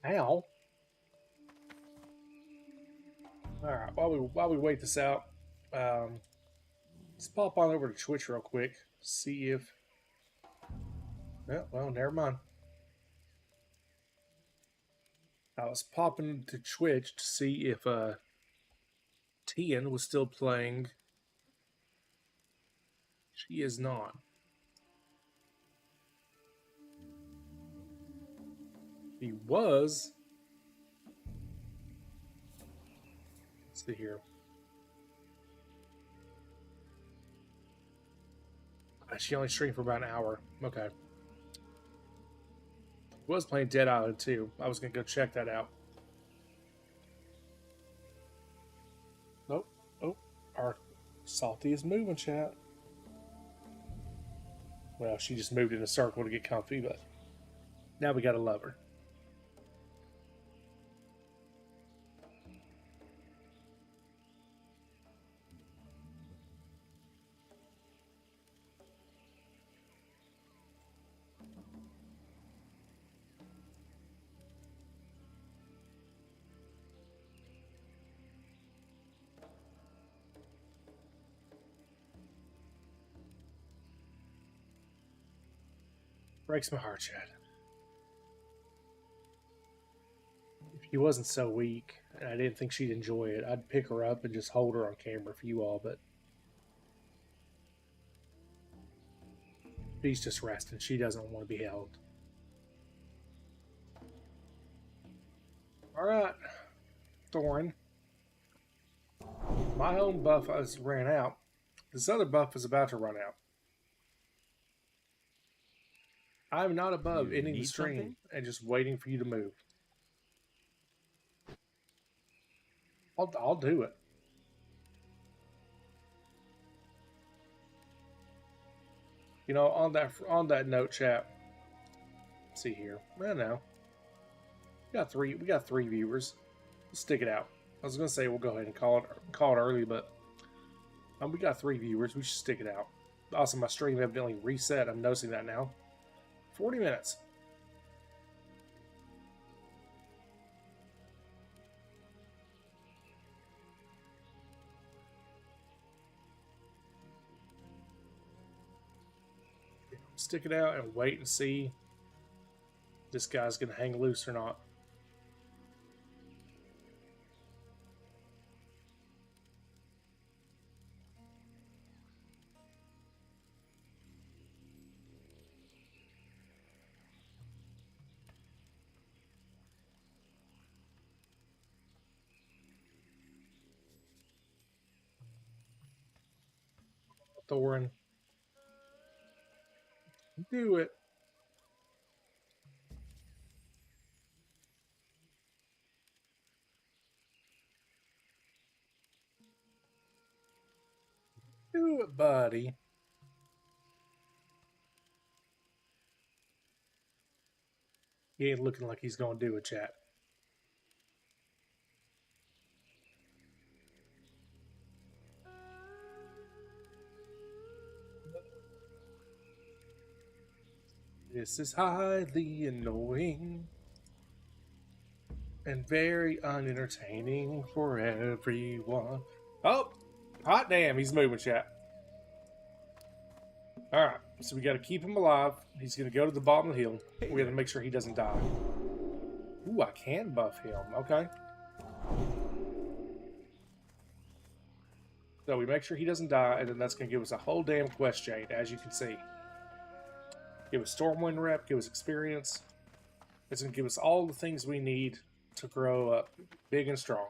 Ow. Alright, while we wait this out, let's pop on over to Twitch real quick. See if... well, never mind. I was popping to Twitch to see if Tian was still playing. She is not. He was. Let's see here. She only streamed for about an hour. Okay. Was playing Dead Island too. I was gonna go check that out. Nope. Oh, our Salty is moving, chat. Well, she just moved in a circle to get comfy, but now we gotta love her. Breaks my heart, Chad. If she wasn't so weak, and I didn't think she'd enjoy it, I'd pick her up and just hold her on camera for you all, but she's just resting. She doesn't want to be held. Alright, Thorin. My own buff has ran out. This other buff is about to run out. I'm not above ending the stream and just waiting for you to move. I'll do it. You know, on that note, chat. Let's see here. I don't know. We got three viewers. Let's stick it out. I was gonna say we'll go ahead and call it early, but we got 3 viewers. We should stick it out. Also, my stream evidently reset. I'm noticing that now. 40 minutes. Stick it out and wait and see if this guy's going to hang loose or not. Thorin. Do it. Do it, buddy. He ain't looking like he's going to do it, chat. This is highly annoying. and very unentertaining for everyone. Oh, hot damn, he's moving, chat. Alright, so we got to keep him alive. He's going to go to the bottom of the hill. We got to make sure he doesn't die. Ooh, I can buff him. Okay. So we make sure he doesn't die, and then that's going to give us a whole damn quest chain, as you can see. Give us Stormwind rep, give us experience. It's going to give us all the things we need to grow up big and strong.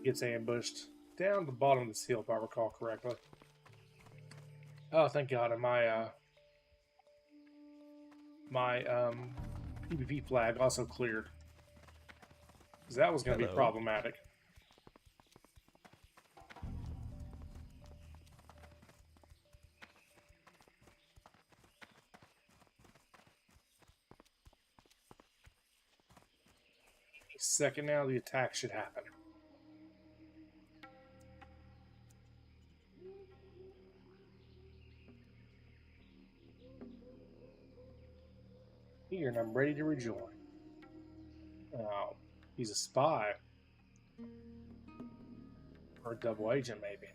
Gets ambushed down the bottom of this hill, if I recall correctly. Oh, thank God! And my PvP flag also cleared, because that was going to be problematic. Any second now, the attack should happen. Here, and I'm ready to rejoin. Oh, he's a spy. Or a double agent, maybe.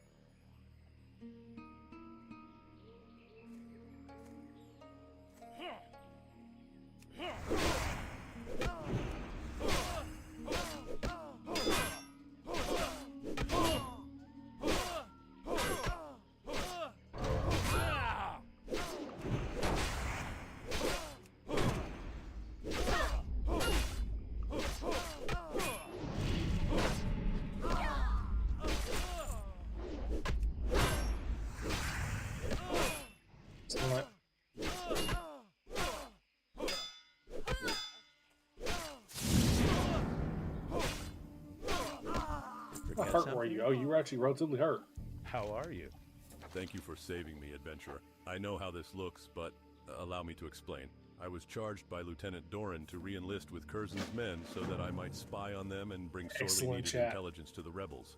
How hurt were you? Oh, you were actually relatively hurt. How are you? Thank you for saving me, adventurer. I know how this looks, but allow me to explain. I was charged by Lieutenant Doran to re-enlist with Curzon's men so that I might spy on them and bring sorely needed intelligence to the rebels.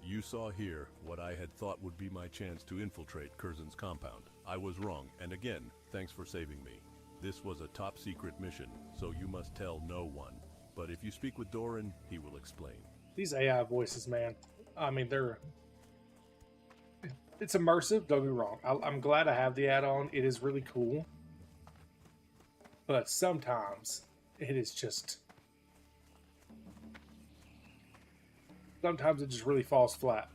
You saw here what I had thought would be my chance to infiltrate Curzon's compound. I was wrong, and again, thanks for saving me. This was a top-secret mission, so you must tell no one. But if you speak with Doran, he will explain. These AI voices, man. I mean, it's immersive, don't get me wrong. I'm glad I have the add-on. It is really cool. But sometimes it is just... Sometimes it just really falls flat.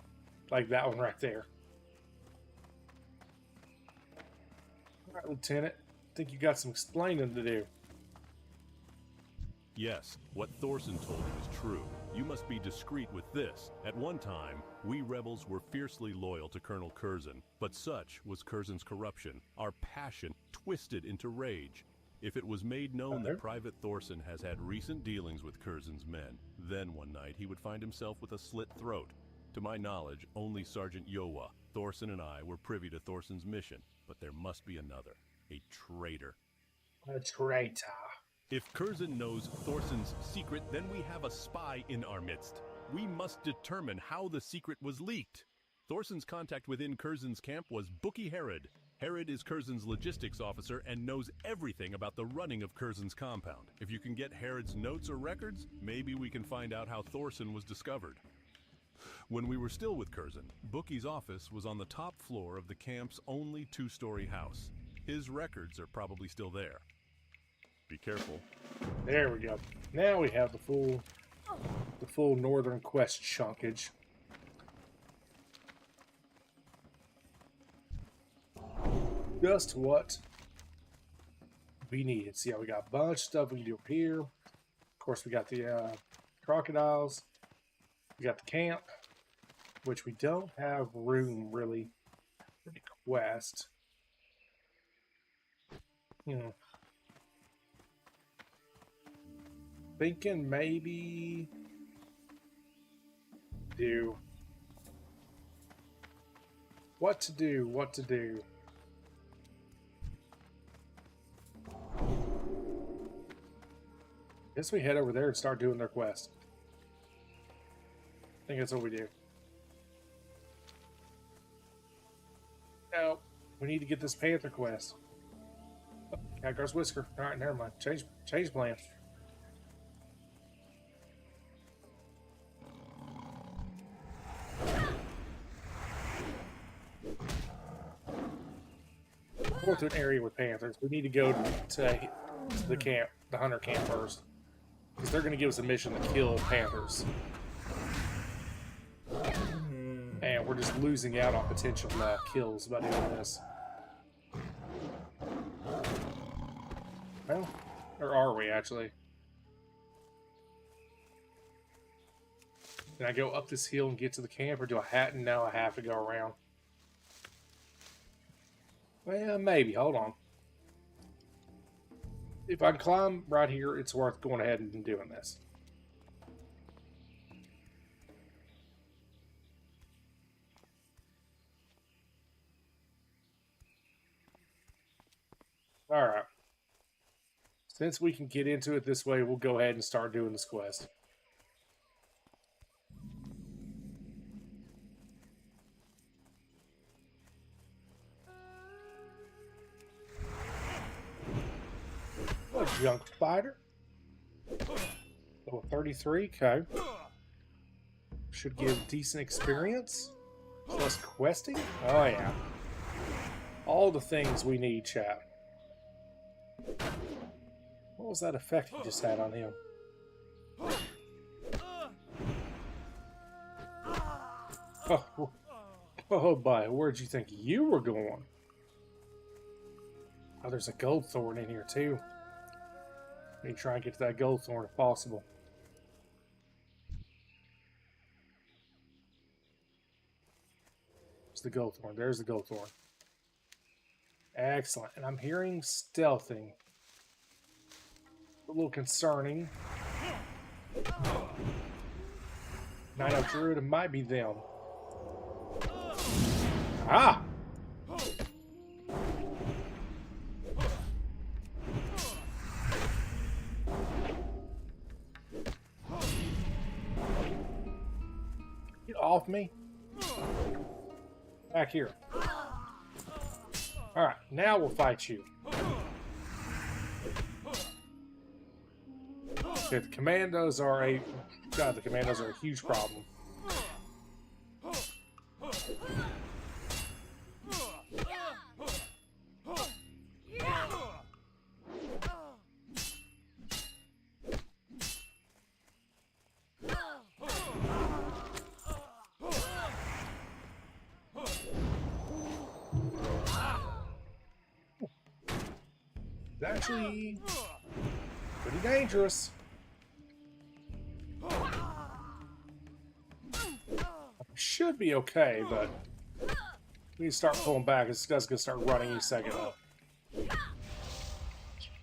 Like that one right there. Alright, Lieutenant. I think you got some explaining to do. Yes, what Thorson told you is true. You must be discreet with this. At one time, we rebels were fiercely loyal to Colonel Curzon, but such was Curzon's corruption, our passion twisted into rage. If it was made known that Private Thorson has had recent dealings with Curzon's men, then one night he would find himself with a slit throat. To my knowledge, only Sergeant Yowa, Thorson and I were privy to Thorson's mission, but there must be another, a traitor. A traitor. If Curzon knows Thorson's secret, then we have a spy in our midst. We must determine how the secret was leaked. Thorson's contact within Curzon's camp was Bookie Herod. Herod is Curzon's logistics officer and knows everything about the running of Curzon's compound. If you can get Herod's notes or records, maybe we can find out how Thorson was discovered. When we were still with Curzon, Bookie's office was on the top floor of the camp's only two-story house. His records are probably still there. Be careful. There we go. Now we have the full Northern Quest chunkage. Just what we needed. See how we got a bunch of stuff we can do up here. Of course, we got the crocodiles. We got the camp, which we don't have room really for the quest. Thinking maybe do What to do? What to do? Guess we head over there and start doing their quest. I think that's what we do. No, we need to get this Panther quest. Oh, got Gar's Whisker. Alright, never mind. Change plan. Go to an area with Panthers. We need to go to the camp, the hunter camp first. Because they're going to give us a mission to kill Panthers. And we're just losing out on potential kills by doing this. Well, or are we actually? Can I go up this hill and get to the camp, or do I now I have to go around? Well, maybe. Hold on. If I climb right here, it's worth going ahead and doing this. Alright. Since we can get into it this way, we'll go ahead and start doing this quest. A junk fighter. Level 33, okay. Should give decent experience. Plus questing. Oh yeah. All the things we need, chat. What was that effect he just had on him? Oh boy, where'd you think you were going? Oh, there's a gold thorn in here too. Need to try and get to that gold thorn if possible. There's the gold thorn. There's the gold thorn. Excellent. And I'm hearing stealthing. A little concerning. Night Druid, it might be them. Ah! Get off me. Back here. Alright, now we'll fight you. Okay, the commandos are a... God, the commandos are a huge problem. It's actually pretty dangerous. Should be okay, but we need to start pulling back. This guy's gonna start running any second up.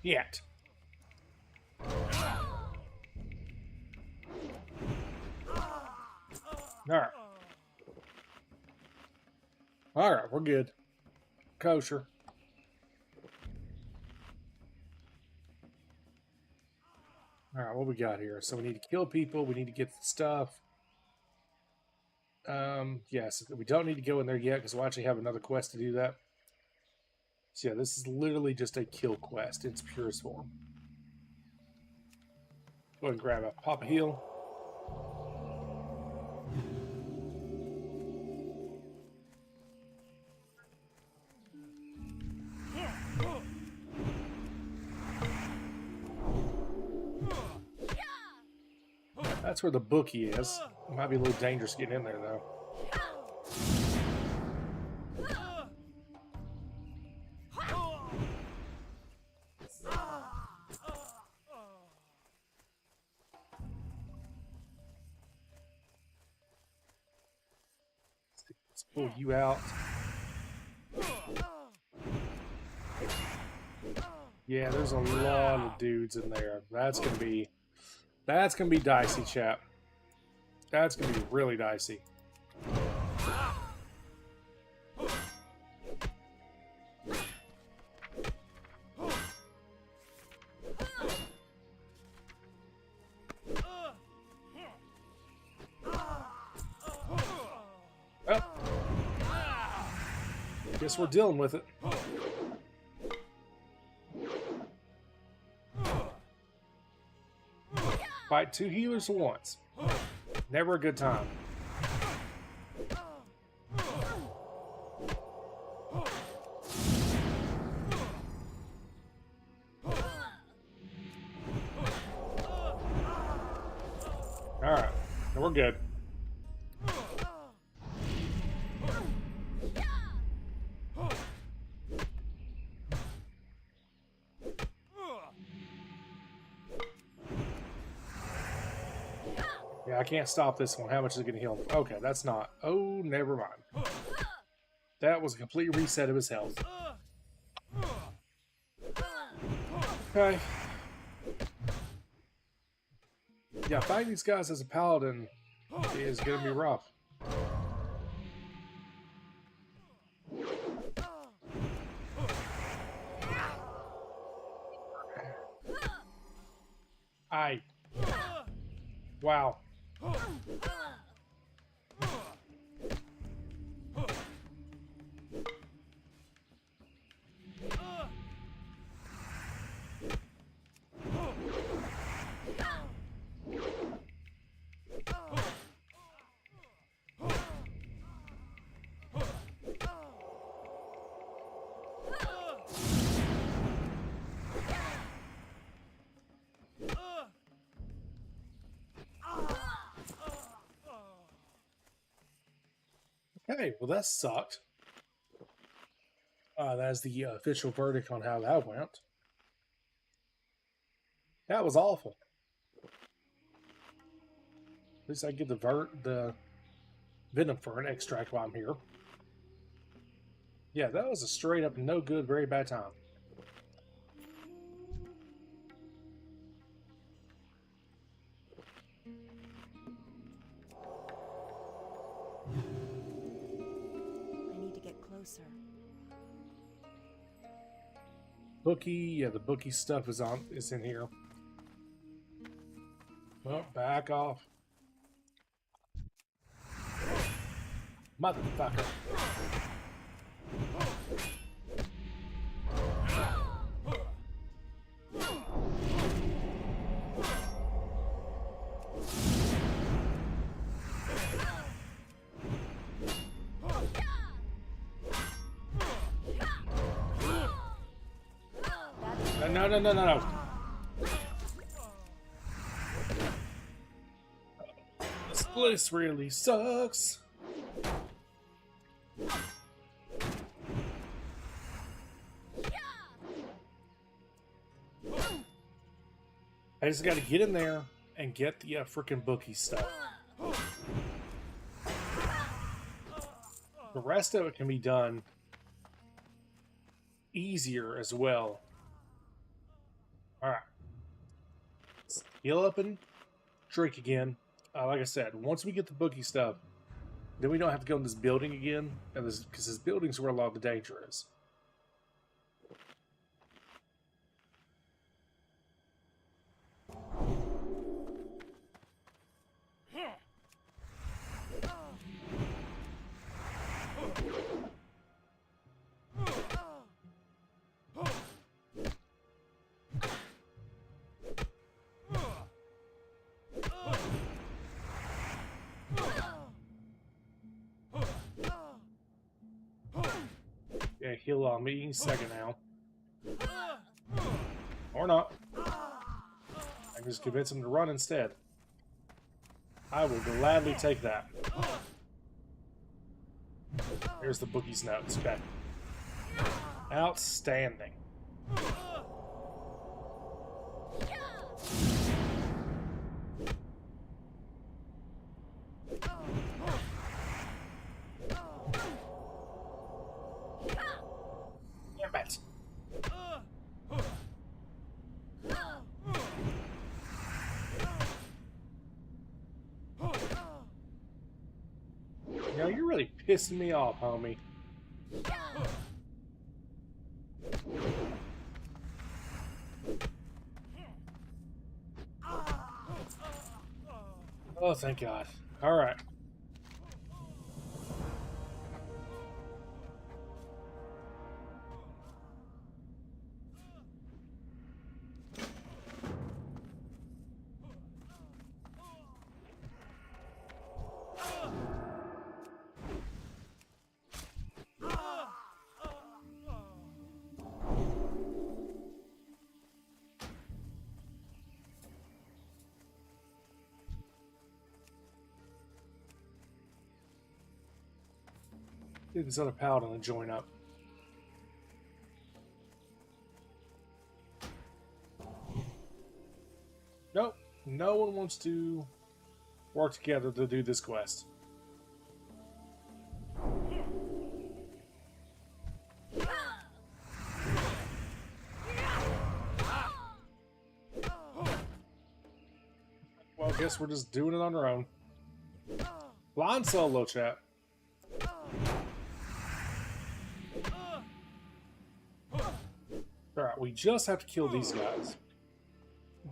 Yet. Alright. Alright, we're good. Kosher. Alright, what we got here? So we need to kill people, we need to get the stuff. Yes, we don't need to go in there yet because we'll actually have another quest to do that. So yeah, this is literally just a kill quest in its purest form. Go ahead and grab a pop a heal. That's where the bookie is. It might be a little dangerous getting in there, though. Let's pull you out. Yeah, there's a lot of dudes in there. That's gonna be dicey, chap. That's gonna be really dicey. Guess we're dealing with it. Fight 2 healers at once. Never a good time. Alright, we're good. Yeah, I can't stop this one. How much is it going to heal? Okay, that's not. Oh, never mind. That was a complete reset of his health. Okay. Yeah, fighting these guys as a paladin is going to be rough. Wow. Okay, well that sucked. That's the official verdict on how that went. That was awful. At least I get the venom for an extract while I'm here. Yeah, that was a straight up no good, very bad time. Bookie, yeah, the bookie stuff is in here. Well, back off. Motherfucker. No. This place really sucks. I just got to get in there and get the freaking bookie stuff. The rest of it can be done easier as well. Alright. Let's heal up and drink again. Like I said, once we get the bookie stuff, then we don't have to go in this building again, because this building's where a lot of the danger is. Yeah, heal on me any second now. Or not. I can just convince him to run instead. I will gladly take that. There's the bookie's notes. Okay. Outstanding. You know, you're really pissing me off, homie. Oh, thank God. All right. Get this other paladin to join up. Nope. No one wants to work together to do this quest. Well, I guess we're just doing it on our own. Blind solo, chat. Alright, we just have to kill these guys.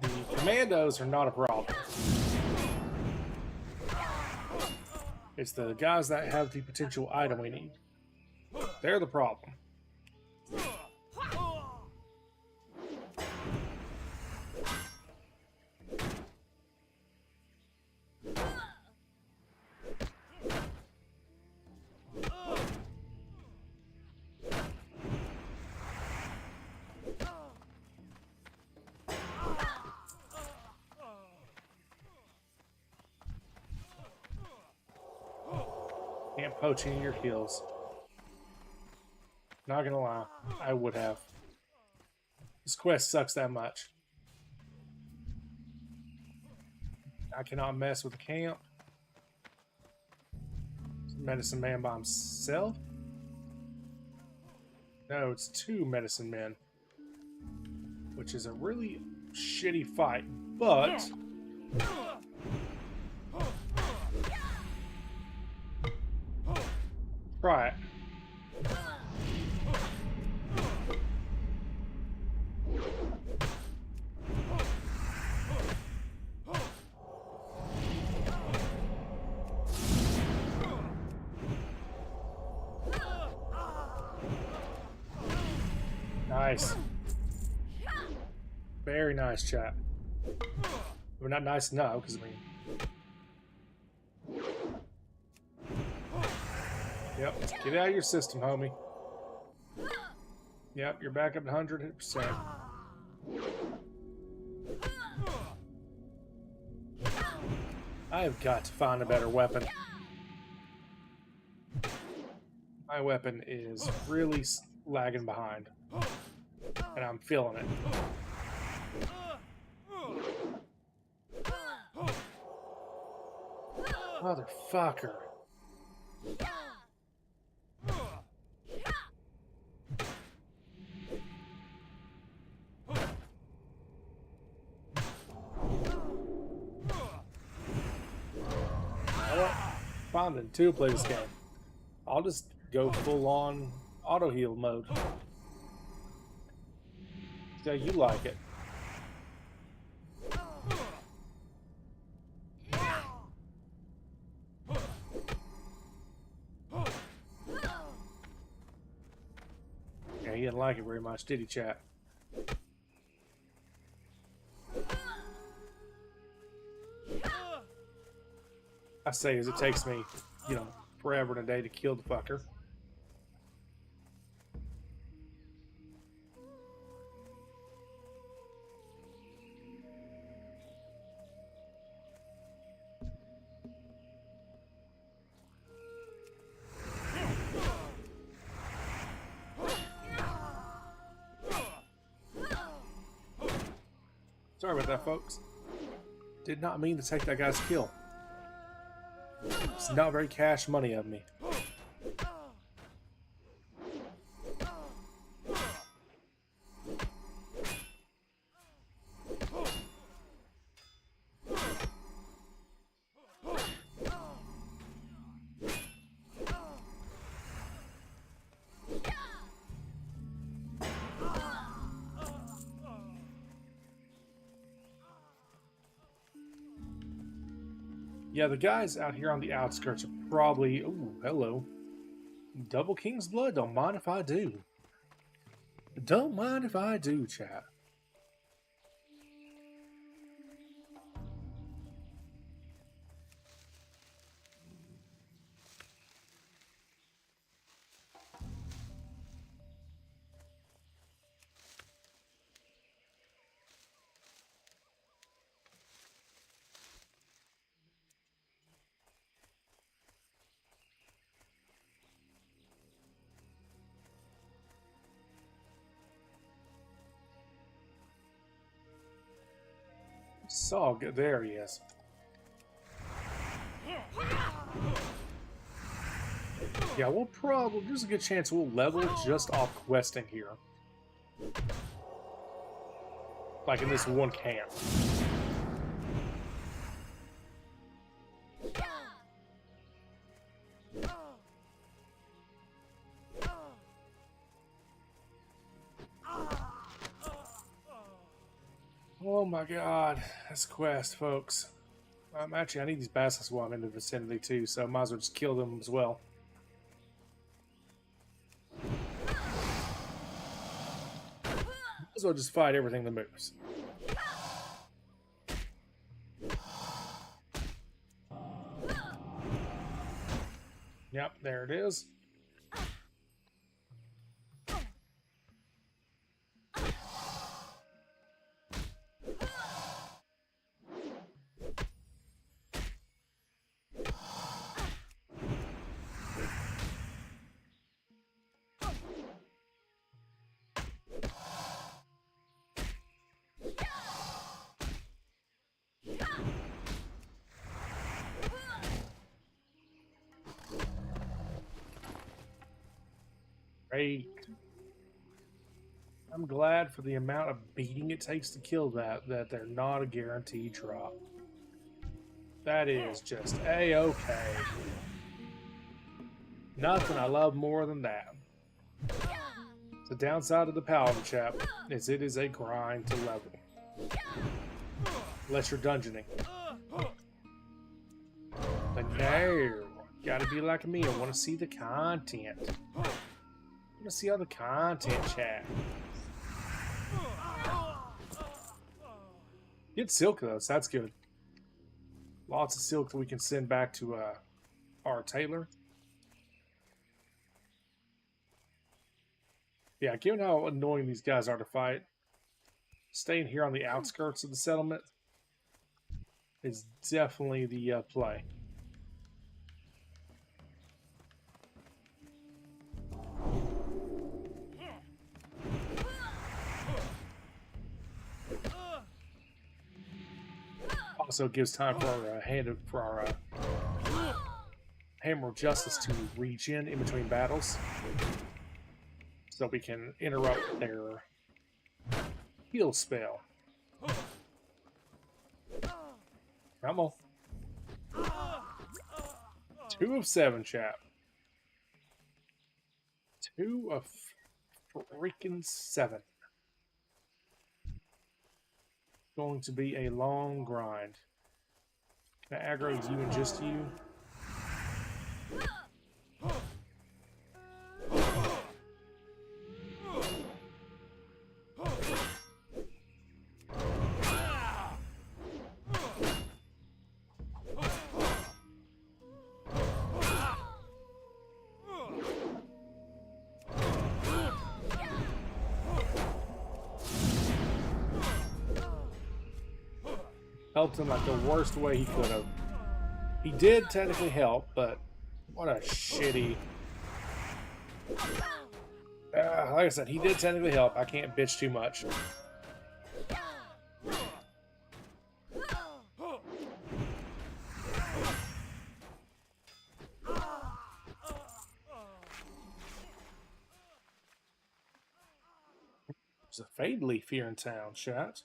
The commandos are not a problem. It's the guys that have the potential item we need. They're the problem. Can't poach any of your kills. Not gonna lie, I would have. This quest sucks that much. I cannot mess with the camp. Medicine man by himself? No, it's 2 medicine men. Which is a really shitty fight, but... Try it. Nice. Very nice, chat. We're not nice enough, because I mean... Yep, get out of your system, homie. Yep, you're back up to 100%. I have got to find a better weapon. My weapon is really lagging behind. And I'm feeling it. Motherfucker. Finding to play this game. I'll just go full on auto heal mode. See how you like it. Yeah, he didn't like it very much, did he, chat? I say as it takes me, you know, forever and a day to kill the fucker. Sorry about that, folks. Did not mean to take that guy's kill. It's not very cash money of me. Yeah, the guys out here on the outskirts are probably... Ooh, hello. Double King's Blood, don't mind if I do. Don't mind if I do, chat. Saw good. There he is. Yeah, we'll probably, there's a good chance we'll level just off questing here. Like in this one camp. Oh my god, that's a quest, folks. Actually, I need these basilisk while I'm in the vicinity too, so I might as well just kill them as well. Might as well just fight everything that moves. Yep, there it is. Great. I'm glad for the amount of beating it takes to kill that they're not a guaranteed drop. That is just A-okay. Nothing I love more than that. The downside of the paladin, chap, is it is a grind to level. Unless you're dungeoning. But no, gotta be like me. I want to see the content. I want to see all the content, chat. Get silk though, so that's good. Lots of silk that we can send back to our tailor. Yeah, given how annoying these guys are to fight, staying here on the outskirts of the settlement is definitely the play. Also gives time for our Hammer of Justice to regen in between battles, so we can interrupt their heal spell. Come on. 2 of 7, chap. 2 of freaking 7. Going to be a long grind. Can I aggro you and just you? Helped him like the worst way he could have. He did technically help, but what a shitty... like I said, he did technically help. I can't bitch too much. There's a fade leaf here in town, chat.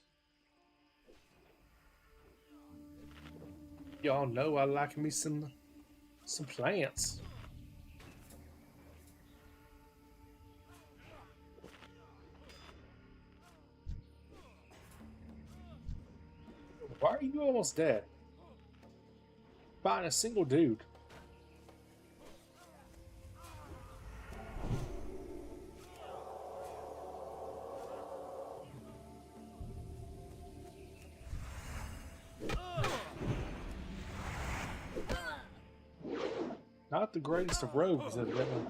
Y'all know I like me some plants. Why are you almost dead? Find a single dude. Not the greatest of rogues, evidently.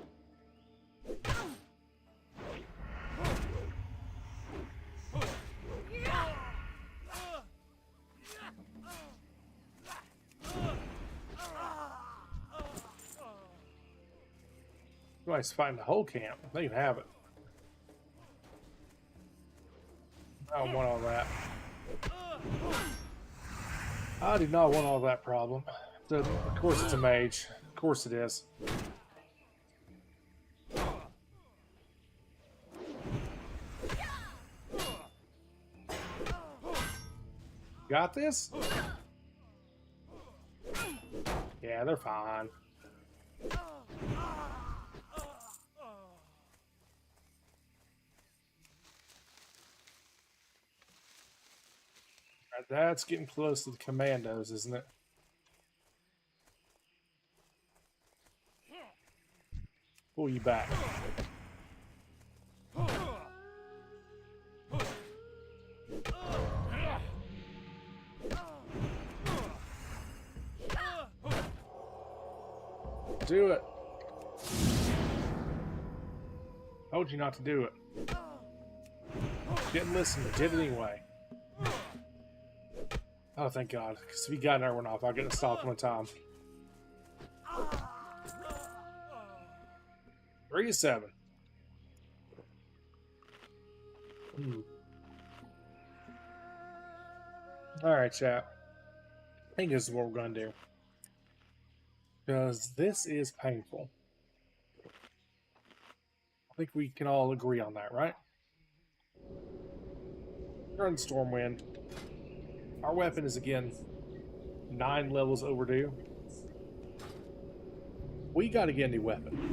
Somebody's fighting the whole camp. They can have it. I don't want all that. I do not want all that problem. Of course it's a mage. Of course it is. Got this? Yeah, they're fine. Right, that's getting close to the commandos, isn't it? Pull you back. Do it. Told you not to do it. Didn't listen, but did it anyway. Oh, thank God. Because if he got another one off, I'll get it stopped one time. 3-7. Alright, chat. I think this is what we're going to do. Because this is painful. I think we can all agree on that, right? We're in Stormwind. Our weapon is, again, 9 levels overdue. We got to get a new weapon.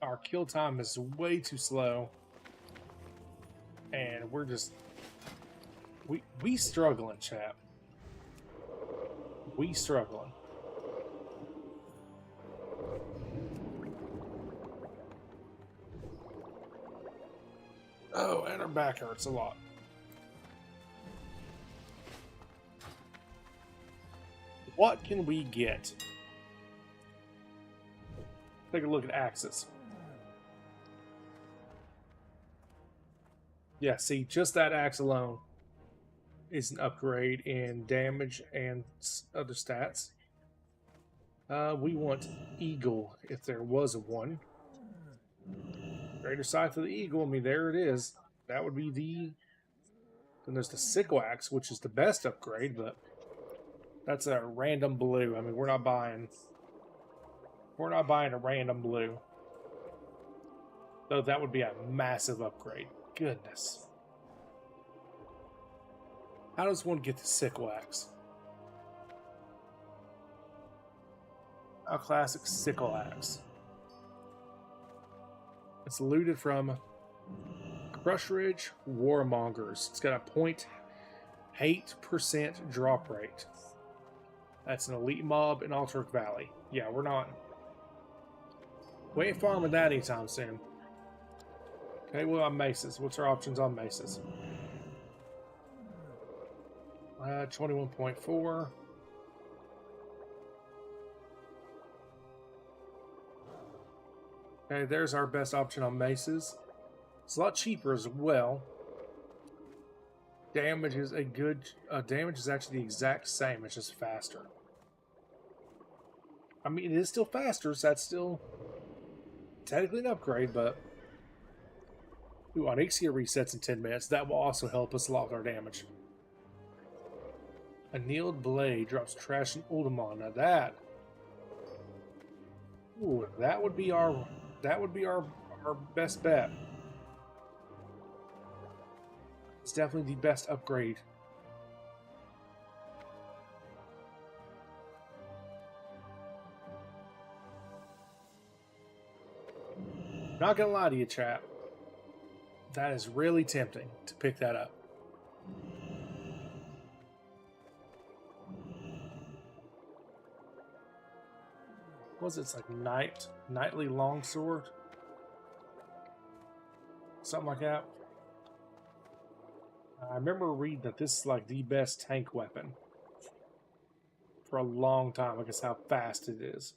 Our kill time is way too slow. And we're just... We struggling, chap. We struggling. Oh, and our back hurts a lot. What can we get? Take a look at Axis. Yeah, see, just that axe alone is an upgrade in damage and other stats. We want Eagle, if there was a one. Greater Sight of the Eagle, I mean, there it is. That would be the... Then there's the Sickle Axe, which is the best upgrade, but that's a random blue. I mean, we're not buying a random blue. Though that would be a massive upgrade. Goodness. How does one get the Sickle Axe? A classic Sickle Axe. It's looted from Crush Ridge Warmongers. It's got a 0.8% drop rate. That's an elite mob in Altaric Valley. Yeah, we ain't farming that anytime soon. Okay, well, on maces. What's our options on maces? 21.4. Okay, there's our best option on maces. It's a lot cheaper as well. Damage is damage is actually the exact same. It's just faster. I mean, it is still faster, so that's still technically an upgrade, but ooh, Onyxia resets in 10 minutes. That will also help us a lot with our damage. Annealed Blade drops Trash and Ultimon. Now that... Ooh, that would be our best bet. It's definitely the best upgrade. Not gonna lie to you, chat. That is really tempting to pick that up. What was it? It's like Knightly Longsword? Something like that. I remember reading that this is like the best tank weapon for a long time. I guess how fast it is.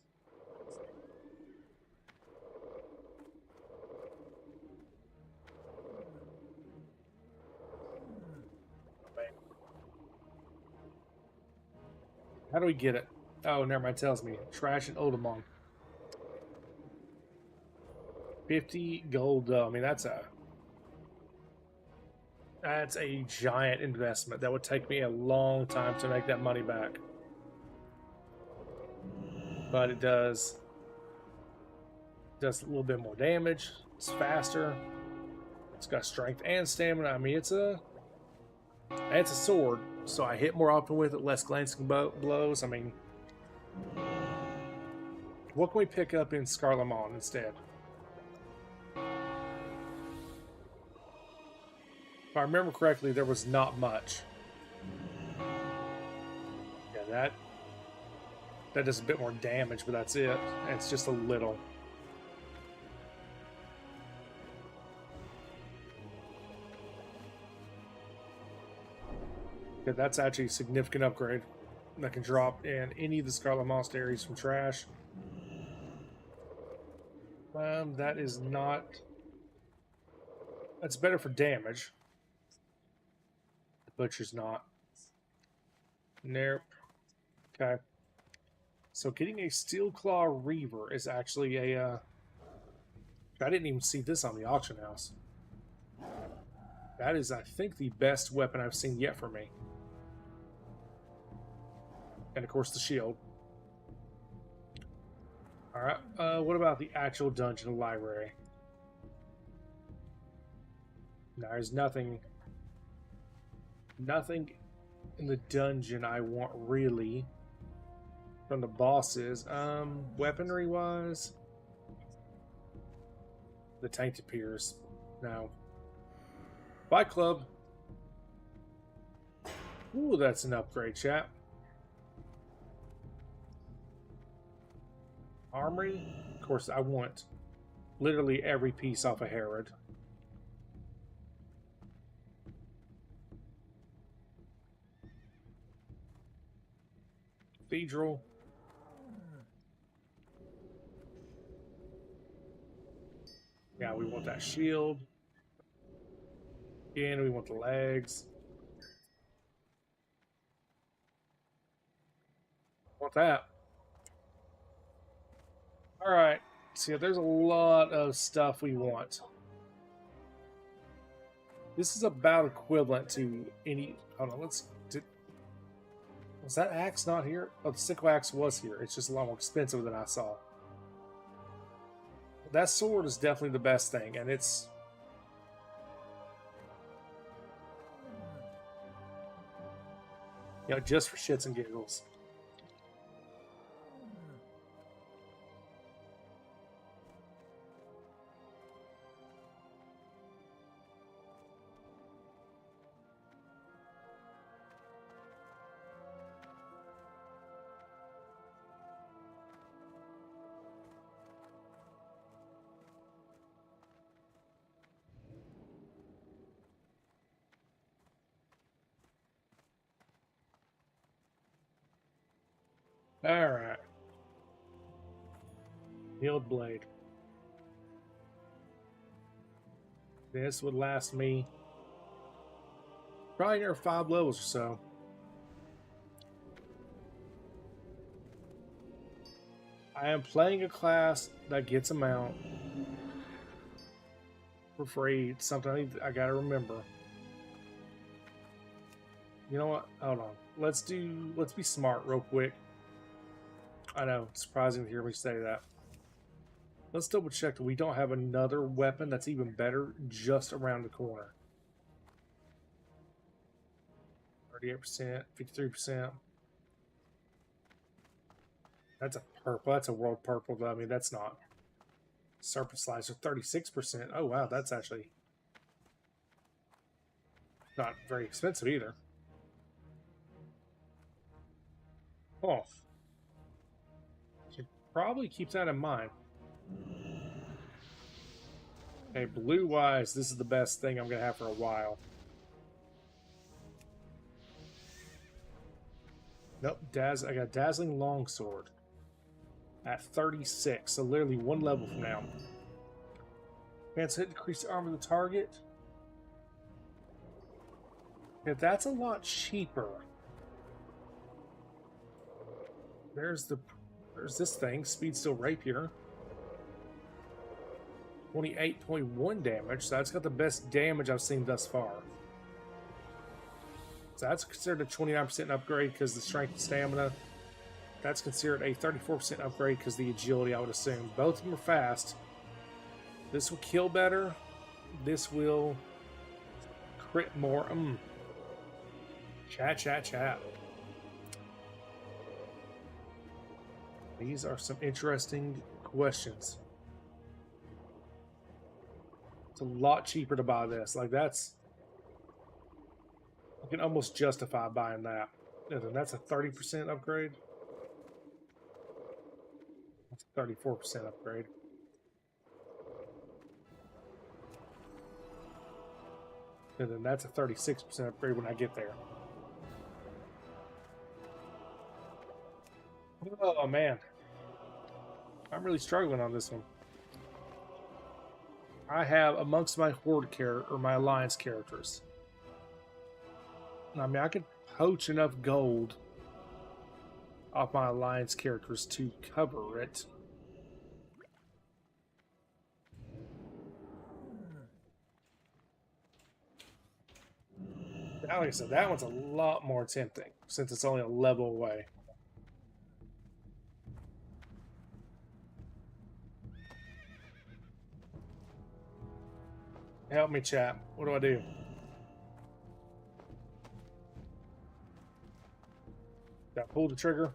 How do we get it? Oh, never mind. It tells me. Trash and Ultimon. 50 gold, though. I mean, that's a... That's a giant investment. That would take me a long time to make that money back. But it does a little bit more damage. It's faster. It's got strength and stamina. I mean, it's a sword, so I hit more often with it, less glancing blows. I mean, what can we pick up in Scarlamon instead? If I remember correctly, there was not much. Yeah, that does a bit more damage, but that's it. It's just a little. Okay, that's actually a significant upgrade that can drop in any of the Scarlet Monasteries from trash. That is not... That's better for damage. The Butcher's not. Nope. Okay. So getting a Steel Claw Reaver is actually a... I didn't even see this on the auction house. That is, I think, the best weapon I've seen yet for me. And, of course, the shield. Alright, what about the actual dungeon library? No, there's nothing in the dungeon I want, really, from the bosses. Weaponry-wise, the Tainted Piers. No. Bye, Club. Ooh, that's an upgrade, chap. Armory? Of course, I want literally every piece off of Herod. Cathedral. Yeah, we want that shield. Again, we want the legs. Want that. Alright. See, there's a lot of stuff we want. This is about equivalent to any... Hold on, let's... Was that axe not here? Oh, the sickle axe was here. It's just a lot more expensive than I saw. That sword is definitely the best thing, and it's... You know, just for shits and giggles. Alright. Healed blade. This would last me probably near 5 levels or so. I am playing a class that gets a mount for free. It's something I gotta remember. You know what? Hold on. Let's be smart real quick. I know, it's surprising to hear me say that. Let's double check that we don't have another weapon that's even better just around the corner. 38%, 53%. That's a purple. That's a world purple, though. I mean, that's not. Serpent Slicer, 36%. Oh, wow, that's actually not very expensive either. Oh. Should probably keep that in mind. Okay, blue-wise, this is the best thing I'm going to have for a while. Nope, I got Dazzling Longsword at 36, so literally 1 level from now. Advance hit, decrease the armor of the target. Yeah, that's a lot cheaper. There's this thing, Speed Steel Rapier. 28.1 damage, so that's got the best damage I've seen thus far. So that's considered a 29% upgrade because the strength and stamina. That's considered a 34% upgrade because the agility, I would assume. Both of them are fast. This will kill better. This will crit more. Chat. These are some interesting questions. It's a lot cheaper to buy this. Like, that's... I can almost justify buying that. And then that's a 30% upgrade. That's a 34% upgrade. And then that's a 36% upgrade when I get there. Oh, man. I'm really struggling on this one. I have amongst my Horde character, or my Alliance characters. I mean, I could poach enough gold off my Alliance characters to cover it. Now, like I said, that one's a lot more tempting since it's only a level away. Help me, chat. What do I do? Got to pull the trigger.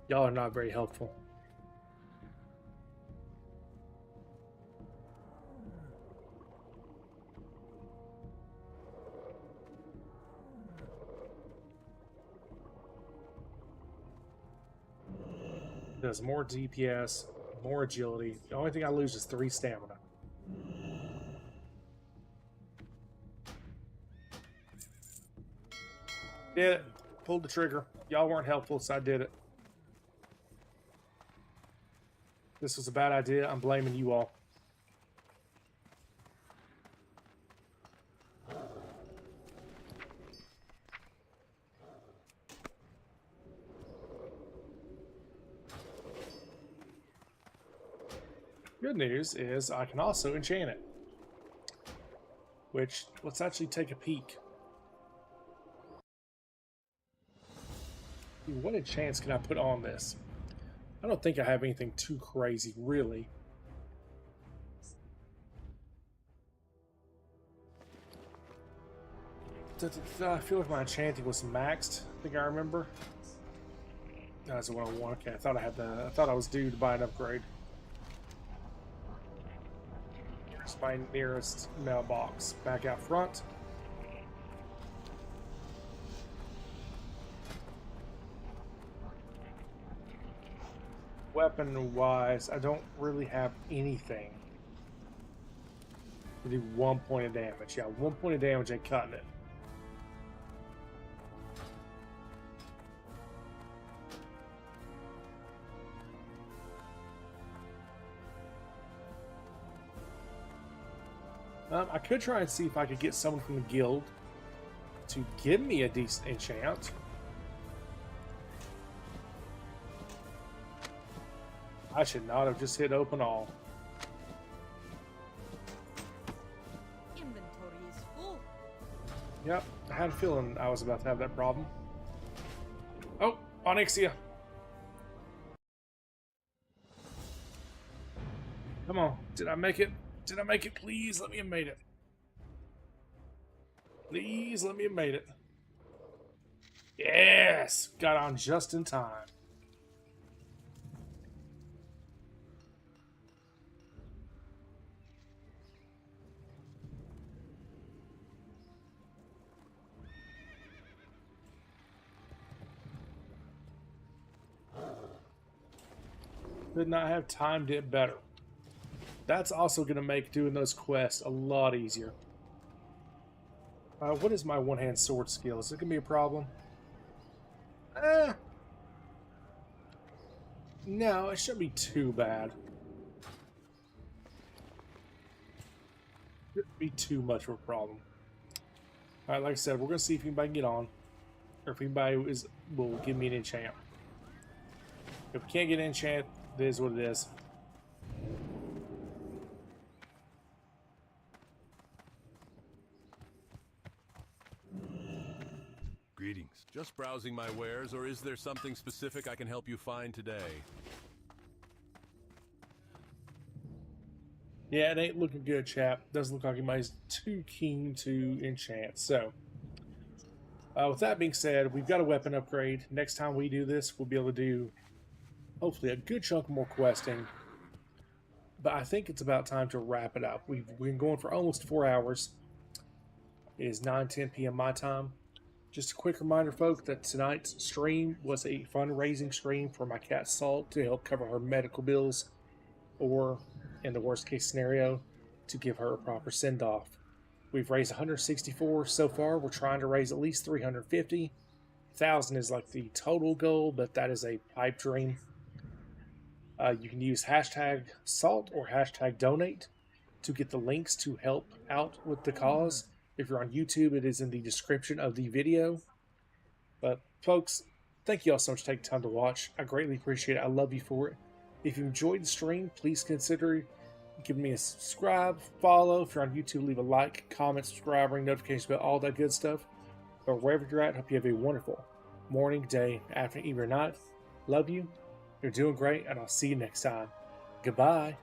Y'all are not very helpful. Does more DPS, more agility. The only thing I lose is 3 stamina. Did it. Pulled the trigger. Y'all weren't helpful, so I did it. This was a bad idea. I'm blaming you all. Good news is I can also enchant it. Which, let's actually take a peek. What enchants can I put on this? I don't think I have anything too crazy, really. I feel like my enchanting was maxed. I think I remember. That's the 101. Okay, I thought I had the. I thought I was due to buy an upgrade. Here's my nearest mailbox. Back out front. Weapon-wise, I don't really have anything to do 1 point of damage. Yeah, 1 point of damage ain't cutting it. I could try and see if I could get someone from the guild to give me a decent enchant. I should not have just hit open all. Inventory is full. Yep, I had a feeling I was about to have that problem. Oh, Onyxia. Come on, did I make it? Did I make it? Please let me have made it. Please let me have made it. Yes! Got on just in time. Could not have timed it better. That's also going to make doing those quests a lot easier. What is my one-hand sword skill? Is it going to be a problem? No, it shouldn't be too bad. Shouldn't be too much of a problem. Alright, like I said, we're going to see if anybody can get on. Or if anybody will give me an enchant. If we can't get an enchant, it is what it is. Greetings. Just browsing my wares, or is there something specific I can help you find today? Yeah, it ain't looking good, chap. Doesn't look like anybody's too keen to enchant. So, with that being said, we've got a weapon upgrade. Next time we do this, we'll be able to do, hopefully, a good chunk more questing. But I think it's about time to wrap it up. We've been going for almost 4 hours. It is 9:10 p.m. my time. Just a quick reminder, folks, that tonight's stream was a fundraising stream for my cat Salt to help cover her medical bills, or, in the worst case scenario, to give her a proper send-off. We've raised 164 so far. We're trying to raise at least 350. 1,000 is like the total goal, but that is a pipe dream. You can use hashtag SALT or hashtag donate to get the links to help out with the cause. If you're on YouTube, it is in the description of the video. But folks, thank you all so much for taking time to watch. I greatly appreciate it. I love you for it. If you enjoyed the stream, please consider giving me a subscribe, follow. If you're on YouTube, leave a like, comment, subscribe, ring notifications about all that good stuff. But wherever you're at, I hope you have a wonderful morning, day, afternoon, evening, or night. Love you. You're doing great, and I'll see you next time. Goodbye.